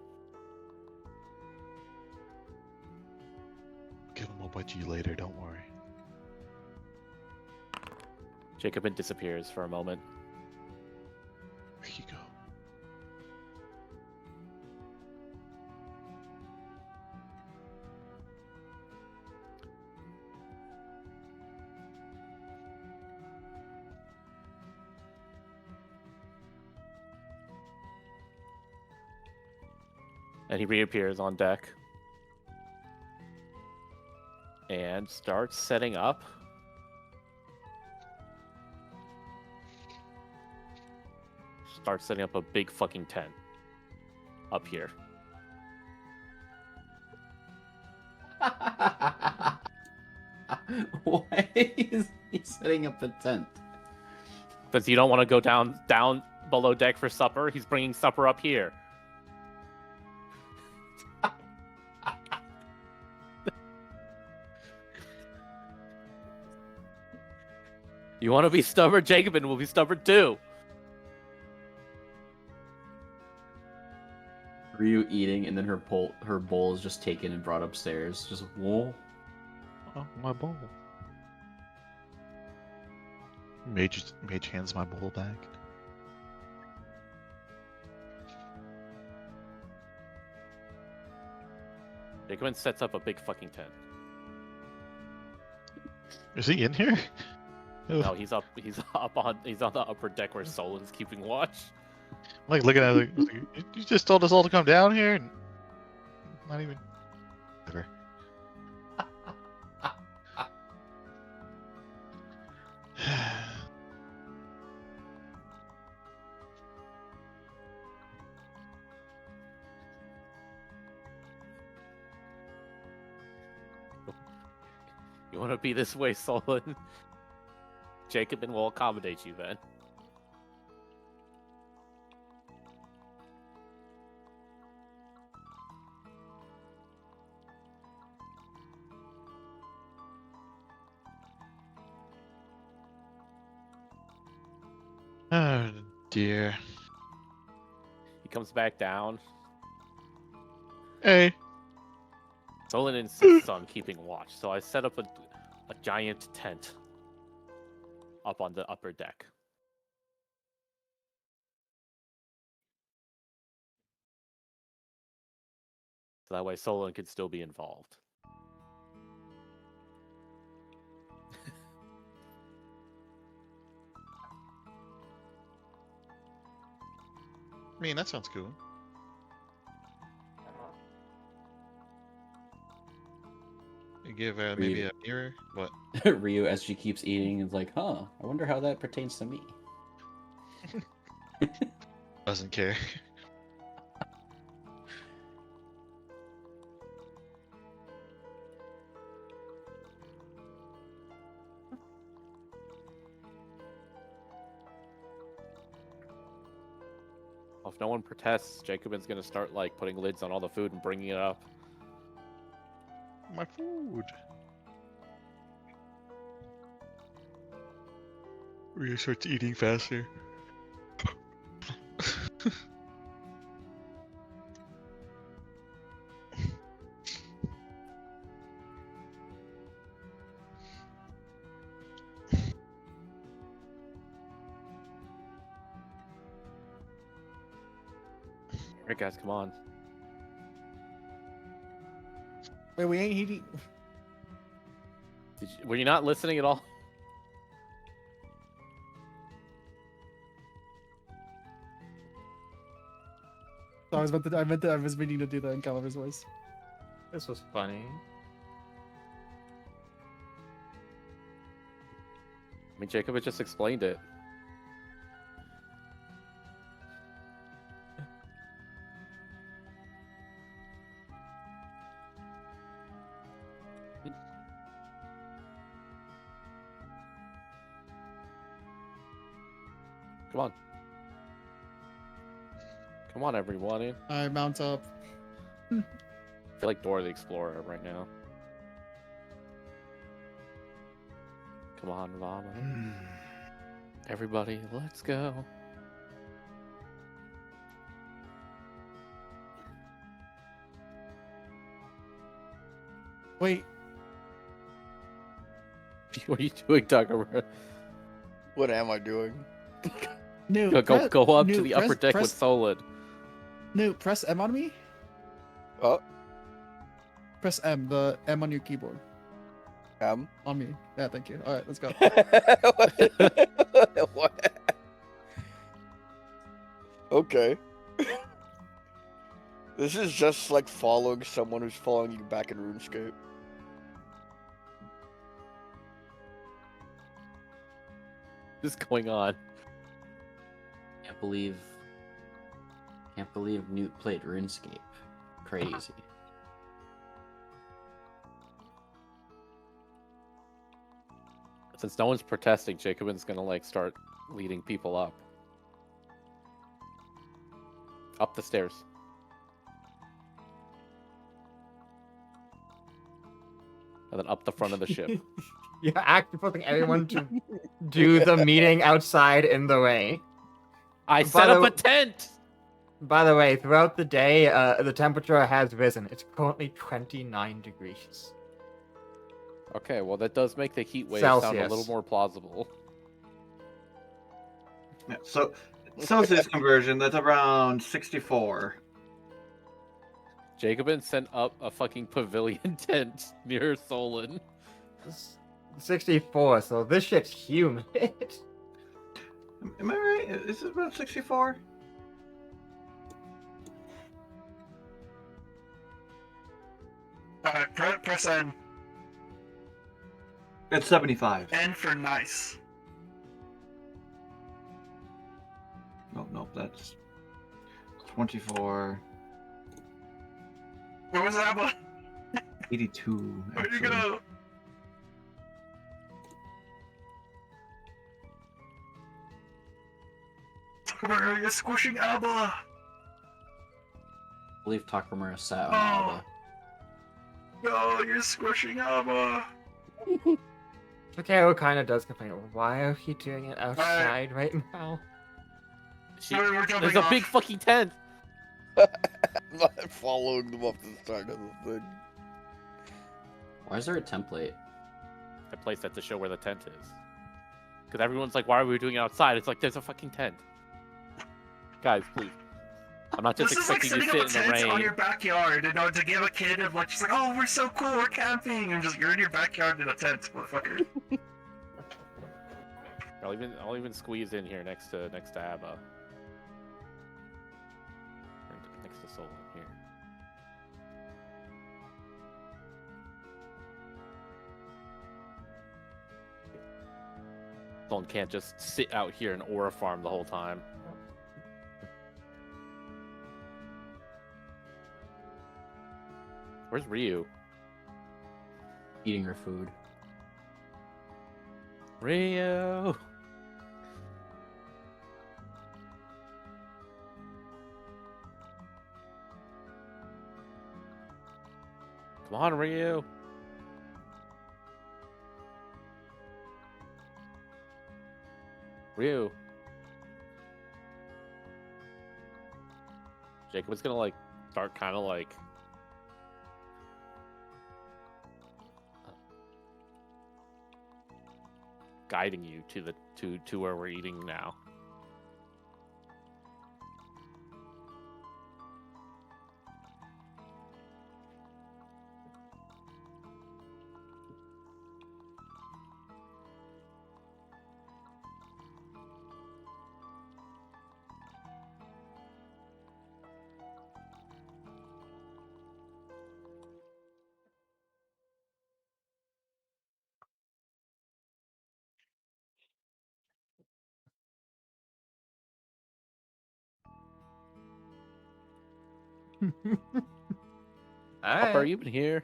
Give him a budgie later, don't worry. Jacobin disappears for a moment. Where you go? And he reappears on deck. And starts setting up. Starts setting up a big fucking tent. Up here. Why is he setting up a tent? Because you don't want to go down below deck for supper. He's bringing supper up here. You want to be stubborn? Jacobin will be stubborn too. Ryu eating, and then her bowl is just taken and brought upstairs. Just whoa. Oh, my bowl. Mage hands my bowl back. Jacobin sets up a big fucking tent. Is he in here? No, he's up. He's on the upper deck where Solon's keeping watch. I'm like looking at it, like, you just told us all to come down here, and not even. Whatever. You want to be this way, Solon? Jacobin will accommodate you then. Oh dear. He comes back down. Hey. Solon insists on keeping watch, so I set up a giant tent up on the upper deck. So that way Solon can still be involved. I mean, that sounds cool. You give maybe a mirror? What? Ryu, as she keeps eating, is like, huh, I wonder how that pertains to me. Doesn't care. If no one protests, Jacobin's gonna start like putting lids on all the food and bringing it up. My food. Rhea starts eating faster. Alright, guys, come on. Wait, we ain't eating. Were you not listening at all? I was meaning to do that in Caliber's voice. This was funny. I mean, Jacob had just explained it. Come on. Come on, everyone. I mount up. I feel like Dora the Explorer right now. Come on, Vama. Everybody, let's go. Wait. What are you doing, Tucker? What am I doing? No, Go up to the upper deck with Solid. No, press M on me. Oh, Press M, the M on your keyboard. M. On me. Yeah, thank you. Alright, let's go. What? Okay. This is just like following someone who's following you back in RuneScape. What's going on? Can't believe Newt played RuneScape. Crazy. Since no one's protesting, Jacobin's gonna like start leading people up. Up the stairs. And then up the front of the ship. You're actively forcing everyone to do the meeting outside in the way. I set up a tent! By the way, throughout the day, the temperature has risen. It's currently 29 degrees. Okay, well that does make the heat wave sound a Celsius. little more plausible. Yeah, so Celsius conversion, that's around 64. Jacobin sent up a fucking pavilion tent near Solon. 64, so this shit's humid. Am I right? Is it about 64? Press N. It's 75. N for nice. No, that's 24. Where was that one? 82. Where'd you Actually. go? Where you're squishing Abba. I believe Takamura sat on Oh. Alba. No, you're squishing Abba. Takeo kind of does complain. Why are we doing it outside right now? We're jumping There's a off. big fucking tent! I'm not following them up the side of the thing. Why is there a template? I placed that to show where the tent is. Because everyone's like, why are we doing it outside? It's like, there's a fucking tent. Guys, please. I'm not just This is like expecting setting you up to a sit in tent the on rain. your backyard, you know, to give a kid of like, she's like, oh, we're so cool, we're camping, and just you're in your backyard in a tent, motherfucker. I'll even squeeze in here next to Abba. Next to Solon here. Solon can't just sit out here and aura farm the whole time. Where's Ryu? Eating her food. Ryu! Come on, Ryu. Ryu. Jacob is gonna like start kind of like guiding you to the to where we're eating now. Hopper, you been here?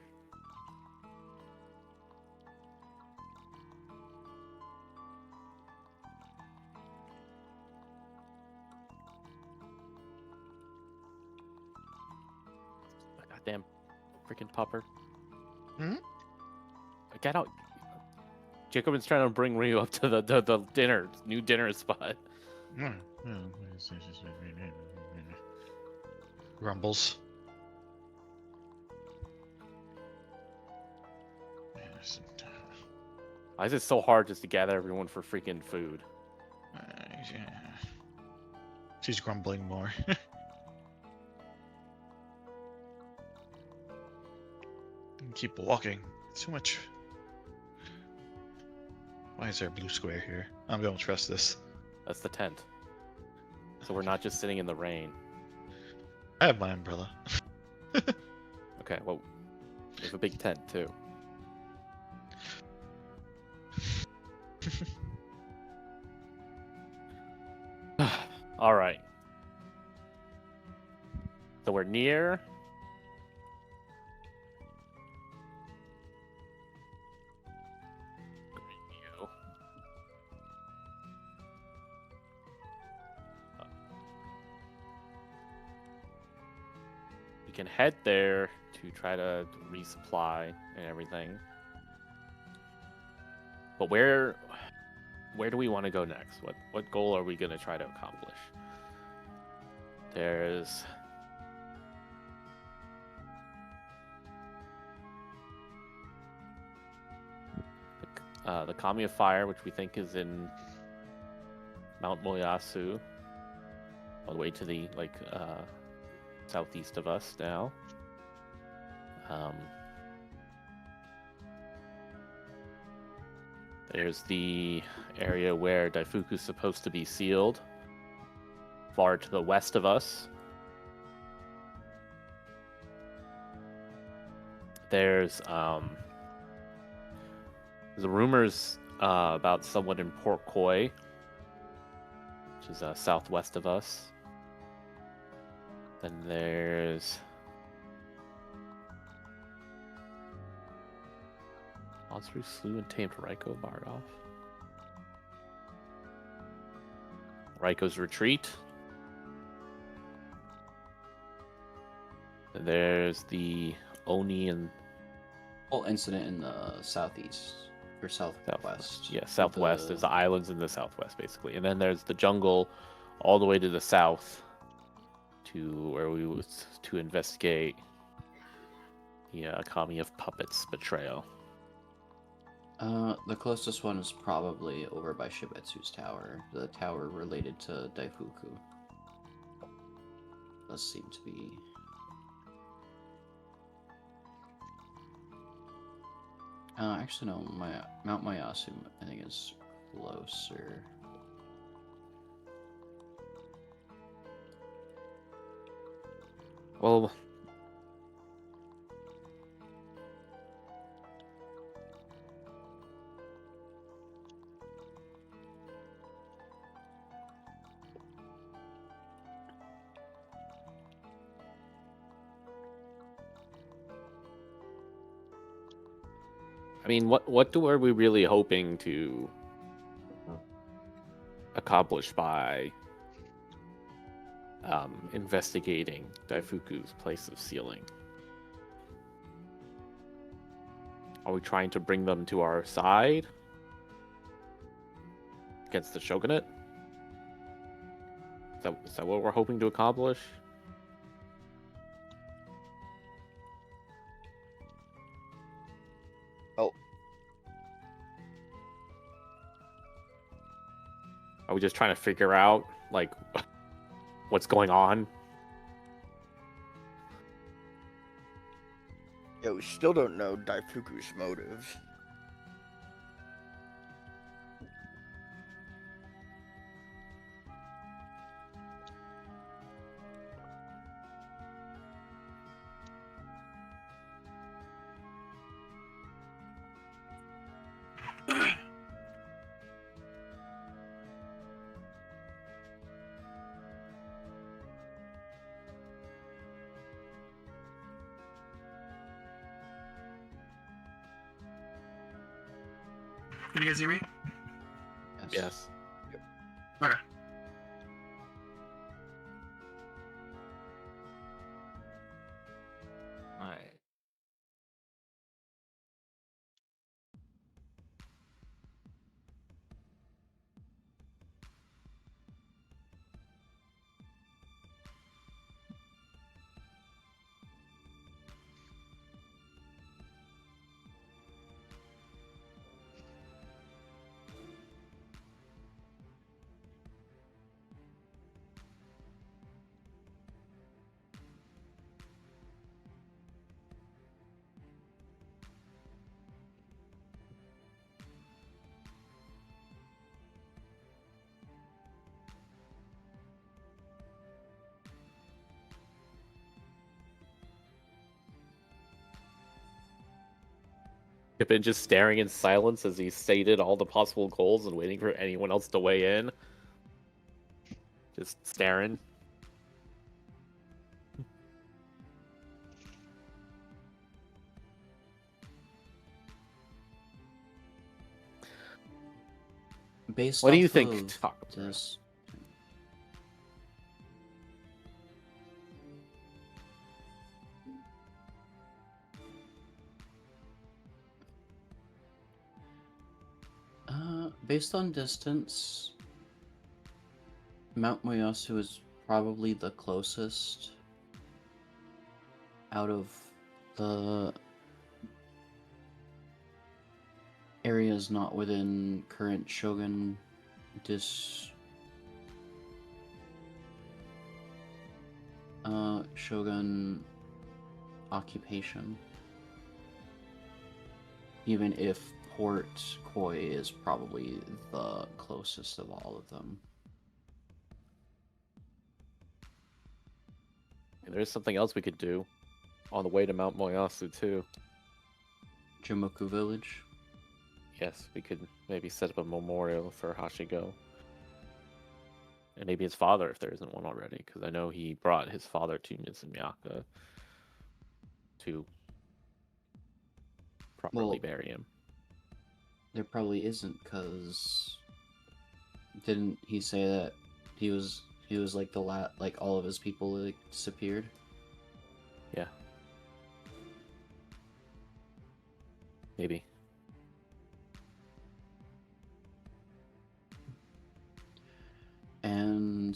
Goddamn freaking pupper. Hmm? Get out. Jacobin's trying to bring Ryu up to the new dinner spot. Grumbles. Why is it so hard just to gather everyone for freaking food? She's grumbling more. Keep walking. Too much. Why is there a blue square here? I'm gonna trust this. That's the tent. So we're not just sitting in the rain. I have my umbrella. Okay, well, there's a big tent too. All right. So we're near. We can head there to try to resupply and everything. But where do we want to go next? What goal are we going to try to accomplish? There's the Kami of Fire, which we think is in Mount Moyasu, all the way to the southeast of us now. There's the area where Daifuku's supposed to be sealed, far to the west of us. There's the rumors about someone in Port Koi, which is southwest of us. Then there's Monsters slew and tamed Raiko Bardov. Raiko's retreat. And there's the Oni and whole incident in the southeast or southwest. Yeah, southwest. There's the islands in the southwest, basically, and then there's the jungle, all the way to the south, to where we was to investigate the Kami of Puppets betrayal. The closest one is probably over by Shibetsu's tower, the tower related to Daifuku. Does seem to be. Actually, no. Mount Mayasu, I think, is closer. Well, I mean, what are we really hoping to accomplish by investigating Daifuku's place of sealing? Are we trying to bring them to our side against the shogunate? Is that what we're hoping to accomplish? Oh, Are we just trying to figure out, like, what's going on? yeah, we still don't know Daifuku's motives. Can you guys hear me? Yes. Okay. Alright. I've been just staring in silence as he stated all the possible goals and waiting for anyone else to weigh in. Just staring. Based What do you off think, of Takamura? this, based on distance, Mount Moyasu is probably the closest out of the areas not within current Shogun Shogun occupation. Even if Port Koi is probably the closest of all of them. And there's something else we could do on the way to Mount Moyasu too. Jimoku Village. Yes, we could maybe set up a memorial for Hashigo. And maybe his father, if there isn't one already, because I know he brought his father to Mizumyaka to properly bury him. There probably isn't, because didn't he say that he was like like all of his people like disappeared? Yeah. Maybe. And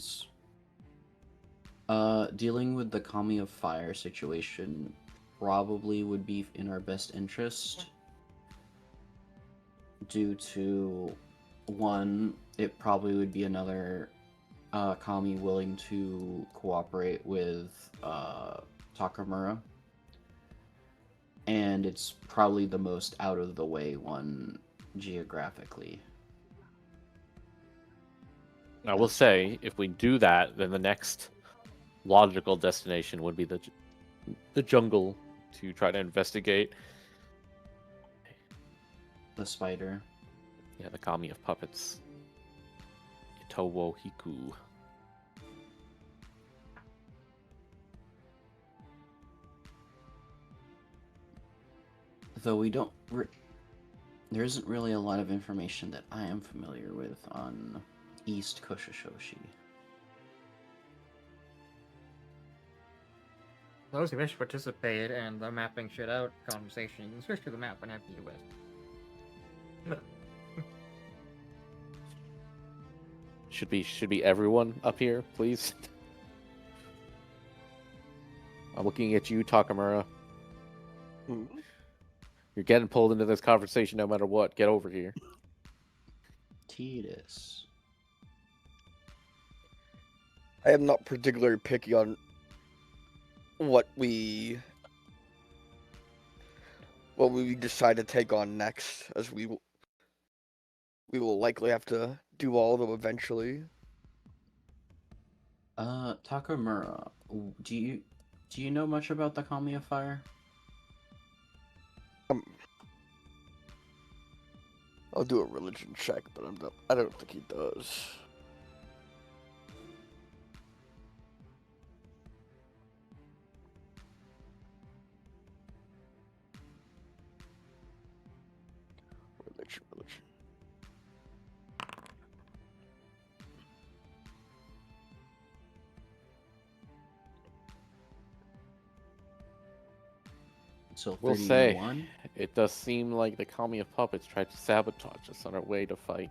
dealing with the Kami of Fire situation probably would be in our best interest, due to, one, it probably would be another Kami willing to cooperate with Takamura, and it's probably the most out of the way one geographically. I will say, if we do that, then the next logical destination would be the jungle to try to investigate. The spider. Yeah, the Kami of Puppets. Itowo Hiku. Though we don't... there isn't really a lot of information that I am familiar with on East Kushishoshi. those who wish to participate in the mapping shit out conversation, you can switch to the map whenever you wish. Should be everyone up here, please. I'm looking at you, Takamura. Hmm. You're getting pulled into this conversation no matter what. Get over here. Titus. I am not particularly picky on what we decide to take on next, as we will likely have to do all of them eventually. Takamura, do you know much about the Kamiya Fire? I'll do a religion check, but I don't think he does. Religion. So We'll say 31? it does seem like the Kami of Puppets tried to sabotage us on our way to fight.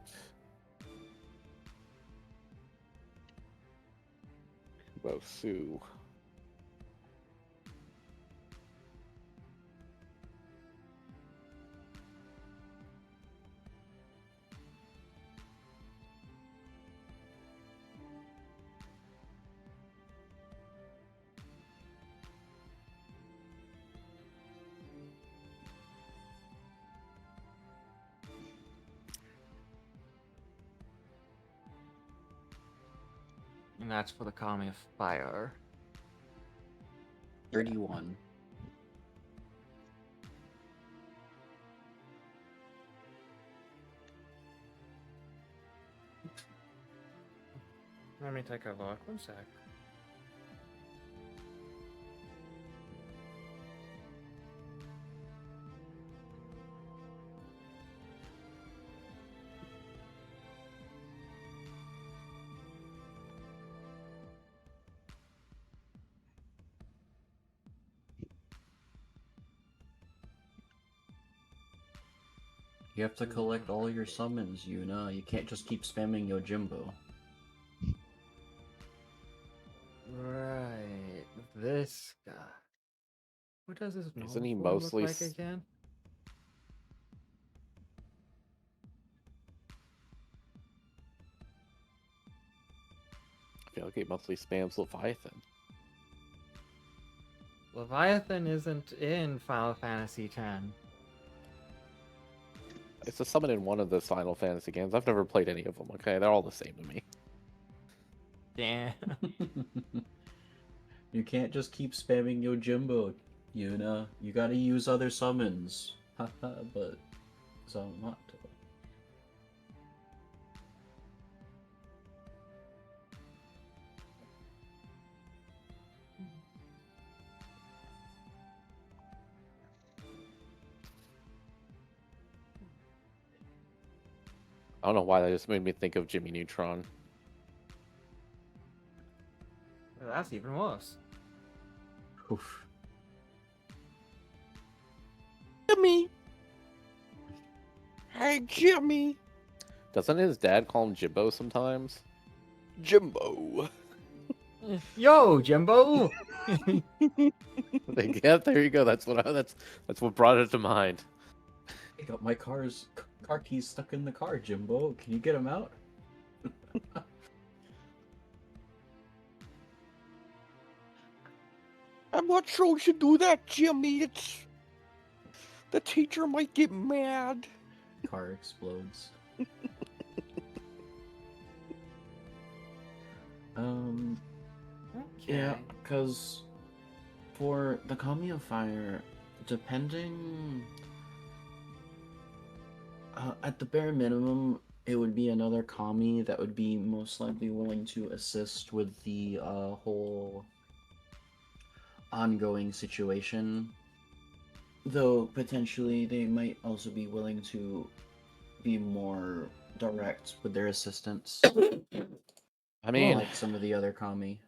Bosu. And that's for the Kami of Fire. 31. Let me take a look. One sec. You have to collect all your summons, Yuna. You can't just keep spamming Yojimbo. Right. This guy. What does his Isn't he normal form mostly look like again? I feel like he mostly spams Leviathan. Leviathan isn't in Final Fantasy X. It's a summon in one of the Final Fantasy games. I've never played any of them, okay? They're all the same to me. Damn. You can't just keep spamming Yojimbo, Yuna. You gotta use other summons. Haha, but Zamato. I don't know why that just made me think of Jimmy Neutron. Well, that's even worse. Oof. Jimmy! Hey, Jimmy! Doesn't his dad call him Jimbo sometimes? Jimbo. Yo, Jimbo! Yeah, there you go. That's what brought it to mind. I got my car keys stuck in the car, Jimbo. Can you get them out? I'm not sure we should do that, Jimmy. The teacher might get mad. Car explodes. Yeah, because for the Kamiya Fire, depending... at the bare minimum, it would be another Kami that would be most likely willing to assist with the whole ongoing situation. Though, potentially, they might also be willing to be more direct with their assistance. I mean, like some of the other Kami.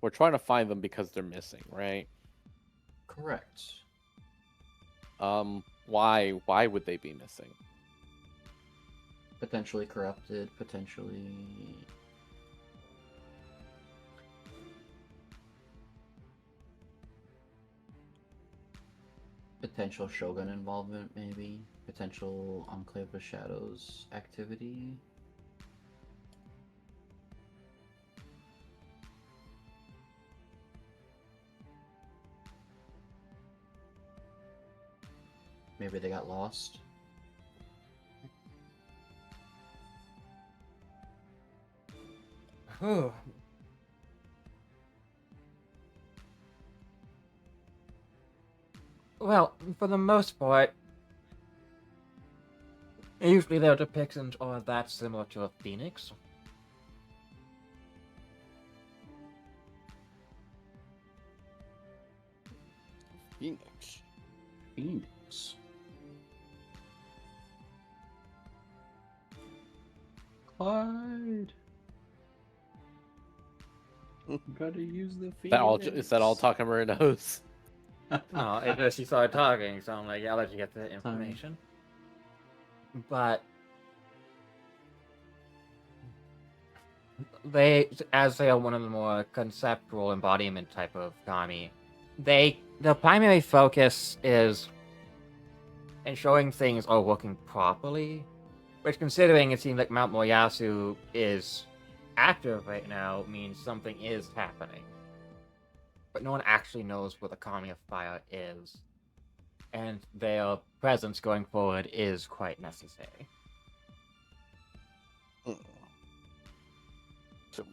We're trying to find them because they're missing, right? Correct. Why would they be missing? Potentially corrupted, potentially... Potential Shogun involvement, maybe. Potential Enclave of Shadows activity. Maybe they got lost. Whew. Well, for the most part, usually their depictions are that similar to a phoenix. Phoenix. Phoenix. Clyde. Gotta use the Phoenix. Is that all Takamura knows? No, it just he started talking, so I'm like, yeah, I'll let you get the information. But as they are one of the more conceptual embodiment type of kami, the primary focus is ensuring things are working properly. Which, considering it seems like Mount Moyasu is active right now, means something is happening. But no one actually knows what the Kami of Fire is. And their presence going forward is quite necessary. So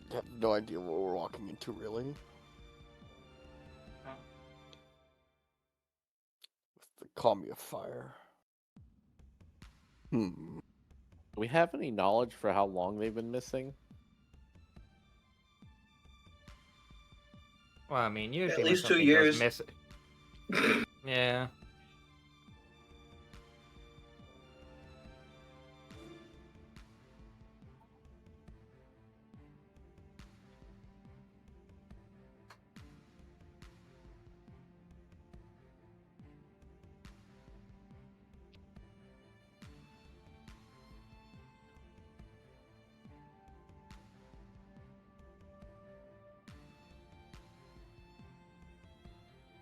we have no idea what we're walking into, really. With the Kami of Fire. Do we have any knowledge for how long they've been missing? Well, I mean, usually At when least 2 something goes years. missing... Yeah.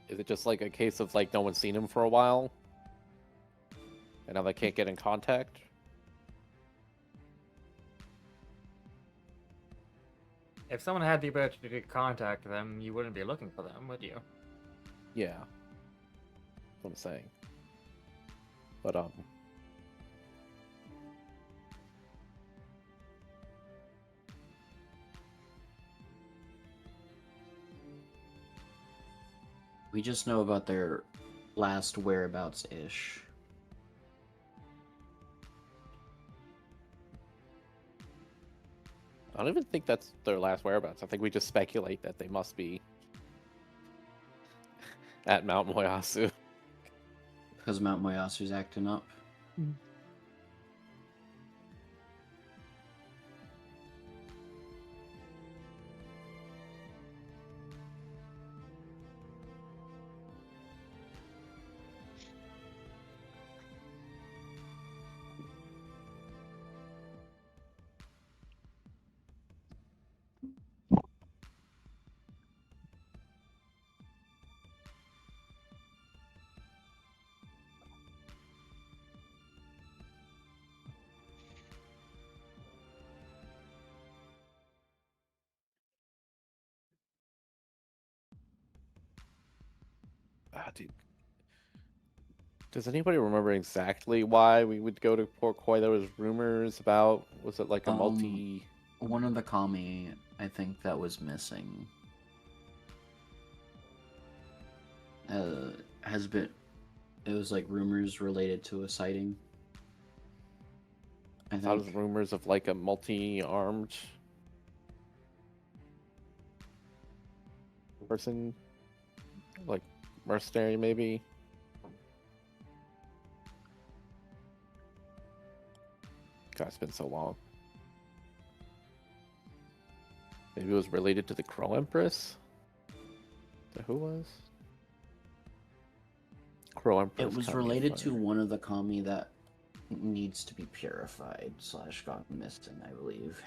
Is it just like a case of like no one's seen him for a while? And now they can't get in contact? If someone had the ability to contact them, you wouldn't be looking for them, would you? Yeah. That's what I'm saying. But We just know about their last whereabouts-ish. I don't even think that's their last whereabouts. I think we just speculate that they must be at Mount Moyasu. Because Mount Moyasu's acting up. Dude. Does anybody remember exactly why we would go to Port Koi? There was rumors about, was it like a multi... One of the kami, I think, that was missing. Has been... It was like rumors related to a sighting. I thought it think. was rumors of like a multi-armed person, like mercenary maybe. God, it's been so long. Maybe it was related to the Crow Empress. Who was? Crow Emperor's It was Kami related Fire. to one of the kami that needs to be purified / got missing, I believe.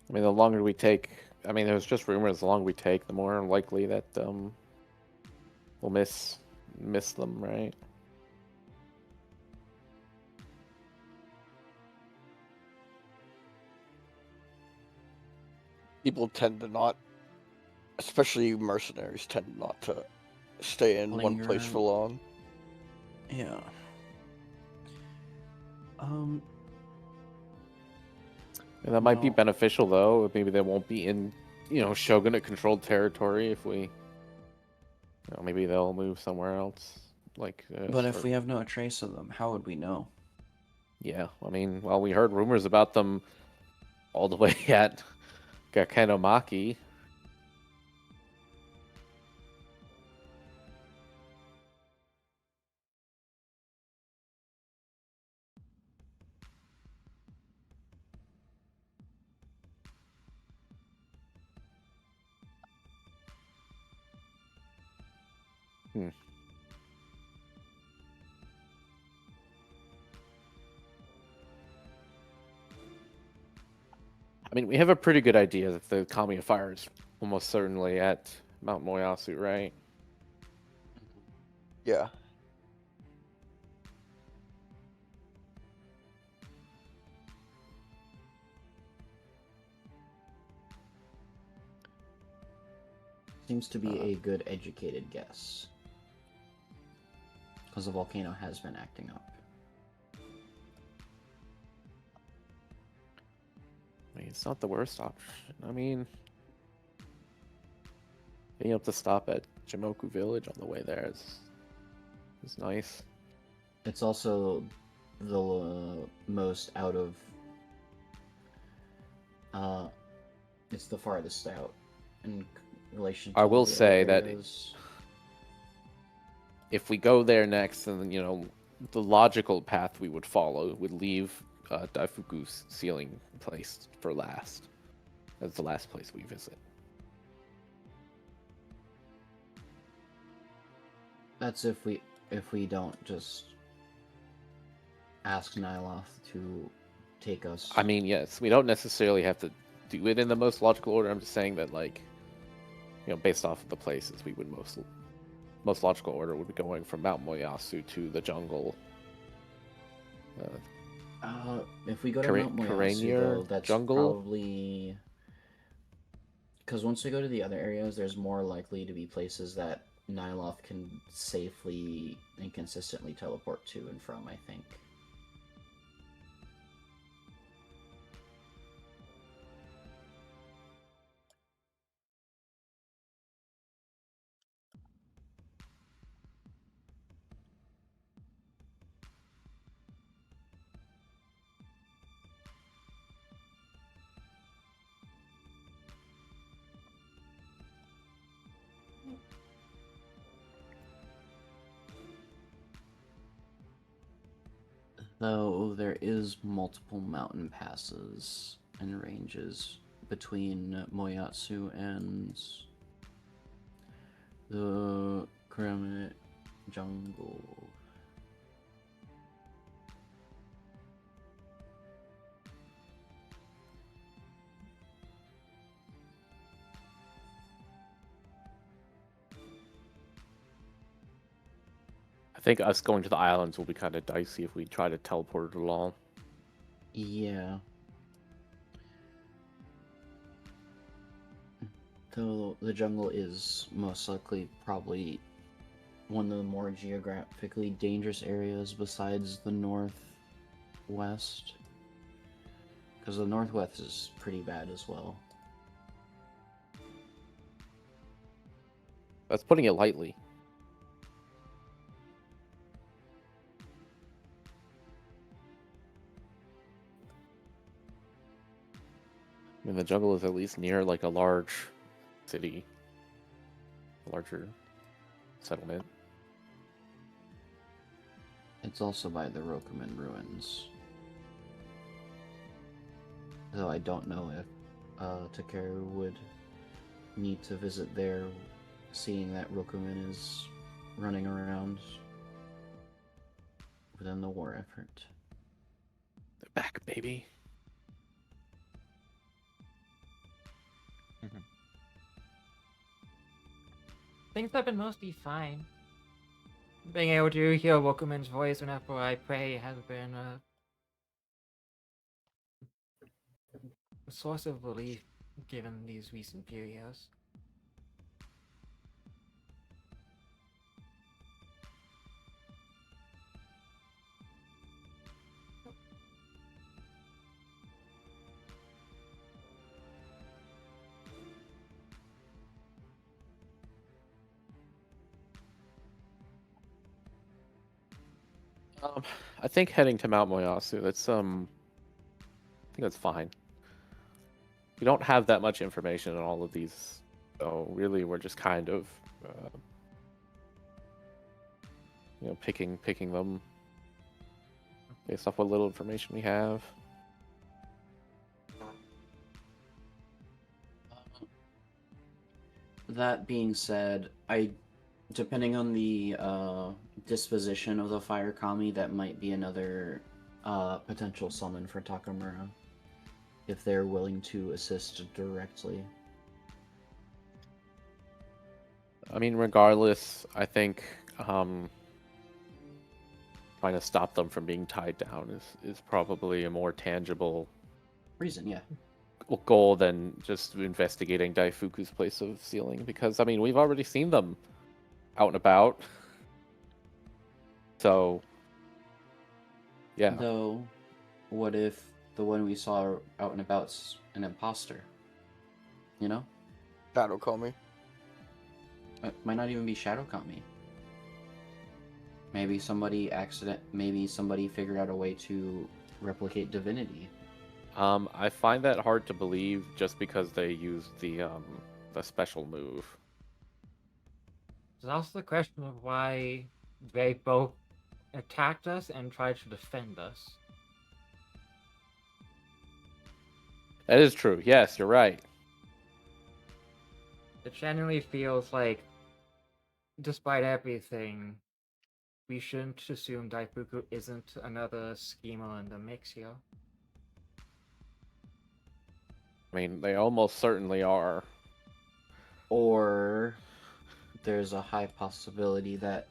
I mean, the longer we take, I mean, there's just rumors. The longer we take, the more likely that we'll miss them, right? People tend to not, especially mercenaries, tend not to stay in one Linger place for around. long. Yeah. And that might be Well- beneficial, though. Maybe they won't be in, shogunate-controlled territory if we. Maybe they'll move somewhere else. But if we have no trace of them, how would we know? Yeah, I mean, well, we heard rumors about them all the way at Gakanomaki. I mean, we have a pretty good idea that the Kami of Fire is almost certainly at Mount Moyasu, right? Yeah. Seems to be a good educated guess. Because the volcano has been acting up. I mean, it's not the worst option. I mean, being able to stop at Jimoku Village on the way there is nice. It's also the most out of... it's the farthest out in relation to I all will the say other that areas. If we go there next, then the logical path we would follow would leave Daifuku's sealing place for last. That's the last place we visit. That's if we don't just ask Nyloth to take us. I mean, yes, we don't necessarily have to do it in the most logical order. I'm just saying that, based off of the places, we would most logical order would be going from Mount Moyasu to the jungle. If we go to Mount Moyasu, Karanier though, that's jungle? probably... Because once we go to the other areas, there's more likely to be places that Nyloth can safely and consistently teleport to and from, I think. Though there is multiple mountain passes and ranges between Moyatsu and the Kurame jungle. I think us going to the islands will be kind of dicey if we try to teleport it along. Yeah. Though the jungle is most likely probably one of the more geographically dangerous areas besides the northwest. Because the northwest is pretty bad as well. That's putting it lightly. I mean, the jungle is at least near like a large city, a larger settlement. It's also by the Rokuman ruins. Though I don't know if Takeru would need to visit there, seeing that Rokuman is running around within the war effort. They're back, baby. Things have been mostly fine. Being able to hear Wokuman's voice whenever I pray has been a source of relief given these recent few years. I think heading to Mount Moyasu, that's I think that's fine. We don't have that much information on all of these, so really we're just kind of picking them based off what little information we have. That being said, depending on the disposition of the fire kami, that might be another potential summon for Takamura, if they're willing to assist directly. I mean, regardless, I think trying to stop them from being tied down is probably a more tangible reason, yeah, goal than just investigating Daifuku's place of sealing, because I mean we've already seen them out and about. So yeah. Though, what if the one we saw out and about's an imposter? You know? Shadow Kami. It might not even be Shadow Kami. Maybe somebody figured out a way to replicate divinity. I find that hard to believe just because they used the special move. There's also the question of why they both attacked us and tried to defend us. That is true. Yes, you're right. It genuinely feels like, despite everything, we shouldn't assume Daifuku isn't another schemer in the mix here. I mean, they almost certainly are. Or there's a high possibility that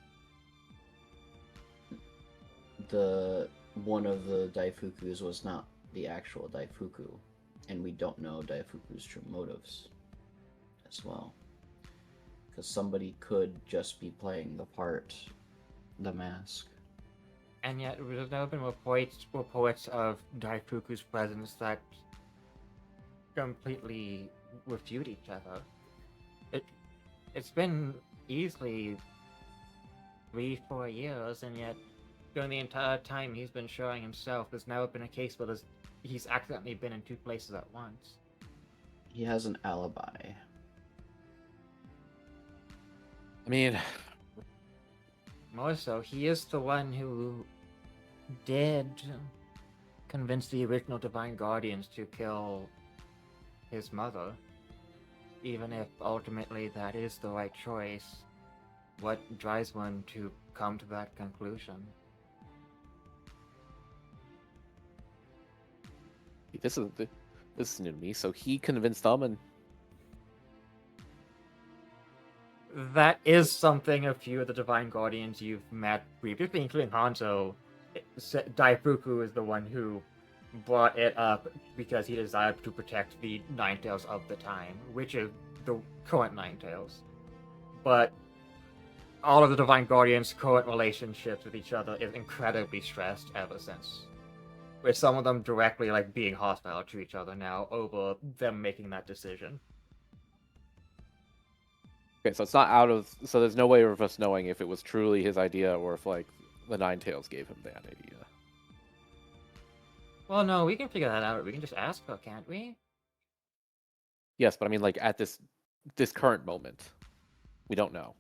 one of the Daifukus was not the actual Daifuku, and we don't know Daifuku's true motives as well. Because somebody could just be playing the mask. And yet, there's never been reports of Daifuku's presence that completely refute each other. It's been easily 3-4 years, and yet during the entire time he's been showing himself, there's never been a case where he's accidentally been in two places at once. He has an alibi. I mean, more so, he is the one who did convince the original Divine Guardians to kill his mother. Even if ultimately that is the right choice, what drives one to come to that conclusion? this is new to me. So he convinced them, and that is something a few of the Divine Guardians you've met previously, including Hanzo. Daifuku is the one who brought it up because he desired to protect the Ninetales of the time, which is the current Ninetales. But all of the Divine Guardians' current relationships with each other is incredibly stressed ever since. With some of them directly being hostile to each other now over them making that decision. okay, so it's not so there's no way of us knowing if it was truly his idea or if the Ninetales gave him that idea. Well, no, we can figure that out. We can just ask her, can't we? Yes, but I mean, like at this current moment, we don't know.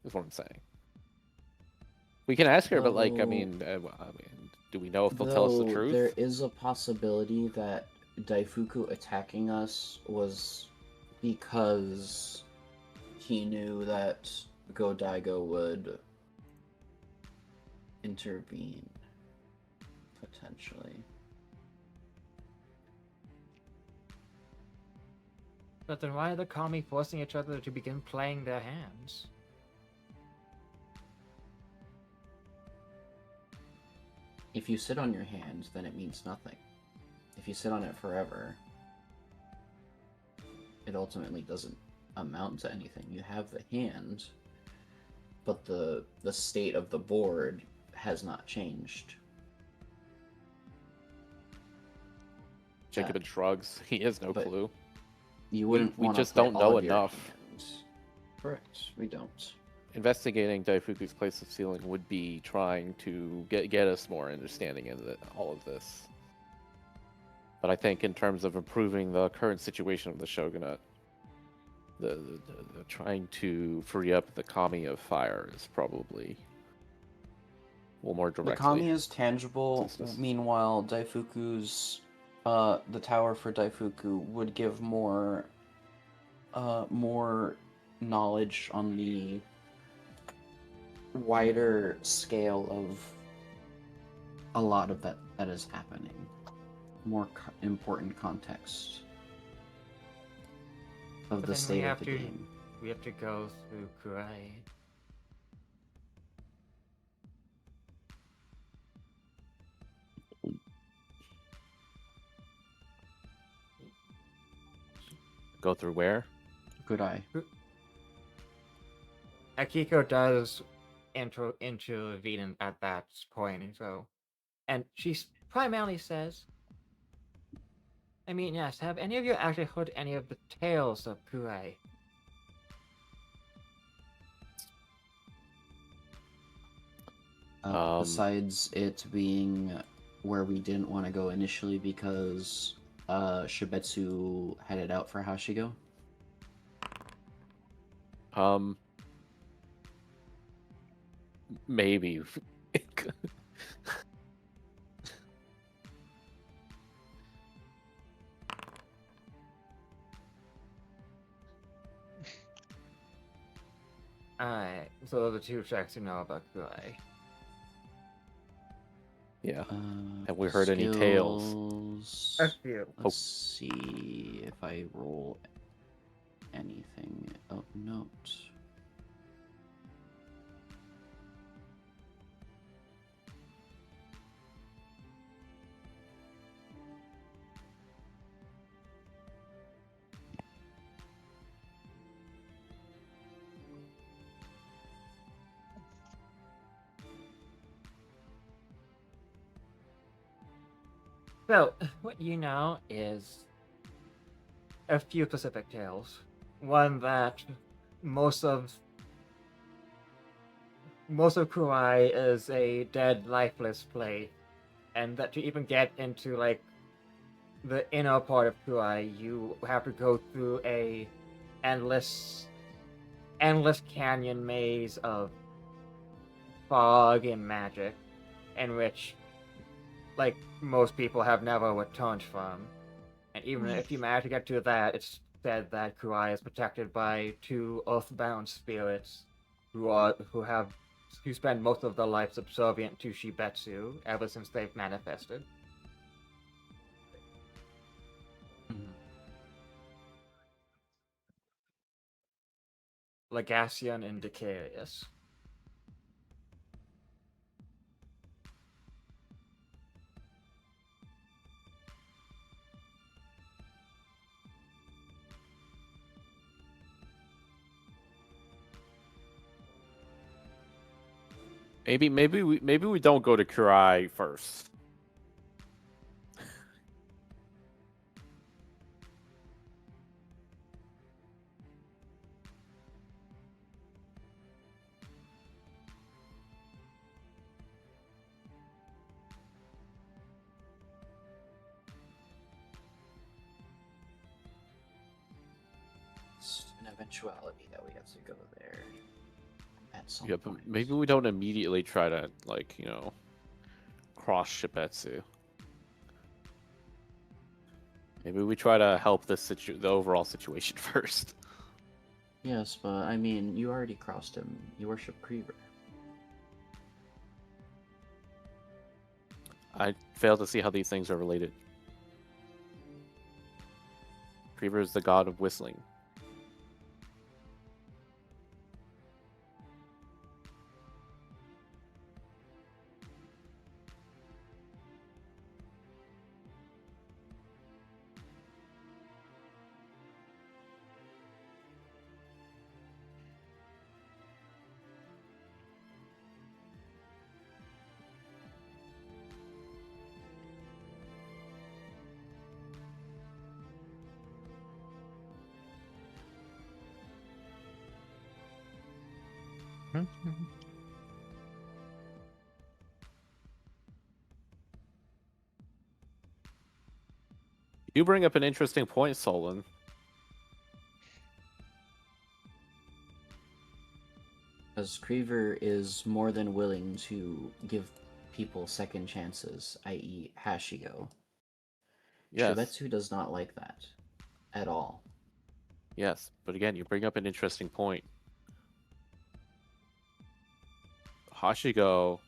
Is what I'm saying. We can ask her, but like, I mean, do we know if they'll tell us the Though truth? there is a possibility that Daifuku attacking us was because he knew that Godigo would intervene, potentially. But then why are the Kami forcing each other to begin playing their hands? If you sit on your hand, then it means nothing. If you sit on it forever, it ultimately doesn't amount to anything. You have the hand, but the state of the board has not changed. Jacobin shrugs. He has no But clue. You wouldn't We want just to don't know enough. Correct, we don't. Investigating Daifuku's place of sealing would be trying to get us more understanding into all of this. But I think in terms of improving the current situation of the shogunate, the trying to free up the Kami of fire is probably more directly. The Kami is tangible. Meanwhile, Daifuku's the tower for Daifuku would give more knowledge on the wider scale of a lot of that is happening. More important context of But the then state of the game. We have to go through Kurai. Go through where? Kurai. Akiko does intervene at that point, and she primarily says, I mean, yes, have any of you actually heard any of the tales of Kurai? Besides it being where we didn't want to go initially because Shibetsu had it out for Hashigo? Maybe. Alright, so those are two tracks who know about Kurai. Yeah. Have we heard any tales? A few. Let's see if I roll anything of note. So, what you know is a few specific tales. One that most of Kurai is a dead, lifeless place, and that to even get into like the inner part of Kurai, you have to go through a endless canyon maze of fog and magic, in which like most people have never returned from. And even if you manage to get to that, it's said that Kurai is protected by two earthbound spirits who spend most of their life subservient to Shibetsu ever since they've manifested. Legacian and Decarius. Maybe we don't go to Kurai first. eventuality that we have to go there at some Yeah, point. but maybe we don't immediately try to, cross Shibetsu. Maybe we try to help the overall situation first. Yes, but I mean, you already crossed him. You worship Creeper. I fail to see how these things are related. Creeper is the god of whistling. You bring up an interesting point, Solon. Because Creeper is more than willing to give people second chances, i.e. Hashigo. Yes. Shibetsu does not like that. At all. Yes, but again, you bring up an interesting point. Hashigo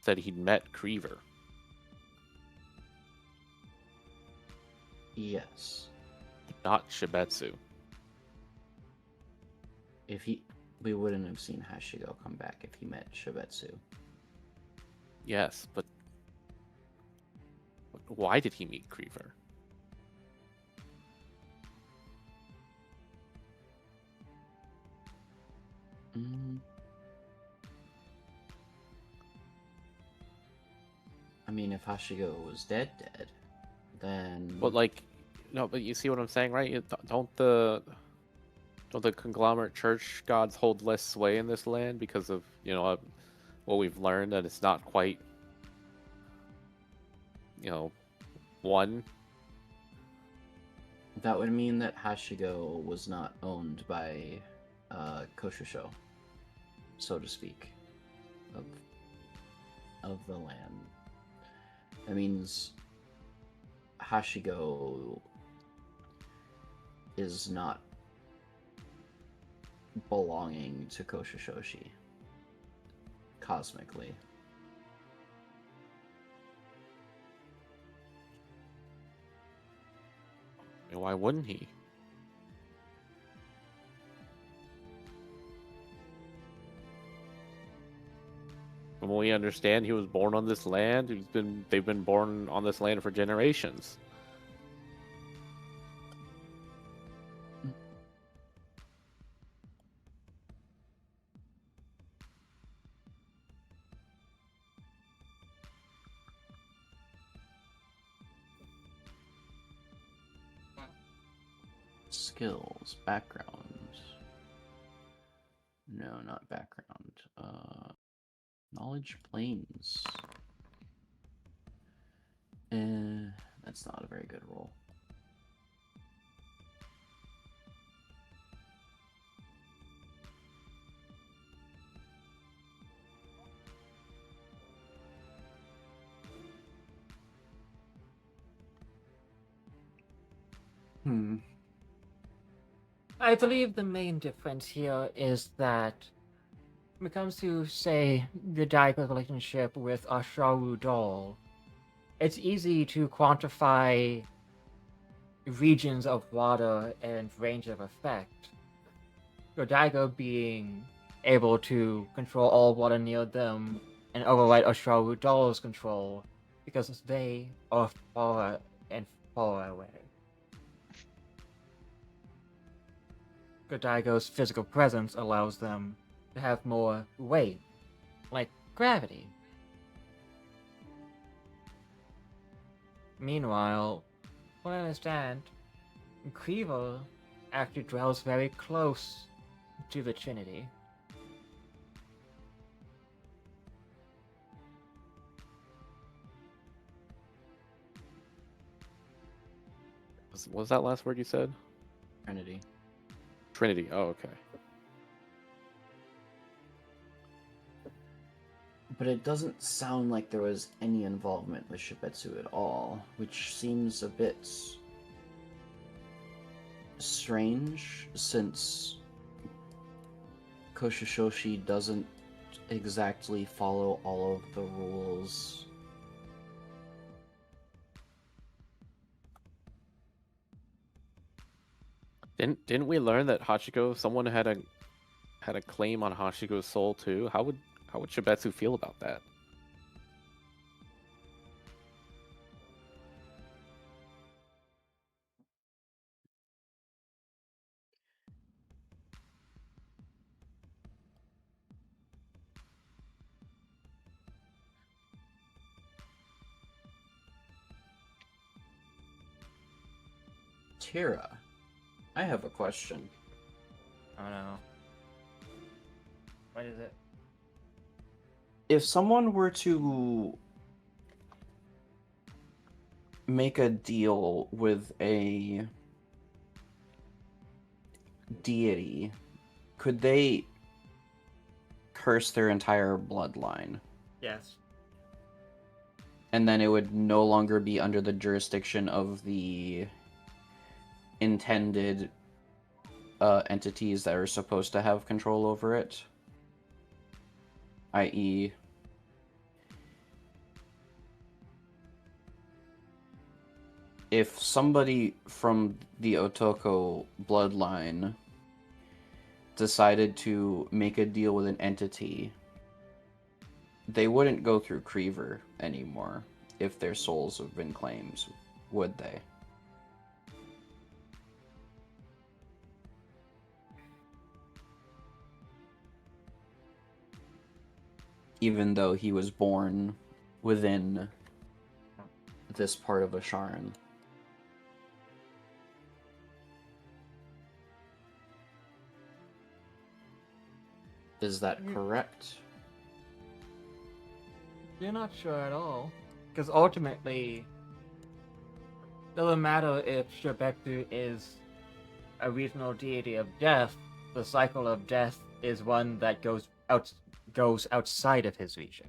said he'd met Creeper. Yes. Not Shibetsu. We wouldn't have seen Hashigo come back if he met Shibetsu. Yes, but why did he meet Creeper? I mean, if Hashigo was dead, then... But no, but you see what I'm saying, right? Don't the conglomerate church gods hold less sway in this land because of, what we've learned, that it's not quite, one? That would mean that Hashigo was not owned by Koshusho, so to speak, of the land. That means Hashigo is not belonging to Koshushoshi cosmically. Why wouldn't he? From what we understand, he was born on this land. They've been born on this land for generations. Skills, background. No, not background. Knowledge planes. That's not a very good roll. I believe the main difference here is that when it comes to, say, the Daigo relationship with Asharu Doll, it's easy to quantify regions of water and range of effect. Daigo being able to control all water near them and override Asharu Doll's control because they are far and far away. Daigo's physical presence allows them to have more weight, like gravity. Meanwhile, what I understand, Creeper actually dwells very close to the Trinity. What was that last word you said? Trinity. Trinity. Oh, okay. But it doesn't sound like there was any involvement with Shibetsu at all, which seems a bit strange since Koshishoshi doesn't exactly follow all of the rules. Didn't we learn that someone had a claim on Hashiko's soul too? How would Shibetsu feel about that? Tira, I have a question. Oh no. What is it? If someone were to make a deal with a deity, could they curse their entire bloodline? Yes. And then it would no longer be under the jurisdiction of the intended entities that are supposed to have control over it? I.e., if somebody from the Otoko bloodline decided to make a deal with an entity, they wouldn't go through Creever anymore if their souls have been claimed, would they? Even though he was born within this part of Asharan. Is that correct? You're not sure at all. Because ultimately, it doesn't matter if Shibetsu is a regional deity of death, the cycle of death is one that goes outside of his region.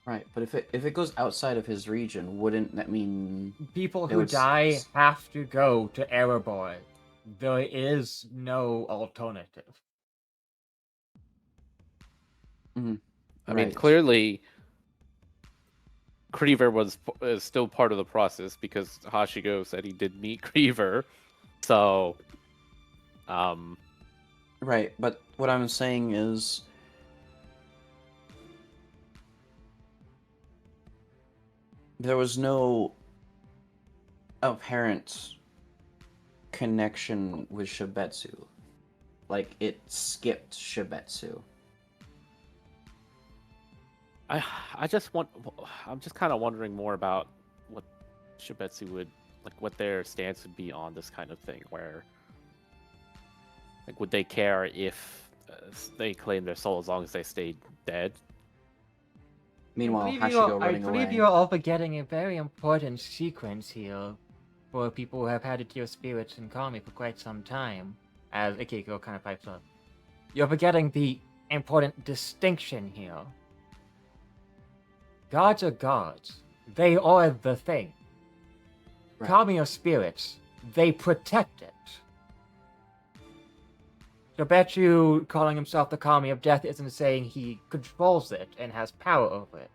Right, but if it goes outside of his region, wouldn't that mean People it who would die have to go to Erebor. There is no alternative. I mean, Right. clearly, Creever is still part of the process because Hashiko said he did meet Creever. So, Right, but what I'm saying is there was no apparent connection with Shibetsu. Like, it skipped Shibetsu. I'm just kind of wondering more about what Shibetsu would what their stance would be on this kind of thing. Where, would they care if they claim their soul as long as they stay dead? Meanwhile, Hashiko I running believe away. you're all forgetting a very important sequence here for people who have had to deal spirits in Kami for quite some time, as Akiko kind of pipes up. You're forgetting the important distinction here. Gods are gods. They are the thing. Right. Kami are spirits. They protect it. So bet you calling himself the Kami of Death isn't saying he controls it and has power over it.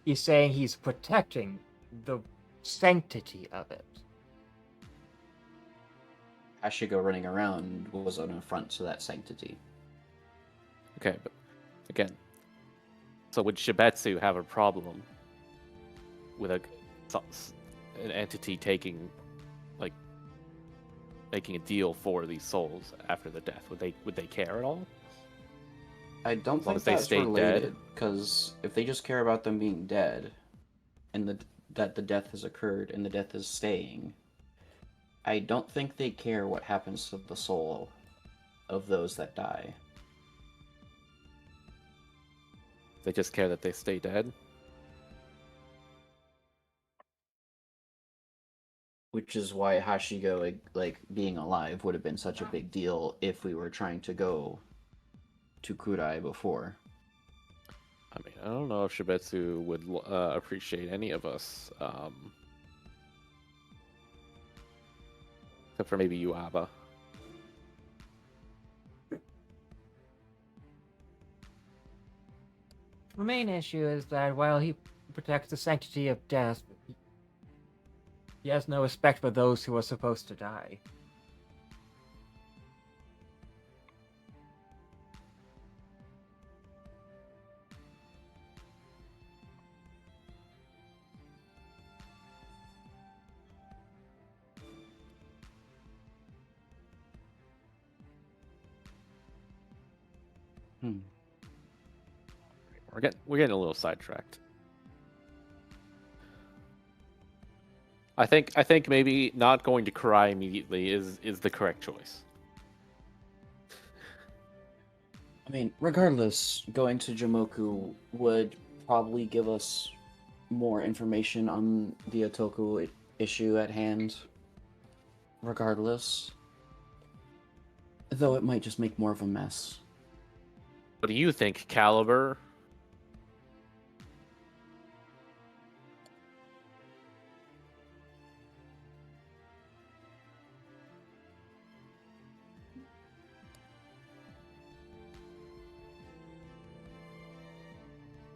He's saying he's protecting the sanctity of it. Hashiko running around was an affront to that sanctity. Okay, but again, so would Shibetsu have a problem with an entity taking, making a deal for these souls after the death? Would they care at all? I don't As long think as they that's stay related, dead? because if they just care about them being dead, and that the death has occurred and the death is staying, I don't think they care what happens to the soul of those that die. They just care that they stay dead? Which is why Hashigo, like, being alive would have been such a big deal if we were trying to go to Kurai before. I mean, I don't know if Shibetsu would appreciate any of us, except for maybe you, Abba. The main issue is that while he protects the sanctity of death, he has no respect for those who are supposed to die. We're getting a little sidetracked. I think maybe not going to cry immediately is the correct choice. I mean, regardless, going to Jamoku would probably give us more information on the Otoku issue at hand. Regardless. Though it might just make more of a mess. What do you think, Caliber?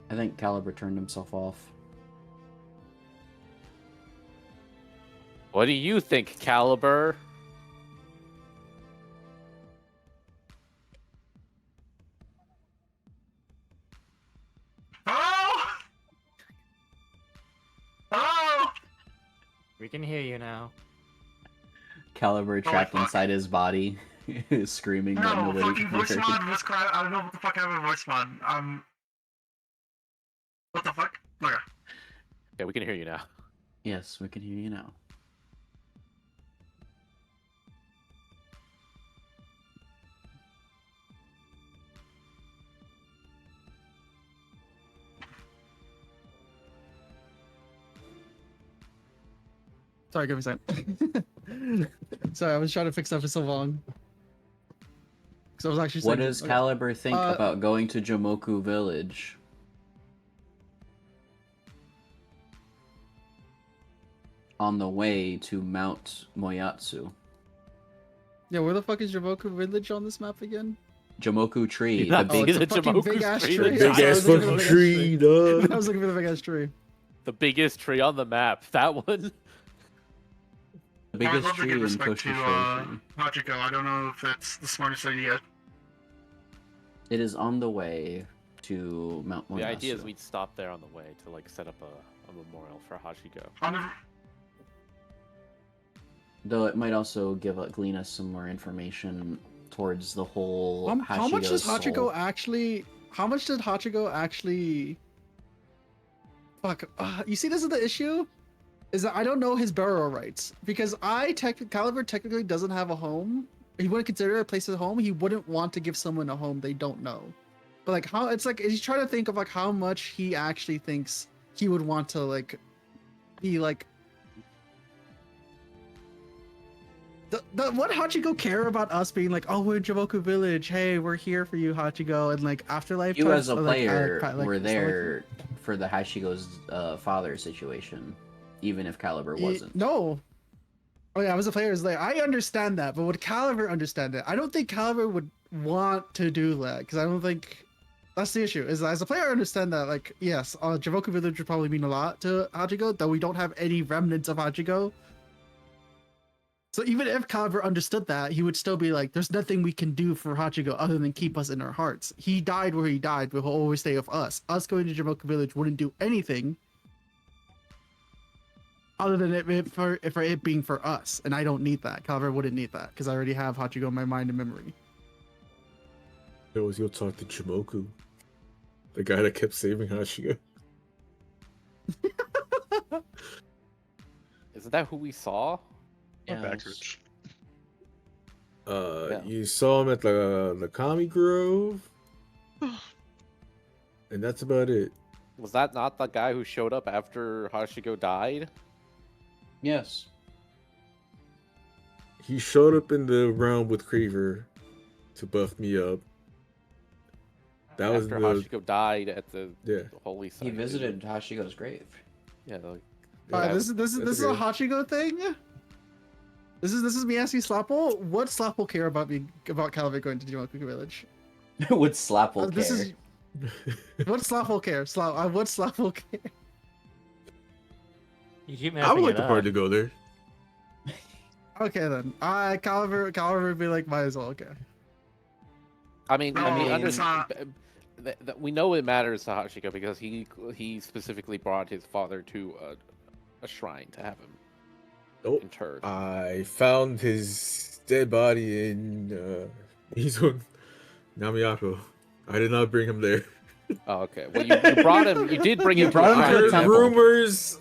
I think Caliber turned himself off. What do you think, Caliber? Oh! Oh! We can hear you now. Caliber trapped fuck. inside his body, screaming that No, nobody fucking could voice hear. mod was cry. I don't know what the fuck happened to voice mod. What the fuck? Okay. Yeah, we can hear you now. Yes, we can hear you now. Sorry, give me a second. Sorry, I was trying to fix that for so long. Because I was actually What saying, does Caliber think about going to Jamoku Village? On the way to Mount Moyatsu. Yeah, where the fuck is Jamoku Village on this map again? Jamoku tree. Not The Oh, big, it's a fucking Jamoku big-ass tree. tree. Big ass I was looking fucking for the big-ass tree, dog. I was looking for the big ass tree. The biggest tree on the map. That one. the I'd biggest love to tree give in respect to Koshishou. Hachiko. I don't know if that's the smartest idea. It is on the way to Mount Moyatsu. The idea is we'd stop there on the way to like set up a memorial for Hachiko. Though it might also glean us some more information towards the whole How much does Hashigo's Hachiko soul. actually? How much did Hachiko actually? Fuck. You see, this is the issue. Is that I don't know his burial rights because Caliber technically doesn't have a home. He wouldn't consider it a place as a home. He wouldn't want to give someone a home they don't know. But like how it's like he's trying to think of like how much he actually thinks he would want to like be like. What Hachiko care about us being like, oh, we're in Jamoku Village. Hey, we're here for you, Hachiko, and like afterlife. You as a like, player like, were stuff like there for the Hashigo's father situation, even if Caliber wasn't. No. Oh yeah, I was a player. Like I understand that, but would Caliber understand it? I don't think Caliber would want to do that because I don't think that's the issue. Is as a player, I understand that. Like yes, Jamoku Village would probably mean a lot to Hachiko, though we don't have any remnants of Hachiko. So even if Caliber understood that, he would still be like, "There's nothing we can do for Hachiko other than keep us in our hearts. He died where he died, but he'll always stay with us. Us going to Jamoku Village wouldn't do anything." Other than for it being for us, and I don't need that. Caliber wouldn't need that because I already have Hachiko in my mind and memory. It was you'll talk to Jamoku, the guy that kept saving Hashige. Isn't that who we saw? I'm backwards. Yeah. You saw him at the Kami Grove, and that's about it. Was that not the guy who showed up after Hachiko died? Yes. he showed up in the realm with Creever to buff me up. That was After the Hashiko died at the yeah. holy He site. visited Hashigo's grave. Yeah, like, Alright, Yeah, this is a Hachiko thing. This is me asking Slapple. What Slapple care about Caliber going to Jumoku Village? Would Slapple This care? is what Slapple care. What Slapple care? You keep I messing would like it the up. party to go there. Okay then. Caliber would be like, might as well. Okay. I mean, No, we it's understand. not. We know it matters to Hashiko because he specifically brought his father to a shrine to have him Oh, interred. I found his dead body in Mizo Namiyako. I did not bring him there. Oh, okay. Well, you brought him. You did bring him. brought him to a I to the shrine. heard temple. rumors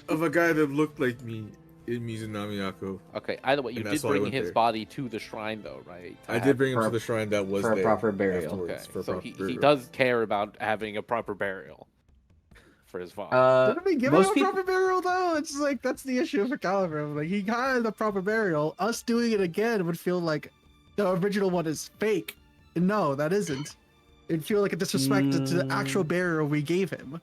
of a guy that looked like me in Mizo Namiyako. Okay. Either way, you And did that's why I bring went his there. body to the shrine, though, right? I did bring him for to a- the shrine that was for a there proper burial. afterwards, Okay. for a So proper he burial. does care about having a proper burial for his father. Didn't we give him most a people, proper burial though? It's like that's the issue for Caliber. Like he got the proper burial. Us doing it again would feel like the original one is fake. No, that isn't. It'd feel like a disrespect to the actual burial we gave him.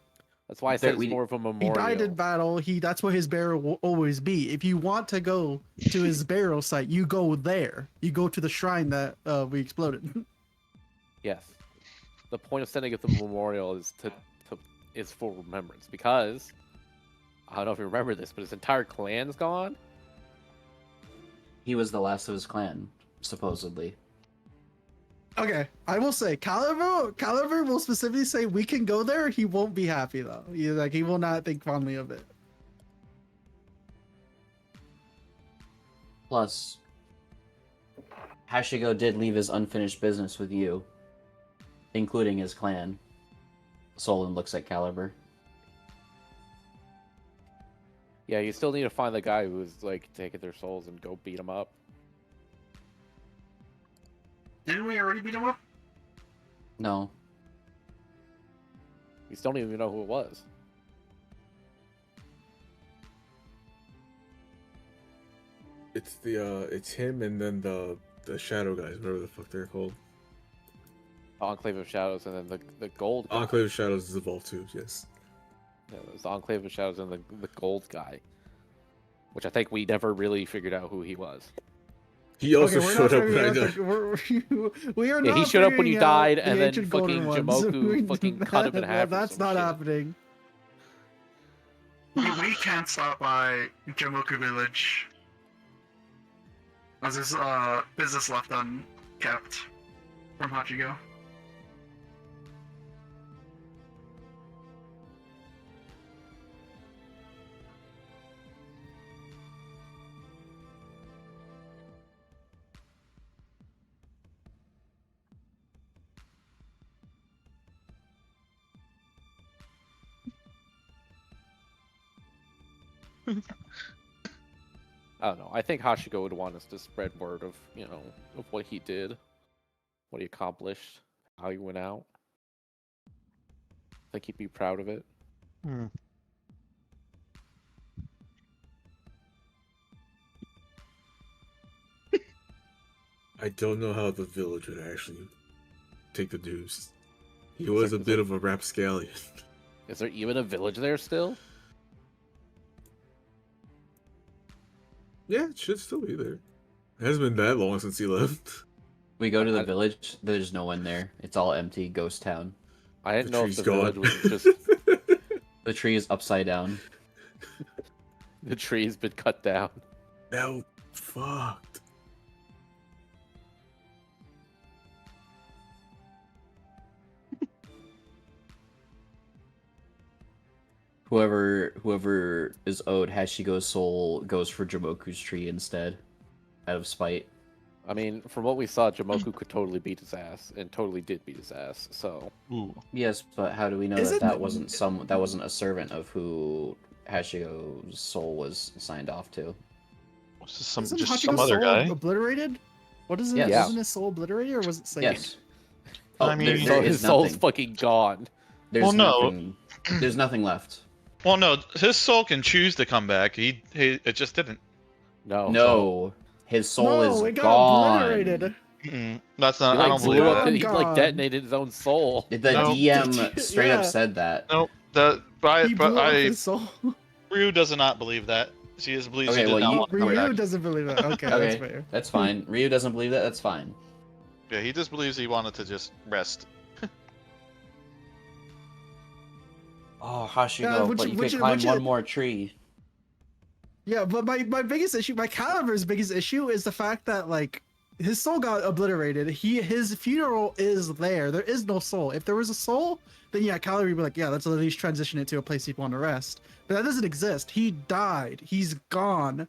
That's why I said it's more of a He memorial. died in battle. That's where his burial will always be. If you want to go to his burial site, you go there. You go to the shrine that we exploded. Yes. The point of sending it to the memorial is for remembrance because I don't know if you remember this, but his entire clan's gone. he was the last of his clan, supposedly. Okay, I will say Caliber will specifically say we can go there. He won't be happy though. He will not think fondly of it. Plus, Hashigo did leave his unfinished business with you, including his clan. Solon looks at Caliber. Yeah, you still need to find the guy who's like taking their souls and go beat him up. Didn't we already beat him up? No. You still don't even know who it was. It's him and then the shadow guys, whatever the fuck they're called. Enclave of Shadows and then the gold guy. Enclave of Shadows is evolved too, yes. Yeah, it was the Enclave of Shadows and the gold guy. Which I think we never really figured out who he was. He also we're showed not up when I figuring out died. we are Yeah, he not showed up when you figuring out died, the and then ancient golden fucking ones. Jamoku fucking cut him in half or That's some not shit. happening. We can't stop by Jamoku Village. As his business left unkept from Hachigo. I don't know. I think Hashiko would want us to spread word of, of what he did, what he accomplished, how he went out. I think he'd be proud of it. I don't know how the village would actually take the news. He was a bit of a rapscallion. Is there even a village there still? Yeah, it should still be there. It hasn't been that long since he left. We go to the village. There's no one there. It's all empty, ghost town. I didn't The know if the tree's village gone. was just The tree is upside down. the tree's been cut down. Now, fucked. Whoever is owed Hashigo's soul goes for Jamoku's tree instead, out of spite. I mean, from what we saw, Jamoku could totally beat his ass, and totally did beat his ass. So Yes, but how do we know that Isn't- that wasn't a servant of who Hashigo's soul was signed off to? Was this some Isn't just Hachigo's some other soul guy? obliterated? What is it? Yes. Wasn't his soul obliterated or was it saved? Yes. I mean- there so is his soul's nothing. fucking gone. There's Well, no. nothing. There's nothing left. Well, no, his soul can choose to come back. He it just didn't. No. No. his soul No, is it got gone. obliterated. That's He not. I like don't blew believe up. that. He like God. detonated his own soul. The No. DM straight Yeah. up said that. No, He blew up his soul. Ryu does not believe that. She just believes Okay, he did well, not you- want to come Ryu back. doesn't believe that. Okay, that's Okay, fair. that's fine. Ryu doesn't believe that. That's fine. Yeah, he just believes he wanted to just rest. Oh, Hashigo, Yeah, but you could climb one more tree. Yeah, but my biggest issue, my Calibur's biggest issue is the fact that like his soul got obliterated. His funeral is there. There is no soul. If there was a soul, then yeah, Calibur would be like, yeah, let's at least transition it to a place he'd want to rest. But that doesn't exist. He died. He's gone.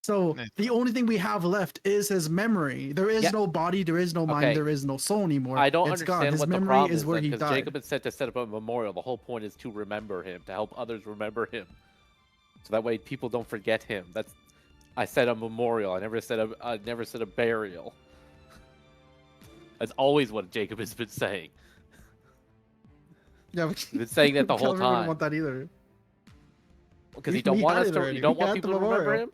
So the only thing we have left is his memory. There is no body. There is no mind. Okay. There is no soul anymore. I don't It's gone. understand His what the memory problem is where then, he because died. Jacob had said to set up a memorial. The whole point is to remember him, to help others remember him, so that way people don't forget him. I said a memorial. I never said a burial. That's always what Jacob has been saying. Yeah, but He's been saying that the whole Calibur wouldn't time. want that either. Because you don't want us to. You don't want people to remember him.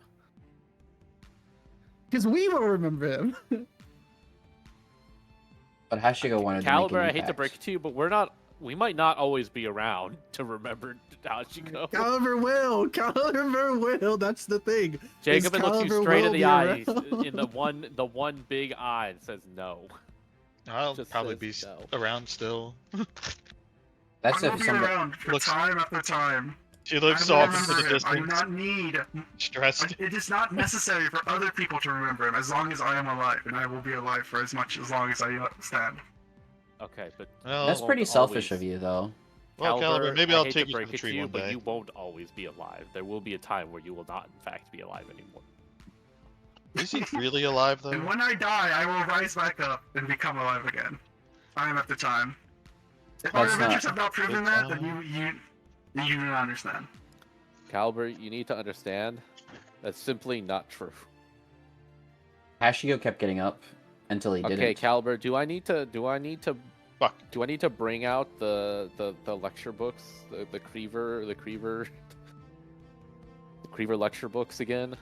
Because we will remember him. But Hashigo wanted to make Caliber, an I hate to impact. break it to you, but we're not. We might not always be around to remember Hachiko. Caliber will. Caliber will. That's the thing. Jacob Is looks you Caliber straight will in the be eye, around. in the one big eye, and says no. I'll Just probably says be no. around still. That's I will if be somebody. around for Looks- time after time. She looks I so will off into the remember him. I do distance, not need. stressed. It is not necessary for other people to remember him as long as I am alive, and I will be alive for as long as I stand. Okay, but Well, That's pretty won't selfish always- of you, though. Well, Caliber, maybe I I'll hate take to you to break the it to tree you, one but day. you won't always be alive. There will be a time where you will not, in fact, be alive anymore. Is he really alive though? And when I die, I will rise back up and become alive again. Time after time. If our That's adventures not- have not proven that, then you do not understand. Caliber, you need to understand that's simply not true. Hashigo kept getting up until he Okay, didn't. Caliber, do I need to Fuck. do I need to bring out the lecture books, the Creever lecture books again?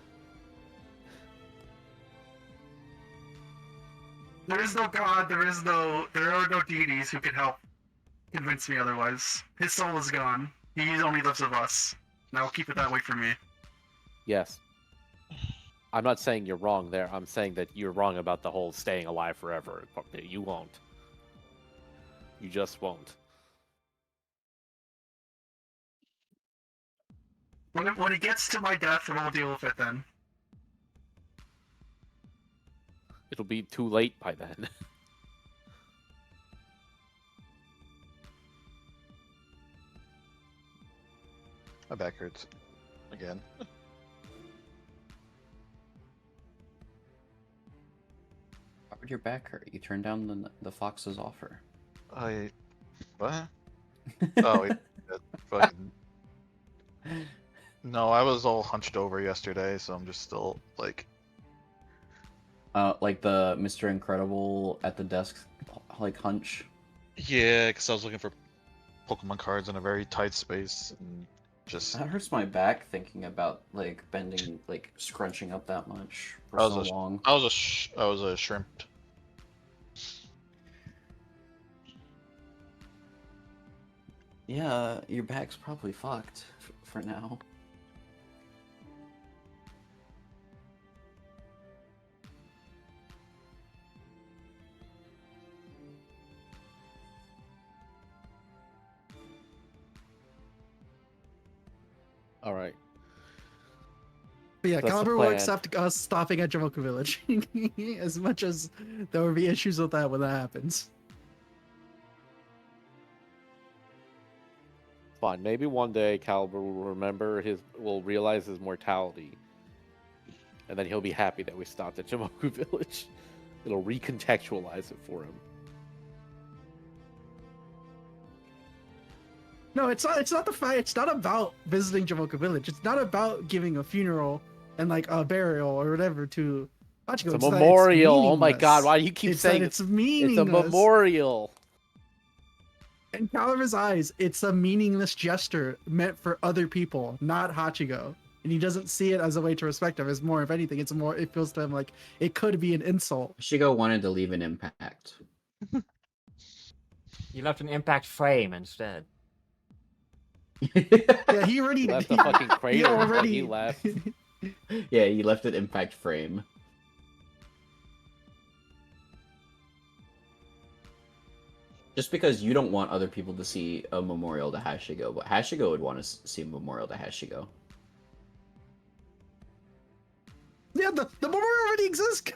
There is no god, there are no deities who can help convince me otherwise. His soul is gone. He only lives with us. Now keep it that way for me. Yes. I'm not saying you're wrong there. I'm saying that you're wrong about the whole staying alive forever. You won't. You just won't. When it gets to my death, we'll deal with it then. It'll be too late by then. My back hurts again. Why would your back hurt? You turned down the fox's offer. What? Oh, wait, that fucking. No, I was all hunched over yesterday, so I'm just still like. Like the Mr. Incredible at the desk, like hunch. Yeah, because I was looking for Pokemon cards in a very tight space, and just. That hurts my back thinking about like bending, like scrunching up that much for I so was long. I was a shrimp. Yeah, your back's probably fucked for now. All right. But yeah, That's the Caliber will plan. accept us stopping at Jamoku Village. As much as there will be issues with that when that happens. Fine. Maybe one day Caliber will realize his mortality, and then he'll be happy that we stopped at Jamoku Village. It'll recontextualize it for him. No, it's not the fact. It's not about visiting Jamoku Village. It's not about giving a funeral and like a burial or whatever to Hachiko. It's a memorial. Oh my god, why do you keep saying it's meaningless? it's a memorial? In Caliber's eyes, it's a meaningless gesture meant for other people, not Hachigo. and he doesn't see it as a way to respect him. It's more, if anything, it feels to him like it could be an insult. Hashigo wanted to leave an impact. You left an impact frame instead. Yeah, he already He left the fucking crater before already he left. Yeah, he left an impact frame. Just because you don't want other people to see a memorial to Hashigo, but Hashigo would want to see a memorial to Hashigo. Yeah, the memorial already exists.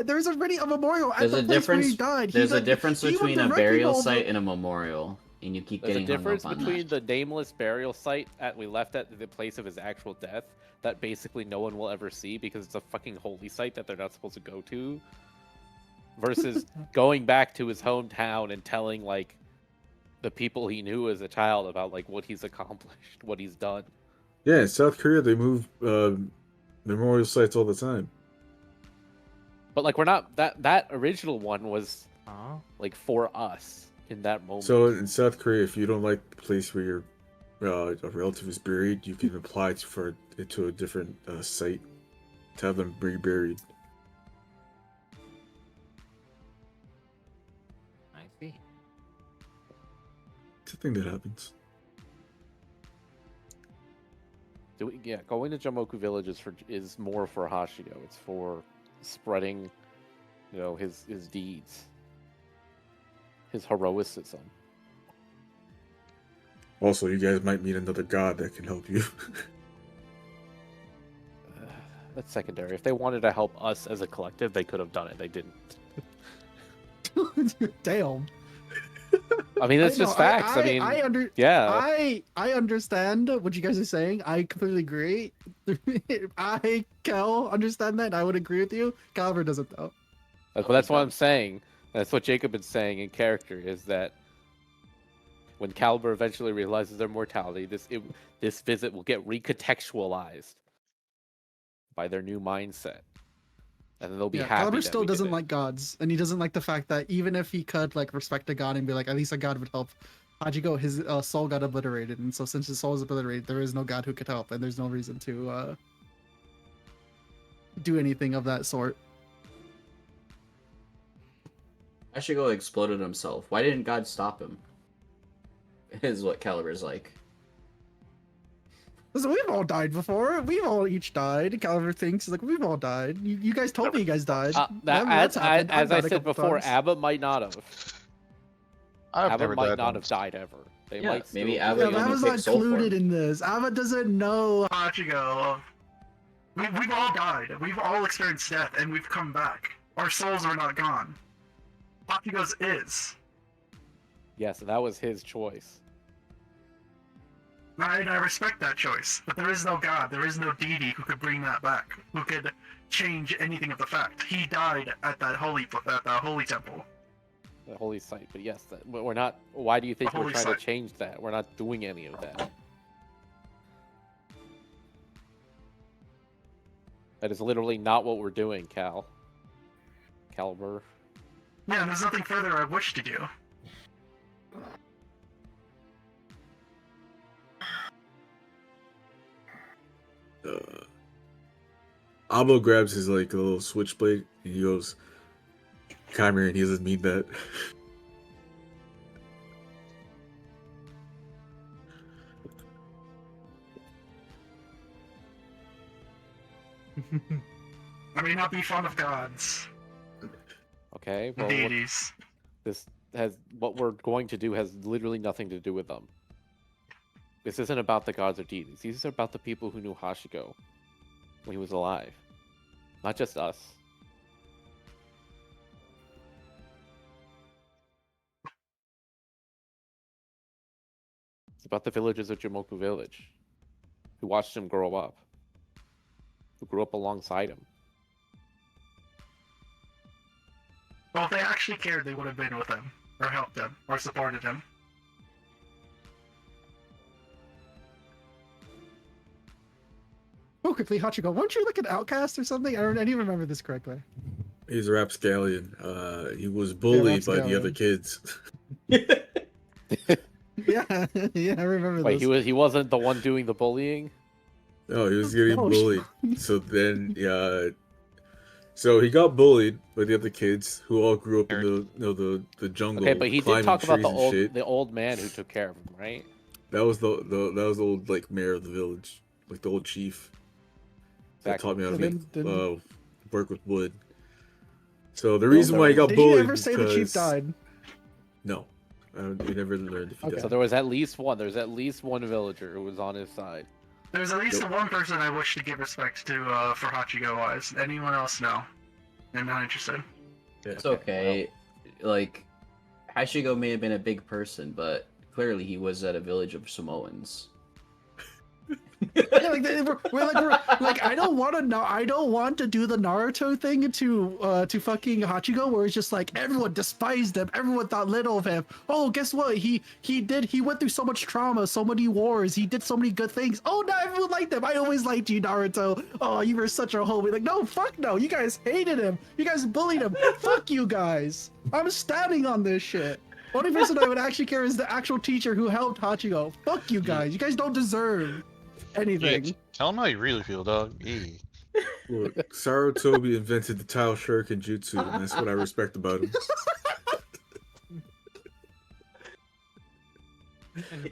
There's already a memorial at There's the a place where he difference. died. There's a difference he would between a directly burial know site and a memorial, and you keep There's a getting hung difference up on between that. the nameless burial site we left at the place of his actual death that basically no one will ever see because it's a fucking holy site that they're not supposed to go to, versus going back to his hometown and telling like the people he knew as a child about like what he's accomplished, what he's done. Yeah, in South Korea they move memorial sites all the time. But like we're not that original one was Oh. like for us in that moment. So in South Korea, if you don't like the place where your a relative is buried, you can apply to a different site to have them reburied. I see. It's a thing that happens. Going to Jamoku Village is more for Hashigo. It's for spreading, his deeds, his heroicism. Also, you guys might meet another god that can help you. That's secondary. If they wanted to help us as a collective, they could have done it. They didn't. Damn. I mean, it's just facts. I understand what you guys are saying. I completely agree. Cal understand that. And I would agree with you. Calver doesn't though. But that's what I'm saying. That's what Jacob is saying in character is that when Caliber eventually realizes their mortality, this visit will get recontextualized by their new mindset. And then they'll be happy. Caliber still doesn't like gods, and he doesn't like the fact that even if he could like respect a god and be like, at least a god would help, Hachiko, his soul got obliterated, and so since his soul is obliterated, there is no god who could help, and there's no reason to do anything of that sort. Hashigo exploded himself. Why didn't God stop him? Is what Caliber's like. Listen, we've all died before. We've all each died. Caliber thinks like we've all died. You guys told me you guys died. As I said before, times. Abba might not have. I've Abba never might died not once. have died ever. They Yeah, might maybe still Abba be- only Abba's takes not soul form. included in this. Abba doesn't know. Hachigo, we've all died. We've all experienced death, and we've come back. Our souls are not gone. Hachigo's is. Yes, that was his choice. And I respect that choice, but there is no god, there is no deity who could bring that back, who could change anything of the fact. He died at that holy temple. The holy site. But yes, we're not. Why do you think The we're holy trying site. to change that? We're not doing any of that. That is literally not what we're doing, Caliber. Yeah, and there's nothing further I wish to do. Abo grabs his like a little switchblade and he goes, Chimera, and he doesn't mean that. I may not be fond of gods, Okay. Well, deities. what we're going to do has literally nothing to do with them. This isn't about the gods or deities. These are about the people who knew Hashigo when he was alive. Not just us. It's about the villagers of Jamoku Village who watched him grow up, who grew up alongside him. Well, if they actually cared, they would have been with him, or helped him, or supported him. Oh, quickly, Hachiko, weren't you like an outcast or something? I didn't remember this correctly. He's a rapscallion. He was bullied by the other kids. Yeah, yeah, I remember Wait, this. he wasn't the one doing the bullying? No, he was getting Oh, bullied. So then, so he got bullied by the other kids who all grew up in the jungle. Okay, but he did climbing talk about trees and shit. the old man who took care of him, right? That was that was the old like mayor of the village, like the old chief. That Exactly. taught me how to Didn't- make, work with wood. So the reason why he got Did bullied you ever say the chief because- died? No, we never learned if he Okay. died. So there was at least one. There's at least one villager who was on his side. There's at least one person I wish to give respect to for Hachigo wise. Anyone else, no. I'm not interested. It's okay. Like, Hashigo may have been a big person, but clearly he was at a village of Samoans. Yeah, like I don't want to know. I don't want to do the Naruto thing to fucking Hachigo, where it's just like everyone despised him, everyone thought little of him. Oh, guess what? He went through so much trauma, so many wars. He did so many good things. Oh, now everyone liked him. I always liked you, Naruto. Oh, you were such a homie. Like, no, fuck no. You guys hated him. You guys bullied him. Fuck you guys. I'm standing on this shit. Only person I would actually care is the actual teacher who helped Hachigo. Fuck you guys. You guys don't deserve anything. Yeah, tell him how you really feel, dog. Eee. Look, Sarutobi invented the Tao Shuriken Jutsu, and that's what I respect about him.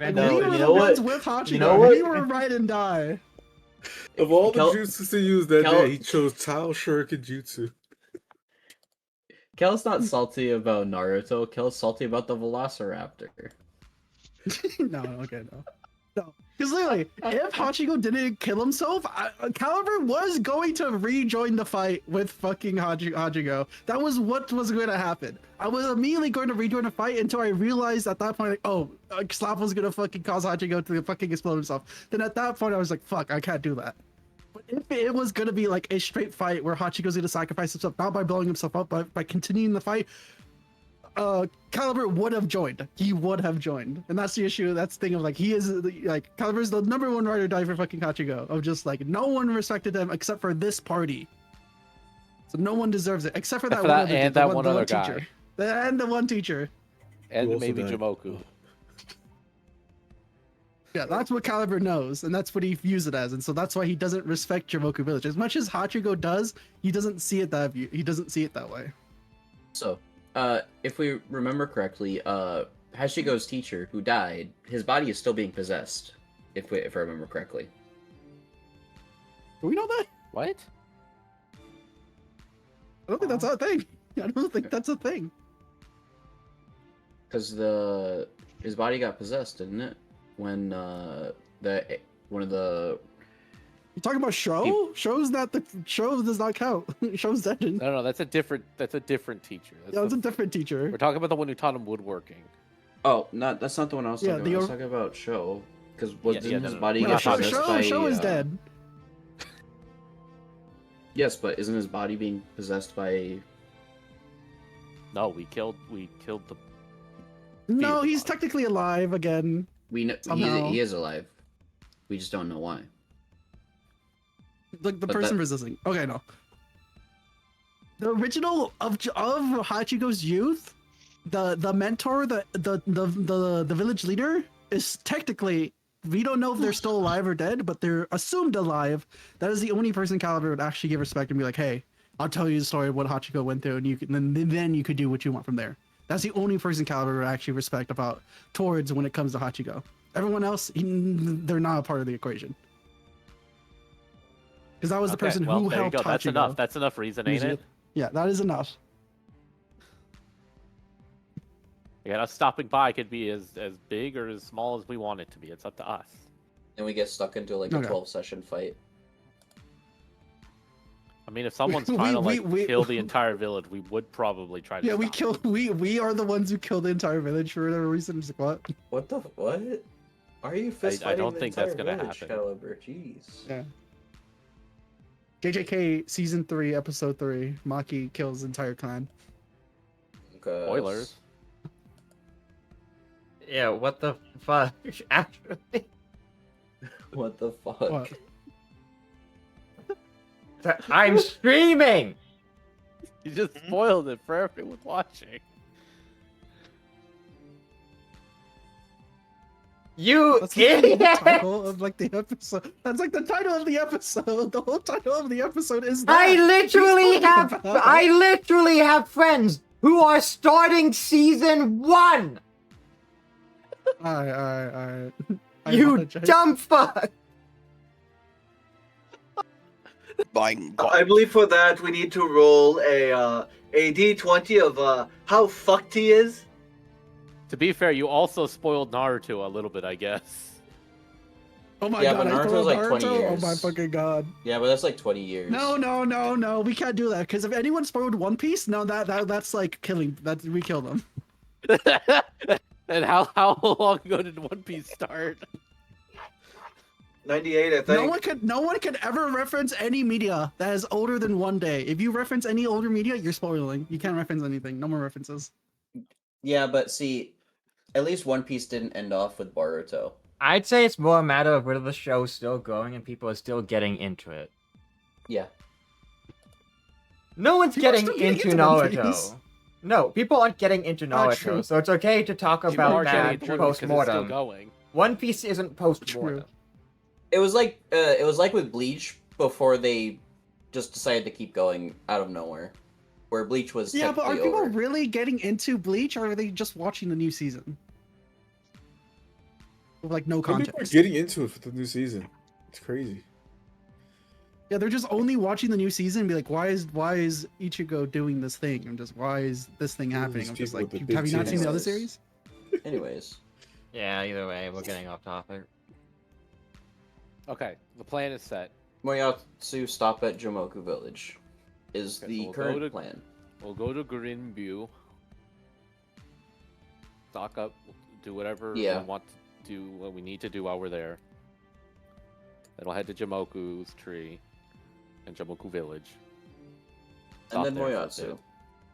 And No, we were you the know ones what? with Hachigo. You know what? We were ride and die. Of all the Kel- jutsus to use that Kel- day, he chose Tao Shuriken Jutsu. Kel's not salty about Naruto. Kel's salty about the Velociraptor. No, okay, no. Because literally, if Hachigo didn't kill himself, Caliber was going to rejoin the fight with fucking Hachigo. That was what was going to happen. I was immediately going to rejoin the fight until I realized at that point, like, oh, Slap was going to fucking cause Hachigo to fucking explode himself. Then at that point, I was like, fuck, I can't do that. But if it was going to be like a straight fight where Hachigo's going to sacrifice himself, not by blowing himself up, but by continuing the fight, Caliber would have joined. He would have joined, and that's the issue. That's the thing of like he is like Caliber's the number one ride or die for fucking Hachigo. Of just like no one respected him except for this party, so no one deserves it except for that one other and the that one the other teacher, and the one teacher. And Who also maybe died? Jamoku. Yeah, that's what Caliber knows, and that's what he views it as, and so that's why he doesn't respect Jamoku Village as much as Hachigo does. He doesn't see it that view. He doesn't see it that way. So, if we remember correctly, Hashigo's teacher who died, his body is still being possessed. If I remember correctly. Do we know that? What? I don't think that's a thing. I don't think that's a thing. Because his body got possessed, didn't it? When one of the You talking about show? Show's not the show does not count. Show's dead. No, that's a different teacher. Yeah, it's a different teacher. We're talking about the one who taught him woodworking. that's not the one I was Yeah, talking about. I was talking about Sho. Because Yeah, his no. body We're get not talking possessed about by Show is dead. Yes, but isn't his body being possessed by? No, we killed the. No, the he's body. technically alive again. We know Somehow. he is alive. We just don't know why. Like the But person that- resisting. Okay, no. The original of Hachigo's youth, the mentor, the village leader is technically, we don't know if they're still alive or dead, but they're assumed alive. That is the only person Caliber would actually give respect and be like, hey, I'll tell you the story of what Hachigo went through, and you can then you could do what you want from there. That's the only person Caliber would actually respect towards when it comes to Hachigo. Everyone else, they're not a part of the equation. Because that was the Okay, person well, who there you helped go. Hachigo. That's enough. That's enough reason, ain't it? Yeah, that is enough. Yeah, us stopping by could be as big or as small as we want it to be. It's up to us. And we get stuck into like a Okay. 12-session fight. I mean, if someone's trying to kill the entire village, we would probably try to. Yeah, we stop killed. We are the ones who killed the entire village for whatever reason. It's like, what? What? Are you fist I don't fighting the think that's entire gonna village, happen. Caliber? Jeez. Yeah. JJK season 3 episode 3. Maki kills entire clan. Spoilers. Yeah, what the fuck? Actually, What the fuck? What? I'm streaming. You just spoiled it for everyone watching. You That's the idiot! title of like the episode. That's like the title of the episode. The whole title of the episode is that. I literally What are you talking about? I literally have friends who are starting season 1. Alright. I You apologize. dumb fuck. My God. I believe for that we need to roll a d20 of how fucked he is. To be fair, you also spoiled Naruto a little bit, I guess. Oh my Yeah, god, but I Naruto's spoiled like 20 Naruto? Oh years. my fucking god. Yeah, but that's like 20 years. No, we can't do that. Because if anyone spoiled One Piece, no, that's like killing. We kill them. And how long ago did One Piece start? 98, I think. No one can ever reference any media that is older than one day. If you reference any older media, you're spoiling. You can't reference anything. No more references. Yeah, but see, at least One Piece didn't end off with Boruto. I'd say it's more a matter of whether the show's still going and people are still getting into it. Yeah. No one's People are getting still getting into into One Naruto. Piece. No, people aren't getting into True. Naruto, so it's okay to talk People about are getting that into it because it's still post-mortem. going. One Piece isn't post-mortem. It was like with Bleach before they just decided to keep going out of nowhere. Where Bleach was Yeah, but are technically people over. really getting into Bleach, or are they just watching the new season? With like no Some people are context. getting into it for the new season. It's crazy. Yeah, they're just only watching the new season and be like, why is Ichigo doing this thing? I'm just, why is this thing happening? these I'm just people like, with the big have you not seen the other titties. series? Anyways. Yeah, either way, we're getting off topic. Okay, the plan is set. Moyatsu stop at Jomoku Village is Okay, the so we'll current go to- plan. We'll go to Grinbu. Stock up, do whatever Yeah. we want to do, what we need to do while we're there. Then we'll head to Jamoku's tree and Jamoku Village. And Stop then there for a Moyatsu. bit.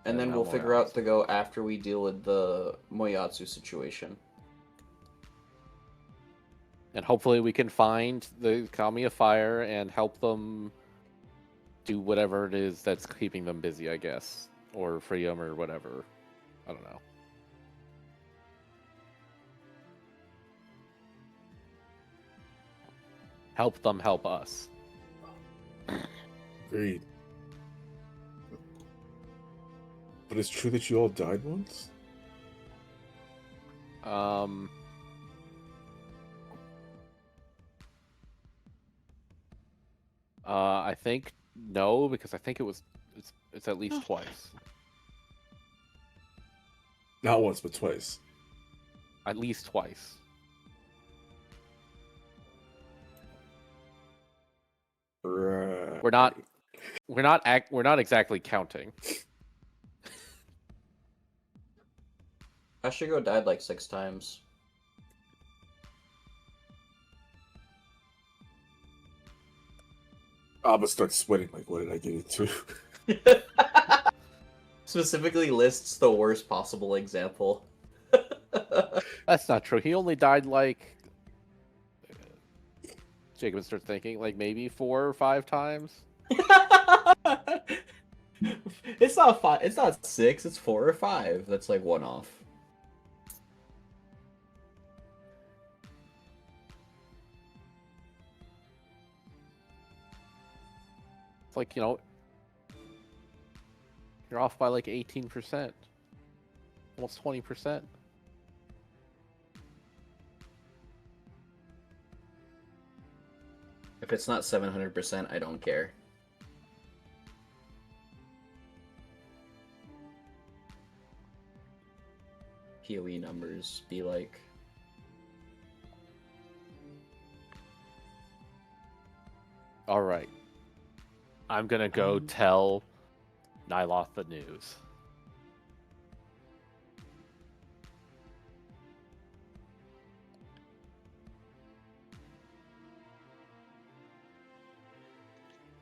And then now we'll figure out Moyatsu. to go after we deal with the Moyatsu situation. And hopefully we can find the Kami of Fire and help them do whatever it is that's keeping them busy, I guess. Or free them or whatever. I don't know. Help them help us. Agreed. But it's true that you all died once? I think no, because I think it's at least twice. Not once, but twice. At least twice. Right. We're not exactly counting. Ashigo died like 6 times. I'm gonna start sweating. Like, what did I get into? Specifically lists the worst possible example. That's not true. He only died like. Jacob starts thinking like maybe 4 or 5 times. It's not 5. It's not 6. It's 4 or 5. That's like one off. It's like, you're off by like 18%. Almost 20%. If it's not 700%, I don't care. PoE numbers be like. Alright. I'm gonna go tell Nyloth the news.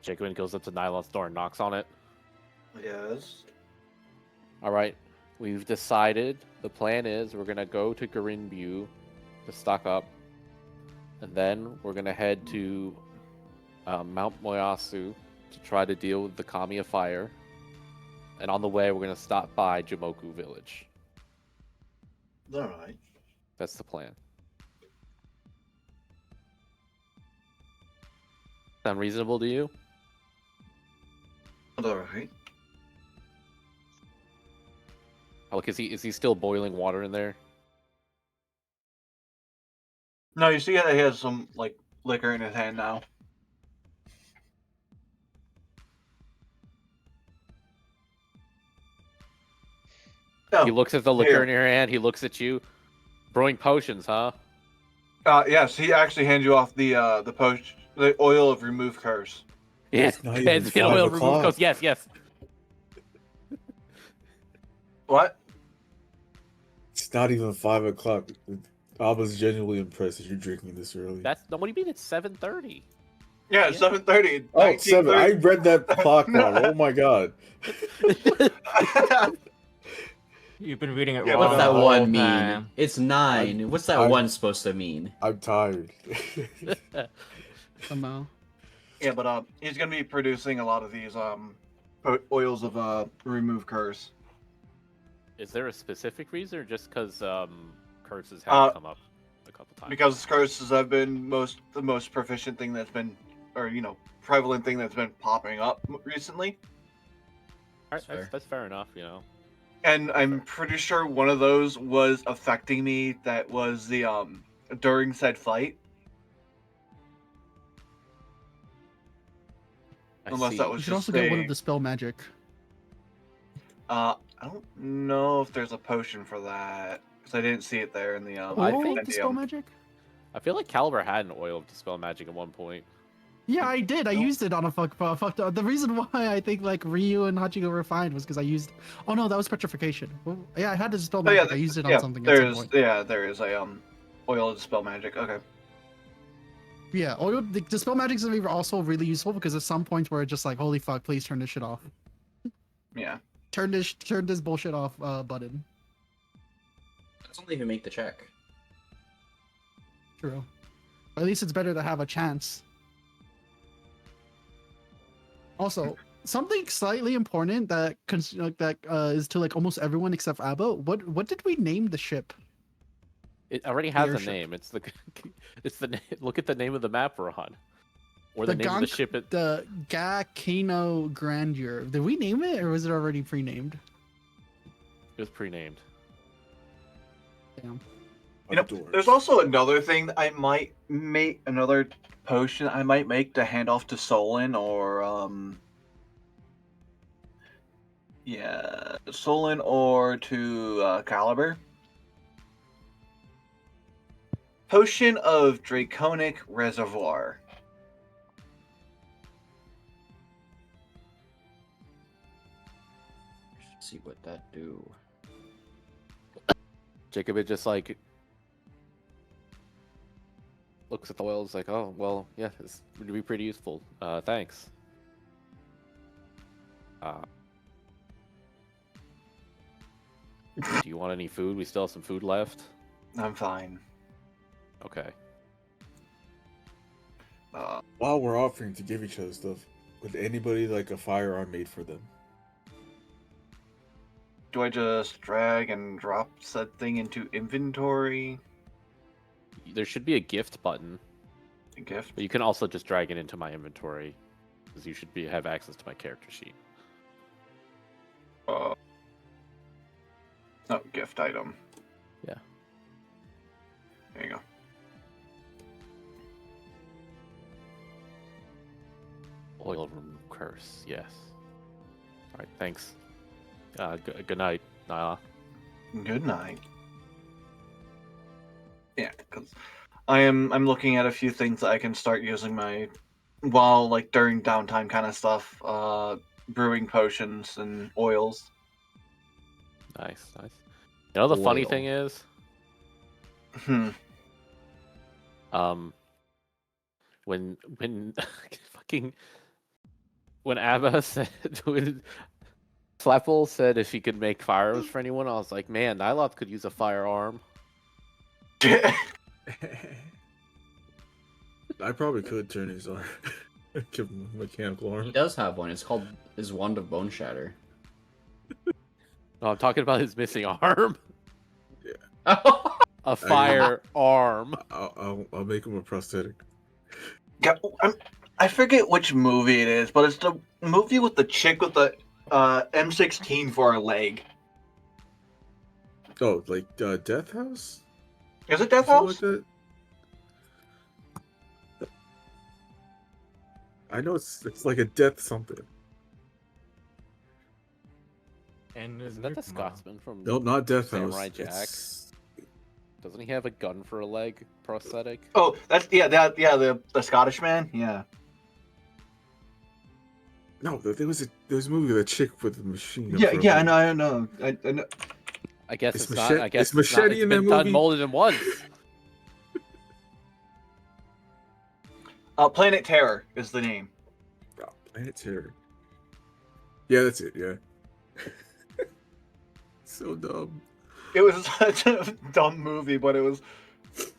Jacobin goes up to Nyloth's door and knocks on it. Yes. Alright, we've decided the plan is we're gonna go to Garinbu to stock up, and then we're gonna head to Mount Moyasu to try to deal with the Kami of Fire, and on the way we're gonna stop by Jamoku Village. Alright. That's the plan. Sound reasonable to you? Alright. Oh, look, is he still boiling water in there? No, you see how he has some like liquor in his hand now. Oh, He looks at the liquor here. in your hand. He looks at you. Brewing potions, huh? Yes, he actually hands you off the potion, the oil of remove curse. Yes. It's not even Hands me an 5 oil remove o'clock. coast. Yes, yes. What? It's not even 5 o'clock. I was genuinely impressed that you're drinking this early. No, what do you mean? It's 7:30. Yeah, 7:30. Oh, 7. I read that clock wrong. Oh my god. You've been reading it Yeah, wrong. What's that the whole one mean? time. It's 9. What's that I'm- one supposed to mean? I'm tired. Somehow. Yeah, but he's gonna be producing a lot of these oils of remove curse. Is there a specific reason, or just because curses have come up a couple times? Because curses have been the most proficient thing that's been, or prevalent thing that's been popping up recently. All right, that's fair enough, And I'm pretty sure one of those was affecting me. That was the during said fight. Unless that was You should just also get one of the spell magic. I don't know if there's a potion for that because I didn't see it there in the I Oil think of dispel magic? I feel like Caliber had an oil of dispel magic at one point. Yeah, I did. I used it on a fucked up. The reason why I think like Ryu and Hachiko were fine was because I used. Oh no, that was petrification. Well, yeah, I had the dispel magic. I used it on something at some point. There is a oil of dispel magic. Okay. Yeah, the dispel magics are also really useful because at some points where it's just like, holy fuck, please turn this shit off. Yeah. Turn this bullshit off button. That's only if you make the check. True. But at least it's better to have a chance. Also, something slightly important that is to like almost everyone except Abba. What did we name the ship? It already has a airship. name. Look at the name of the map we're on, or the name of the ship. The Gakino Grandeur. Did we name it, or was it already pre-named? It was pre-named. Damn. There's also another thing that I might make, another potion I might make to hand off to Solon or Solon or to Caliber. Potion of Draconic Reservoir. Let's see what that do. Jacob is just like looks at the oil. Is like, oh well, yeah, this would be pretty useful. Thanks. Do you want any food? We still have some food left. I'm fine. Okay. While we're offering to give each other stuff, would anybody like a firearm made for them? Do I just drag and drop said thing into inventory? There should be a gift button. A gift? But you can also just drag it into my inventory, because you should have access to my character sheet. Oh, gift item. Yeah. There you go. Oil room curse, yes. Alright, thanks. Good night, Nyla. Good night. Yeah, because I'm looking at a few things that I can start using while like during downtime kind of stuff, brewing potions and oils. Nice. You know the funny Oil. thing is, when when Abba said when Flappel said if he could make firearms for anyone, I was like, man, Nyloth could use a firearm. I probably could turn his arm. Give him a mechanical He arm. does have one. It's called his Wand of Bone Shatter. No, I'm talking about his missing arm. Yeah. A firearm. I'll make him a prosthetic. Yeah, I forget which movie it is, but it's the movie with the chick with the M16 for a leg. Oh, like Death House? Is it Death Something House? like that? I know it's like a death something. And Isn't that the Scotsman from Nope, not Death Samurai House. Jack? It's... Doesn't he have a gun for a leg prosthetic? Oh, that's the Scottish man. Yeah. No, there was a movie with a chick with a machine. Yeah, for a yeah, leg. I know. I know. I guess It's it's not. I guess it's Machete it's in that been done movie? more than once. Planet Terror is the name. Oh, Planet Terror. Yeah, that's it. Yeah. So dumb. It was such a dumb movie, but it was. It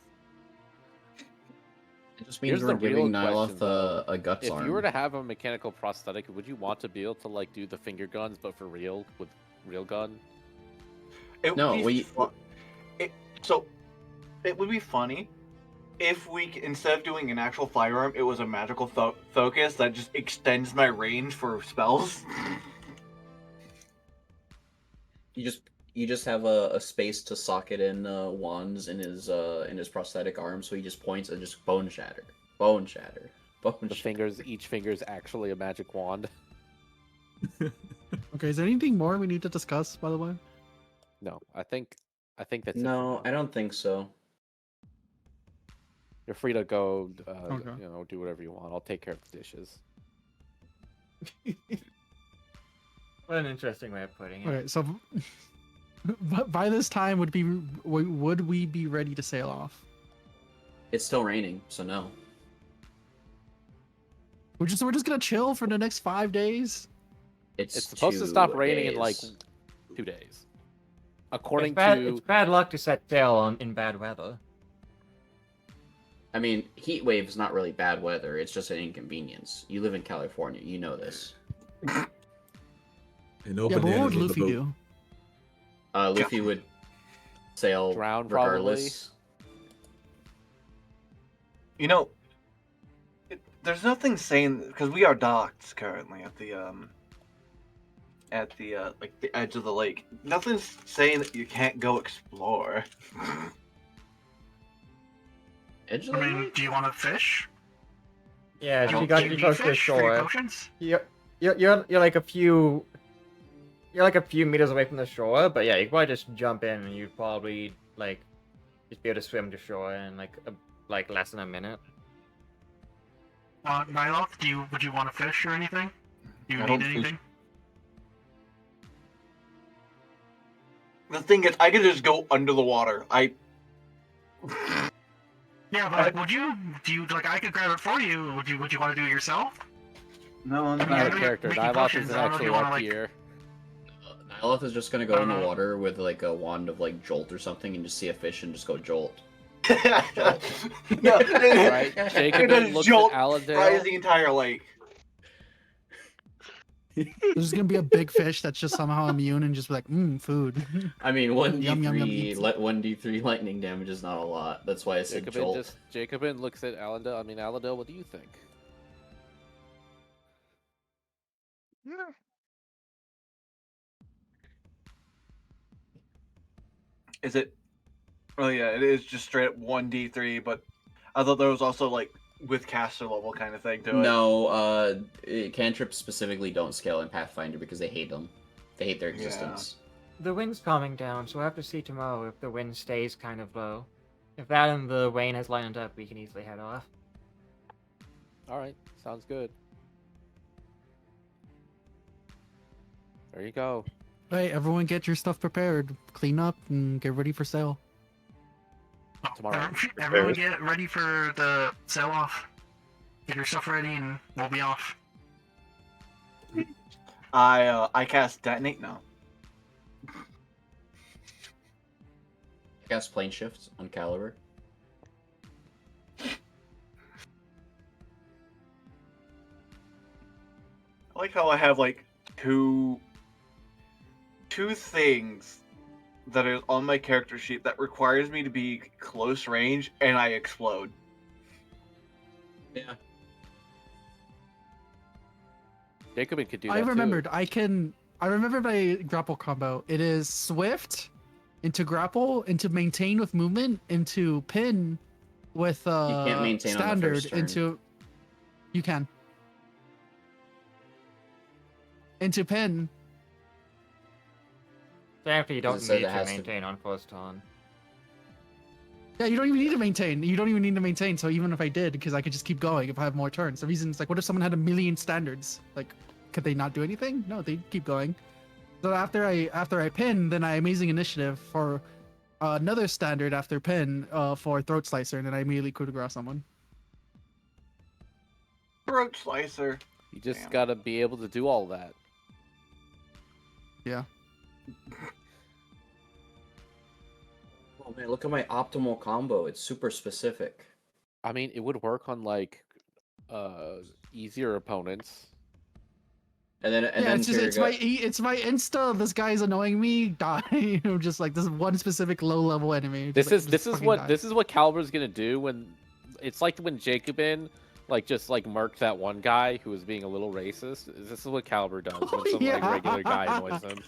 just means Here's we're the real giving question, though. Nyloth a guts If arm. you were to have a mechanical prosthetic, would you want to be able to like do the finger guns, but for real with real gun? It No, would be it would be funny if instead of doing an actual firearm, it was a magical focus that just extends my range for spells. You just have a space to socket in wands in his prosthetic arm, so he just points and just bone shatter, bone shatter, bone The shatter. fingers, each finger is actually a magic wand. Okay, is there anything more we need to discuss, by the way? No, I think that's it for No, now. I don't think so. You're free to go, Okay. do whatever you want. I'll take care of the dishes. What an interesting way of putting it. Okay, so by this time would we be ready to sail off? It's still raining, so no. We're just gonna chill for the next 5 days. It's supposed to stop raining in like 2 days, according to. It's bad luck to set sail in bad weather. I mean, heat wave's not really bad weather. It's just an inconvenience. You live in California, you know this. And no Yeah, but what would bananas on the Luffy boat. do? Luffy would sail Drown, regardless. You know, there's nothing saying because we are docked currently at the like the edge of the lake. Nothing's saying that you can't go explore. Edge of I the mean, lake? do you want to fish? Yeah, don't you got think you Do close to the fish for your shore. potions? You're like a few meters away from the shore, but yeah, you could probably just jump in and you'd probably like just be able to swim to shore in like less than a minute. Nyloth, would you want to fish or anything? Do you I need don't fish. anything? The thing is, I could just go under the water. Yeah, but like, I could grab it for you. Would you want to do it yourself? No, I'm Yeah, Not a making character. Nyloth potions, isn't I don't know if actually you wanna, up like- here. Nyloth is just gonna go in the Uh-huh. water with like a wand of like jolt or something and just see a fish and just go jolt. no, Right? it Jacob does looks jolt at Allendale. fries the entire lake. There's gonna be a big fish that's just somehow immune and just be like, food. I mean, Yum, yum, yum, 1d3 lightning damage is not a lot. That's why I said jolt. Jacobin looks at Allendale. I mean, Allendale, what do you think? Is it? Oh yeah, it is just straight up 1d3, but I thought there was also like with caster level kind of thing to it. No, cantrips specifically don't scale in Pathfinder because they hate them. They hate their existence. The wind's calming down, so we'll have to see tomorrow if the wind stays kind of low. If that and the rain has lined up, we can easily head off. All right, sounds good. There you go. Hey, everyone, get your stuff prepared, clean up, and get ready for sail. Tomorrow. Everyone get ready for the sail off. Get your stuff ready and we'll be off. I cast detonate now. Cast plane shift on Caliber. I like how I have like two things that are on my character sheet that requires me to be close range and I explode. Yeah. Jacobin could do that I too. remembered. I remember my grapple combo. It is swift into grapple, into maintain with movement, into pin with can't maintain on the standard, first turn. into you can. Into pin. Thankfully, you don't it said need it to has to- maintain on first turn. Yeah, you don't even need to maintain. You don't even need to maintain. So even if I did, because I could just keep going if I have more turns. The reason is like, what if someone had a million standards? Like, could they not do anything? No, they keep going. So after I pin, then I amazing initiative for another standard after pin for throat slicer, and then I immediately coup de grace someone. Throat slicer. You just Damn. gotta be able to do all that. Yeah. Oh man, look at my optimal combo. It's super specific. I mean, it would work on like easier opponents. And then It's just here it's you go. it's my insta. This guy's annoying me. Die. I'm just like this one specific low level enemy. This Just, is fucking what die. this is what Caliber's gonna do when it's like when Jacobin just murked that one guy who was being a little racist. This is what Caliber does when some Yeah. regular guy annoys him.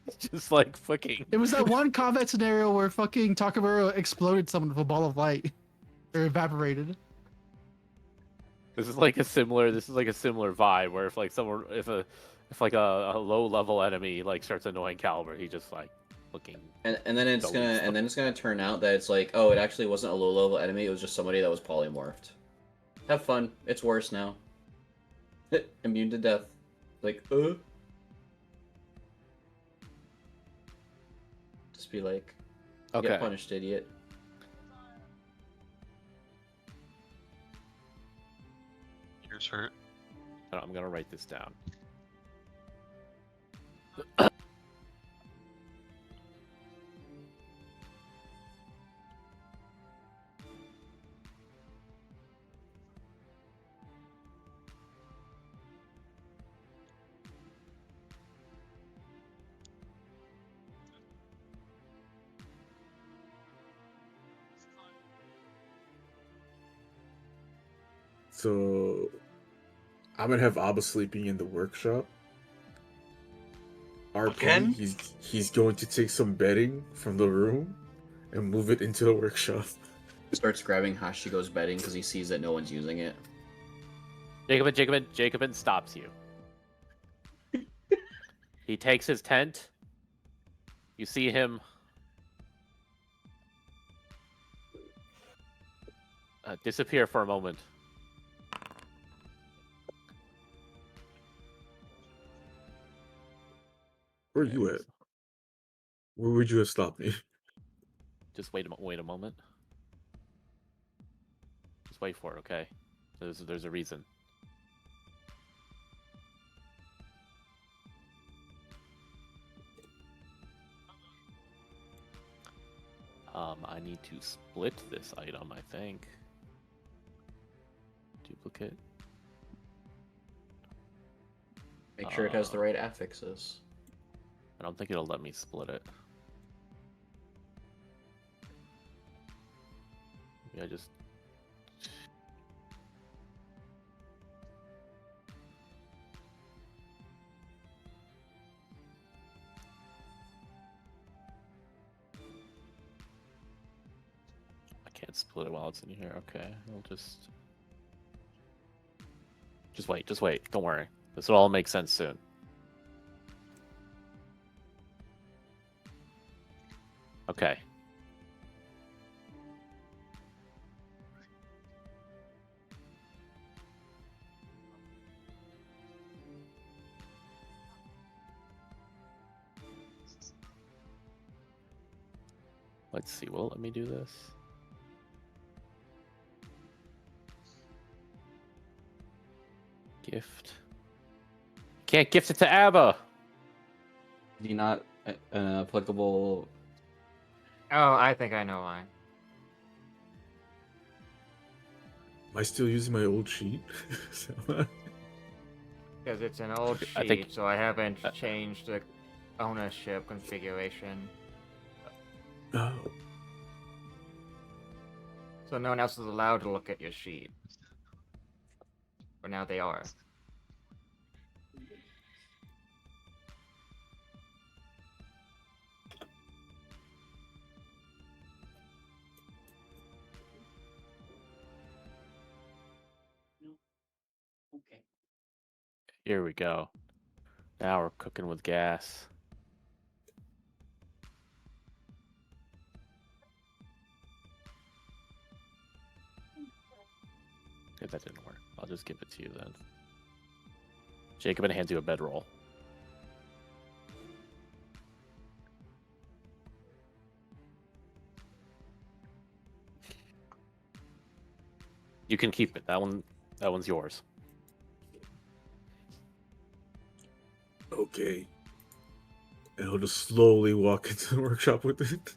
It's just like fucking. It was that one combat scenario where fucking Takamura exploded someone with a ball of light, or evaporated. This is like a similar vibe where if a low level enemy starts annoying Caliber, he just looking. And then it's gonna turn out that it's like, oh, it actually wasn't a low level enemy. It was just somebody that was polymorphed. Have fun. It's worse now. Immune to death. Just be like, Okay. get punished, idiot. Ears hurt. I'm gonna write this down. So I'm gonna have Abba sleeping in the workshop. RP, Again? he's going to take some bedding from the room and move it into the workshop. He starts grabbing Hashigo's bedding because he sees that no one's using it. Jacobin stops you. He takes his tent. You see him disappear for a moment. Where are you at? Where would you have stopped me? Just wait a moment. Just wait for it, okay? There's a reason. I need to split this item, I think. Duplicate. Make sure it has the right affixes. I don't think it'll let me split it. Maybe I just... I can't split it while it's in here. Okay, I'll just... Just wait. Don't worry. This will all make sense soon. Okay. Let's see. Will it let me do this? Gift. Can't gift it to Abba. Is he not applicable? Oh, I think I know why. Am I still using my old sheet? Because it's an old sheet, I think- so I haven't changed the ownership configuration. Oh. So no one else is allowed to look at your sheet. But now they are. Here we go. Now we're cooking with gas. Okay, that didn't work. I'll just give it to you then. Jacob, and hands you a bedroll. You can keep it. That one's yours. Okay. And he'll just slowly walk into the workshop with it.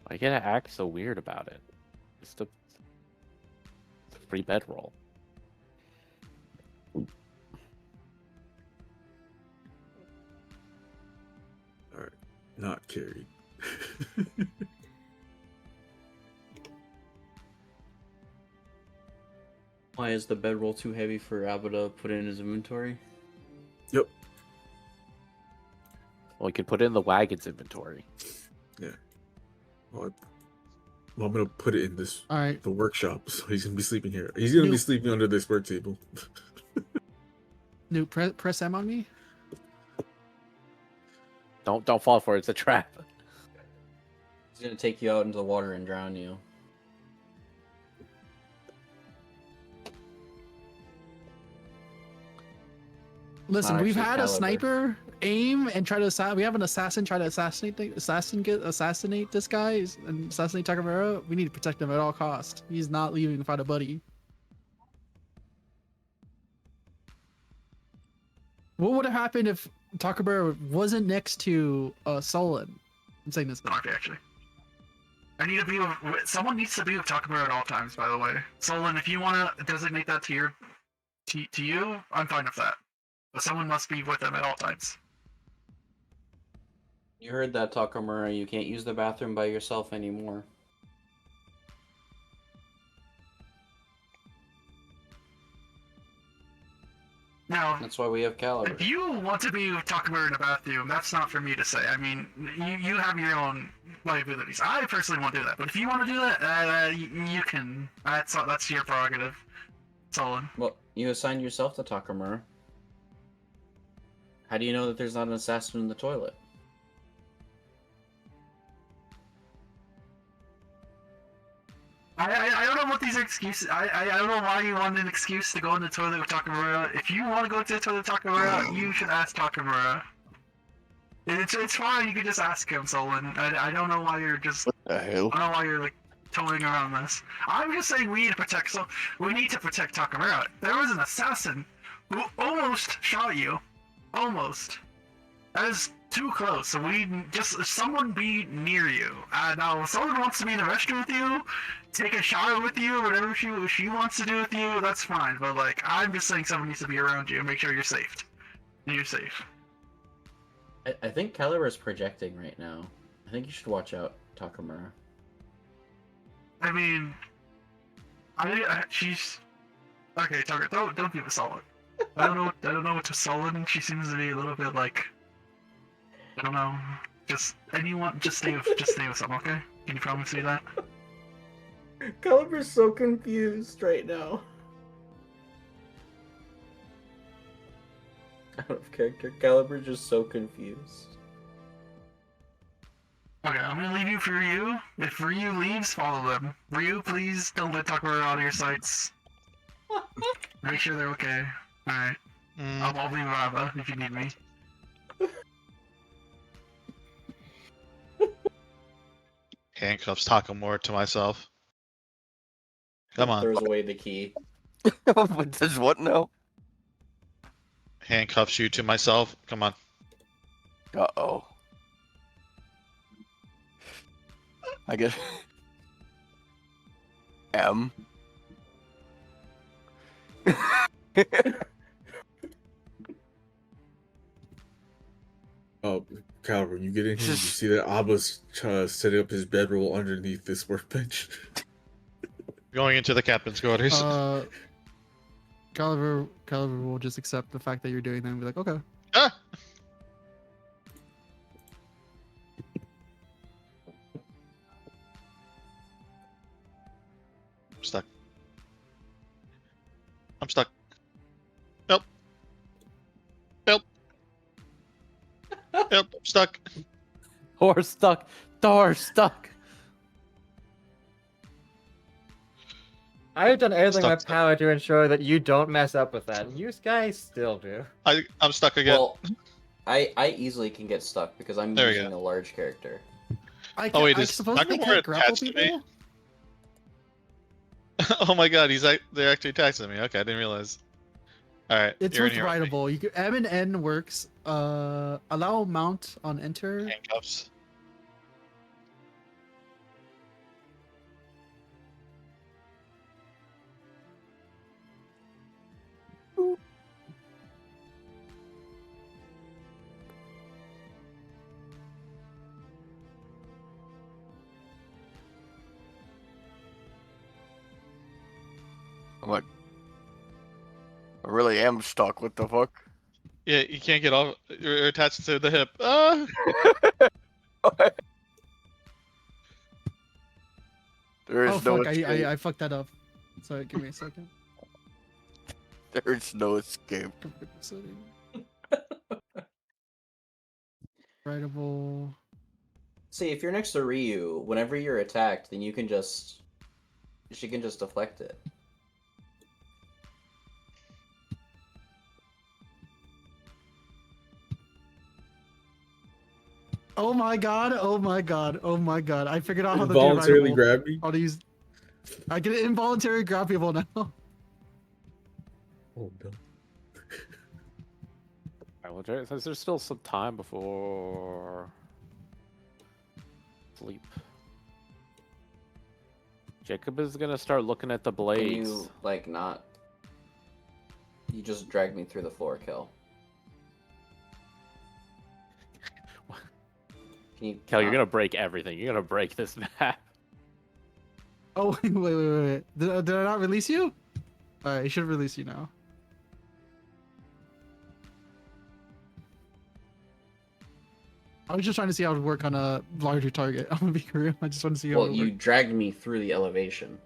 Why you gotta act so weird about it? It's a free bedroll. Alright. Not carried. Why is the bedroll too heavy for Abba to put in his inventory? Yep. Well, you can put it in the wagon's inventory. Yeah. Well, I'm gonna put it in this All right. the workshop, so he's gonna be sleeping here. He's gonna be Nope. sleeping under this work table. New press M on me. Don't fall for it. It's a trap. He's gonna take you out into the water and drown you. Listen, Not we've actually had a caliber. sniper aim and try to we have an assassin try to assassinate this guy and assassinate Takamura. We need to protect him at all costs. He's not leaving to fight a buddy. What would have happened if Takamura wasn't next to Solon? I'm saying this. Okay, actually. I need to be with someone needs to be with Takamura at all times. By the way, Solon, if you want to designate that to you, I'm fine with that. But someone must be with them at all times. You heard that, Takamura. You can't use the bathroom by yourself anymore. Now, That's why we have caliber. if you want to be with Takamura in the bathroom, that's not for me to say. I mean, you have your own liabilities. I personally won't do that, but if you want to do that, you can. That's your prerogative, Solon. Well, you assigned yourself to Takamura. How do you know that there's not an assassin in the toilet? I don't know what these excuses. I don't know why you want an excuse to go in the toilet with Takamura. If you want to go to the toilet with Takamura, you should ask Takamura. It's fine. You can just ask him, Solon. I don't know why you're just. What the hell? I don't know why you're like toying around this. I'm just saying we need to protect. So we need to protect Takamura. There was an assassin who almost shot you. Almost. That is too close. So we just someone be near you. Now, if someone wants to be in the restroom with you, take a shower with you, whatever she wants to do with you, that's fine. But like, I'm just saying someone needs to be around you and make sure you're safe. And you're safe. I think Caliber is projecting right now. I think you should watch out, Takamura. I mean, she's okay. Tucker, don't give a solid. I don't know what to solid. She seems to be a little bit like, I don't know. Just stay with someone, okay? Can you promise me that? Caliber's so confused right now. Out of character, Caliber's just so confused. Okay, I'm gonna leave you for Ryu. If Ryu leaves, follow them. Ryu, please don't let Takura out of your sights. Make sure they're okay. Alright. I'll be Rava if you need me. Handcuffs Takamura to myself. Come on. Throws away the key. What does what now? Handcuffs you to myself. Come on. Uh-oh. I guess... M? Oh, Caliber, when you get in here, you see that Abba's setting up his bedroll underneath this workbench. Going into the captain's quarters. Caliber will just accept the fact that you're doing that and be like, okay. Ah! I'm stuck. Help. Help. Help. I'm stuck. Or stuck. Door stuck. I've done everything in my Stuck. power to ensure that you don't mess up with that, and you guys still do. I'm stuck again. Well, I easily can get stuck because I'm There we using a large character. I Oh, wait, I is suppose they Nakamura can't grapple attached to me? people. Oh my god, they're actually attacking me. Okay, I didn't realize. Alright, It's you're in with here. rideable. You can, M and N works. Allow mount on enter. Handcuffs. What? I really am stuck. What the fuck? Yeah, you can't get off. You're attached to the hip. Ah! There is Oh no fuck! escape. I fucked that up. Sorry, give me a second. There's no escape. Rideable. See, if you're next to Ryu, whenever you're attacked, then you can just... She can just deflect it. Oh my god! Oh my god! Oh my god! I figured out how to do Involuntarily rideable. grab me. How to use. I can involuntary grab people now. Oh no. Alright, well, there's still some time before sleep. Jacob is gonna start looking at the Can blades. you, like, not... You just dragged me through the floor, Kel. Can you... Kel, you're not- gonna break everything. You're gonna break this map. Oh wait! Did I not release you? Alright, I should release you now. I was just trying to see how it would work on a larger target. I'm gonna be real. I just want to see how it Well, would you work. dragged me through the elevation.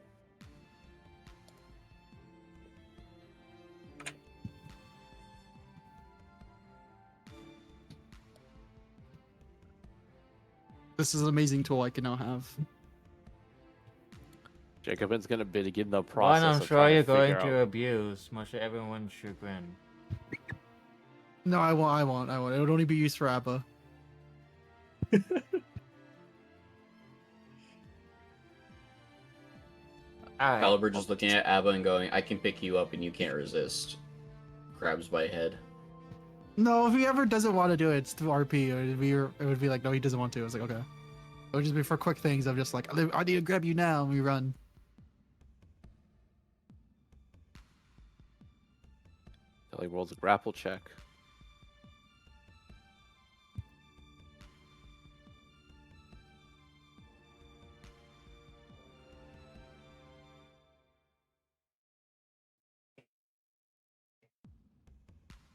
This is an amazing tool I can now have. Jacobin's gonna begin the One process. I'm of sure trying you're to going figure to out- abuse, much to everyone's chagrin. No, I won't. It would only be used for Abba. Alright. Caliber just looking at Abba and going, I can pick you up and you can't resist. Grabs by head. No, if he ever doesn't want to do it, it's through RP. It would be like, no, he doesn't want to. I was like, okay. It would just be for quick things. I'm just like, I need to grab you now, and we run. Kelly rolls a grapple check.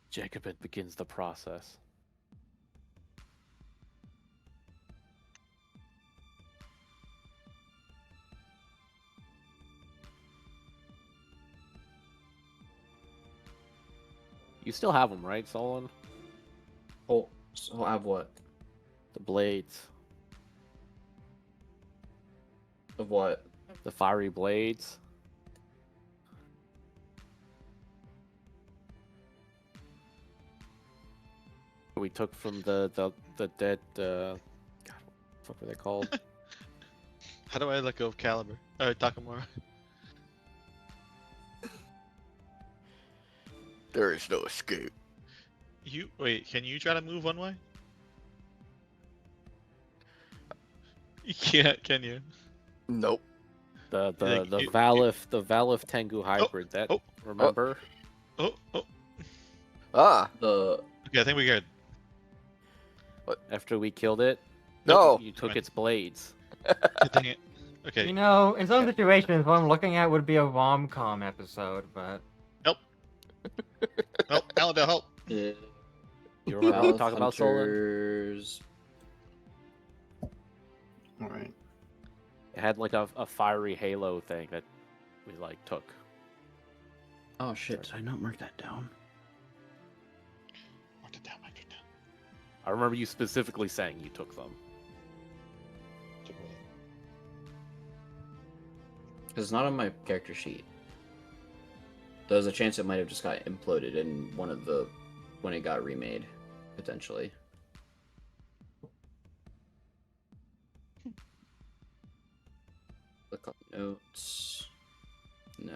Jacobin begins the process. You still have them, right, Solon? Oh, so I have what? The blades. Of what? The fiery blades. We took from the dead God, what the fuck were they called? How do I let go of Caliber? Takamura. There is no escape. Wait, can you try to move one way? You can't, can you? Nope. The Like, the you- Valif Tengu hybrid that oh, remember? Oh, Ah, The okay, I think we good. After we killed it, no. you took Fine. its blades. God dang it. Okay. You know, in some situations, what I'm looking at would be a rom-com episode, but... Help, Alan, help. You remember what we Valith talking about, Solon? Hunters... Alright. It had like a fiery halo thing that we like took. Oh shit! Did I not mark that down? Mark it down, mark it down. I remember you specifically saying you took them. Took what? It's not on my character sheet. There's a chance it might have just got imploded in one of the when it got remade, potentially. Look up notes. No.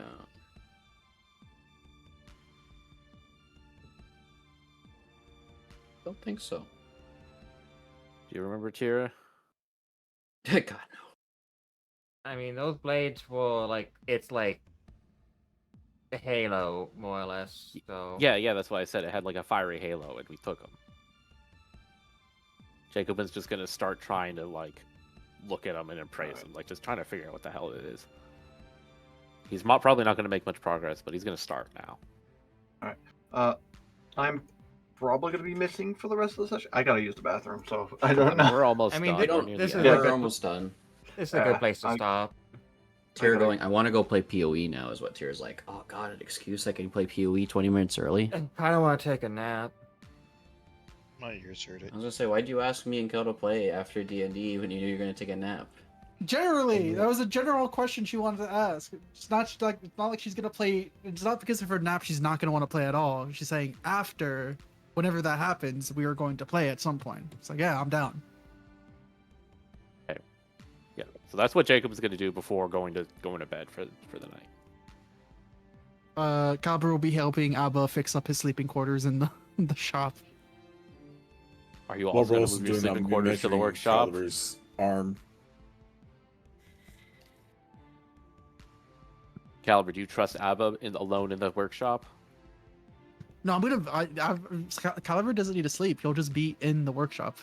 Don't think so. Do you remember, Tira? God no. I mean, those blades were like, it's like a halo, more or less. So Yeah, that's why I said it had like a fiery halo, and we took them. Jacobin's just gonna start trying to like look at them and appraise them, like just trying to figure out what the hell it is. He's probably not gonna make much progress, but he's gonna start now. Alright. I'm probably gonna be missing for the rest of the session. I gotta use the bathroom, so I don't know. We're almost I mean, done. they We're don't- near this the is end. like We're a- almost done. this is a good place to I- stop. Tyr gotta- going, I want to go play PoE now, is what Tyr's like. Oh god, an excuse I can play PoE 20 minutes early. I kind of want to take a nap. My ears hurt it. I was gonna say, why'd you ask me and Kel to play after D&D when you knew you were gonna take a nap? Generally, that was a general question she wanted to ask. It's not like she's gonna play. It's not because of her nap she's not gonna want to play at all. She's saying after, whenever that happens, we are going to play at some point. It's like, yeah, I'm down. Yeah, so that's what Jacob's gonna do before going to bed for the night. Calber will be helping Abba fix up his sleeping quarters in the shop. Are you What also gonna roles move is your doing sleeping that quarters to the measuring workshop? Caliber's arm? Caliber, do you trust Abba alone in the workshop? No, I'm gonna. Caliber doesn't need to sleep. He'll just be in the workshop.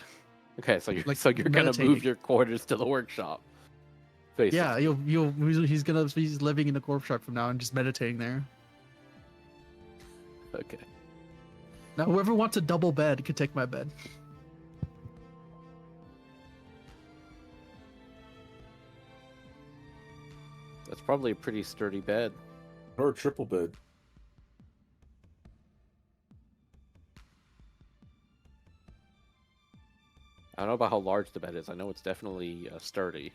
Okay, so you're Like, gonna move meditating. your quarters to the workshop. Basically. Yeah, he's living in the workshop from now and just meditating there. Okay. Now, whoever wants a double bed could take my bed. That's probably a pretty sturdy bed. Or a triple bed. I don't know about how large the bed is. I know it's definitely sturdy.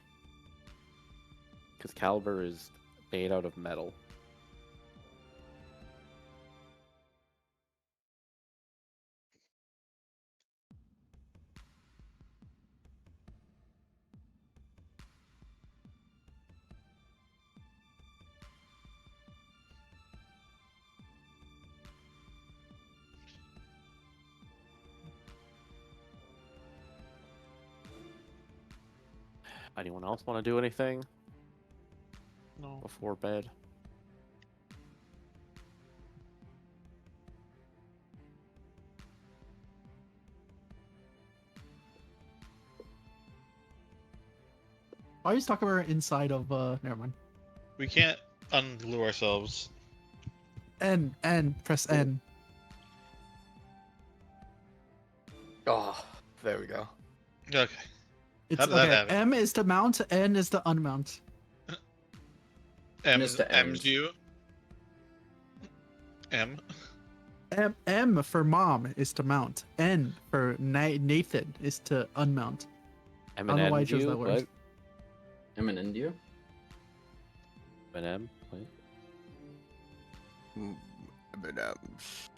Because Caliber is made out of metal. Anyone else want to do anything No. before bed? I always talk about inside of. Never mind. We can't unglue ourselves. N. Press N. Oh, there we go. Okay. It's How did that okay. happen? M is to mount. N is to unmount. M's to end. M's you. M. M for mom is to mount. N for Nathan is to unmount. M I don't and know why I N chose you? that word. What? I'm an India. M&M? Wait. M&Ms.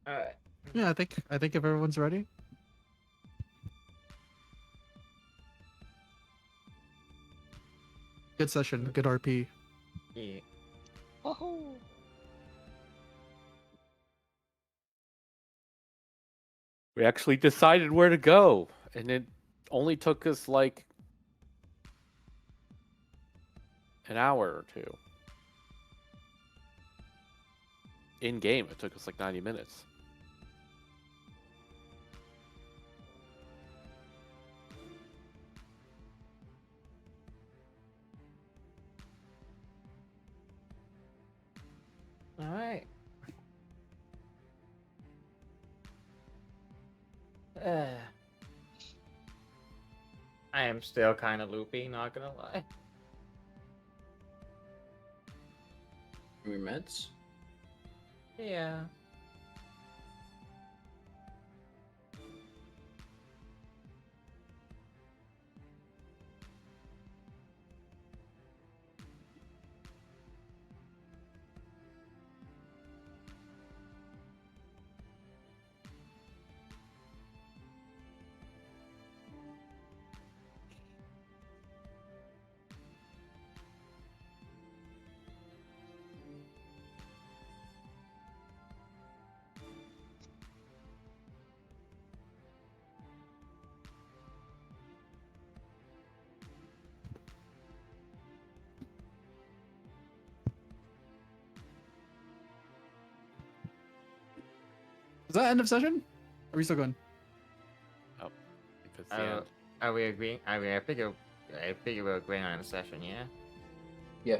Alright. Yeah, I think if everyone's ready. Good session. Good RP. Yeah. Woohoo! We actually decided where to go, and it only took us like an hour or two. In game, it took us like 90 minutes. All right. I am still kind of loopy, not gonna lie. Your meds? Yeah. Is that end of session? Are we still going? Oh, because the end. Are we agreeing? I mean, I figure we're agreeing on a session, yeah. Yeah.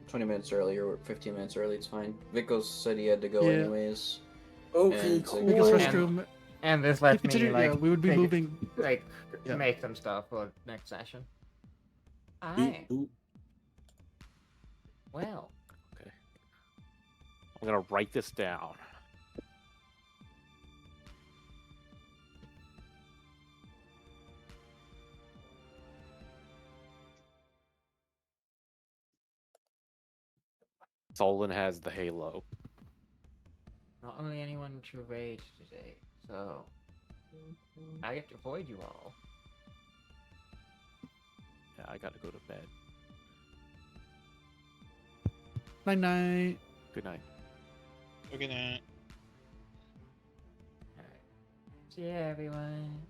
20 minutes early or 15 minutes early, it's fine. Vikos said he had to go Yeah. anyways. Okay, And cool. Because And- restroom. And this lets me Consider- like yeah, we would be figure- moving. like Yeah. make some stuff for next session. Boop, Alright. boop. Well. Okay. I'm gonna write this down. Solon has the halo. Not only anyone to rage today, so I get to avoid you all. Yeah, I gotta go to bed. Night night. Good night. Okay, now. Alright. See ya, everyone.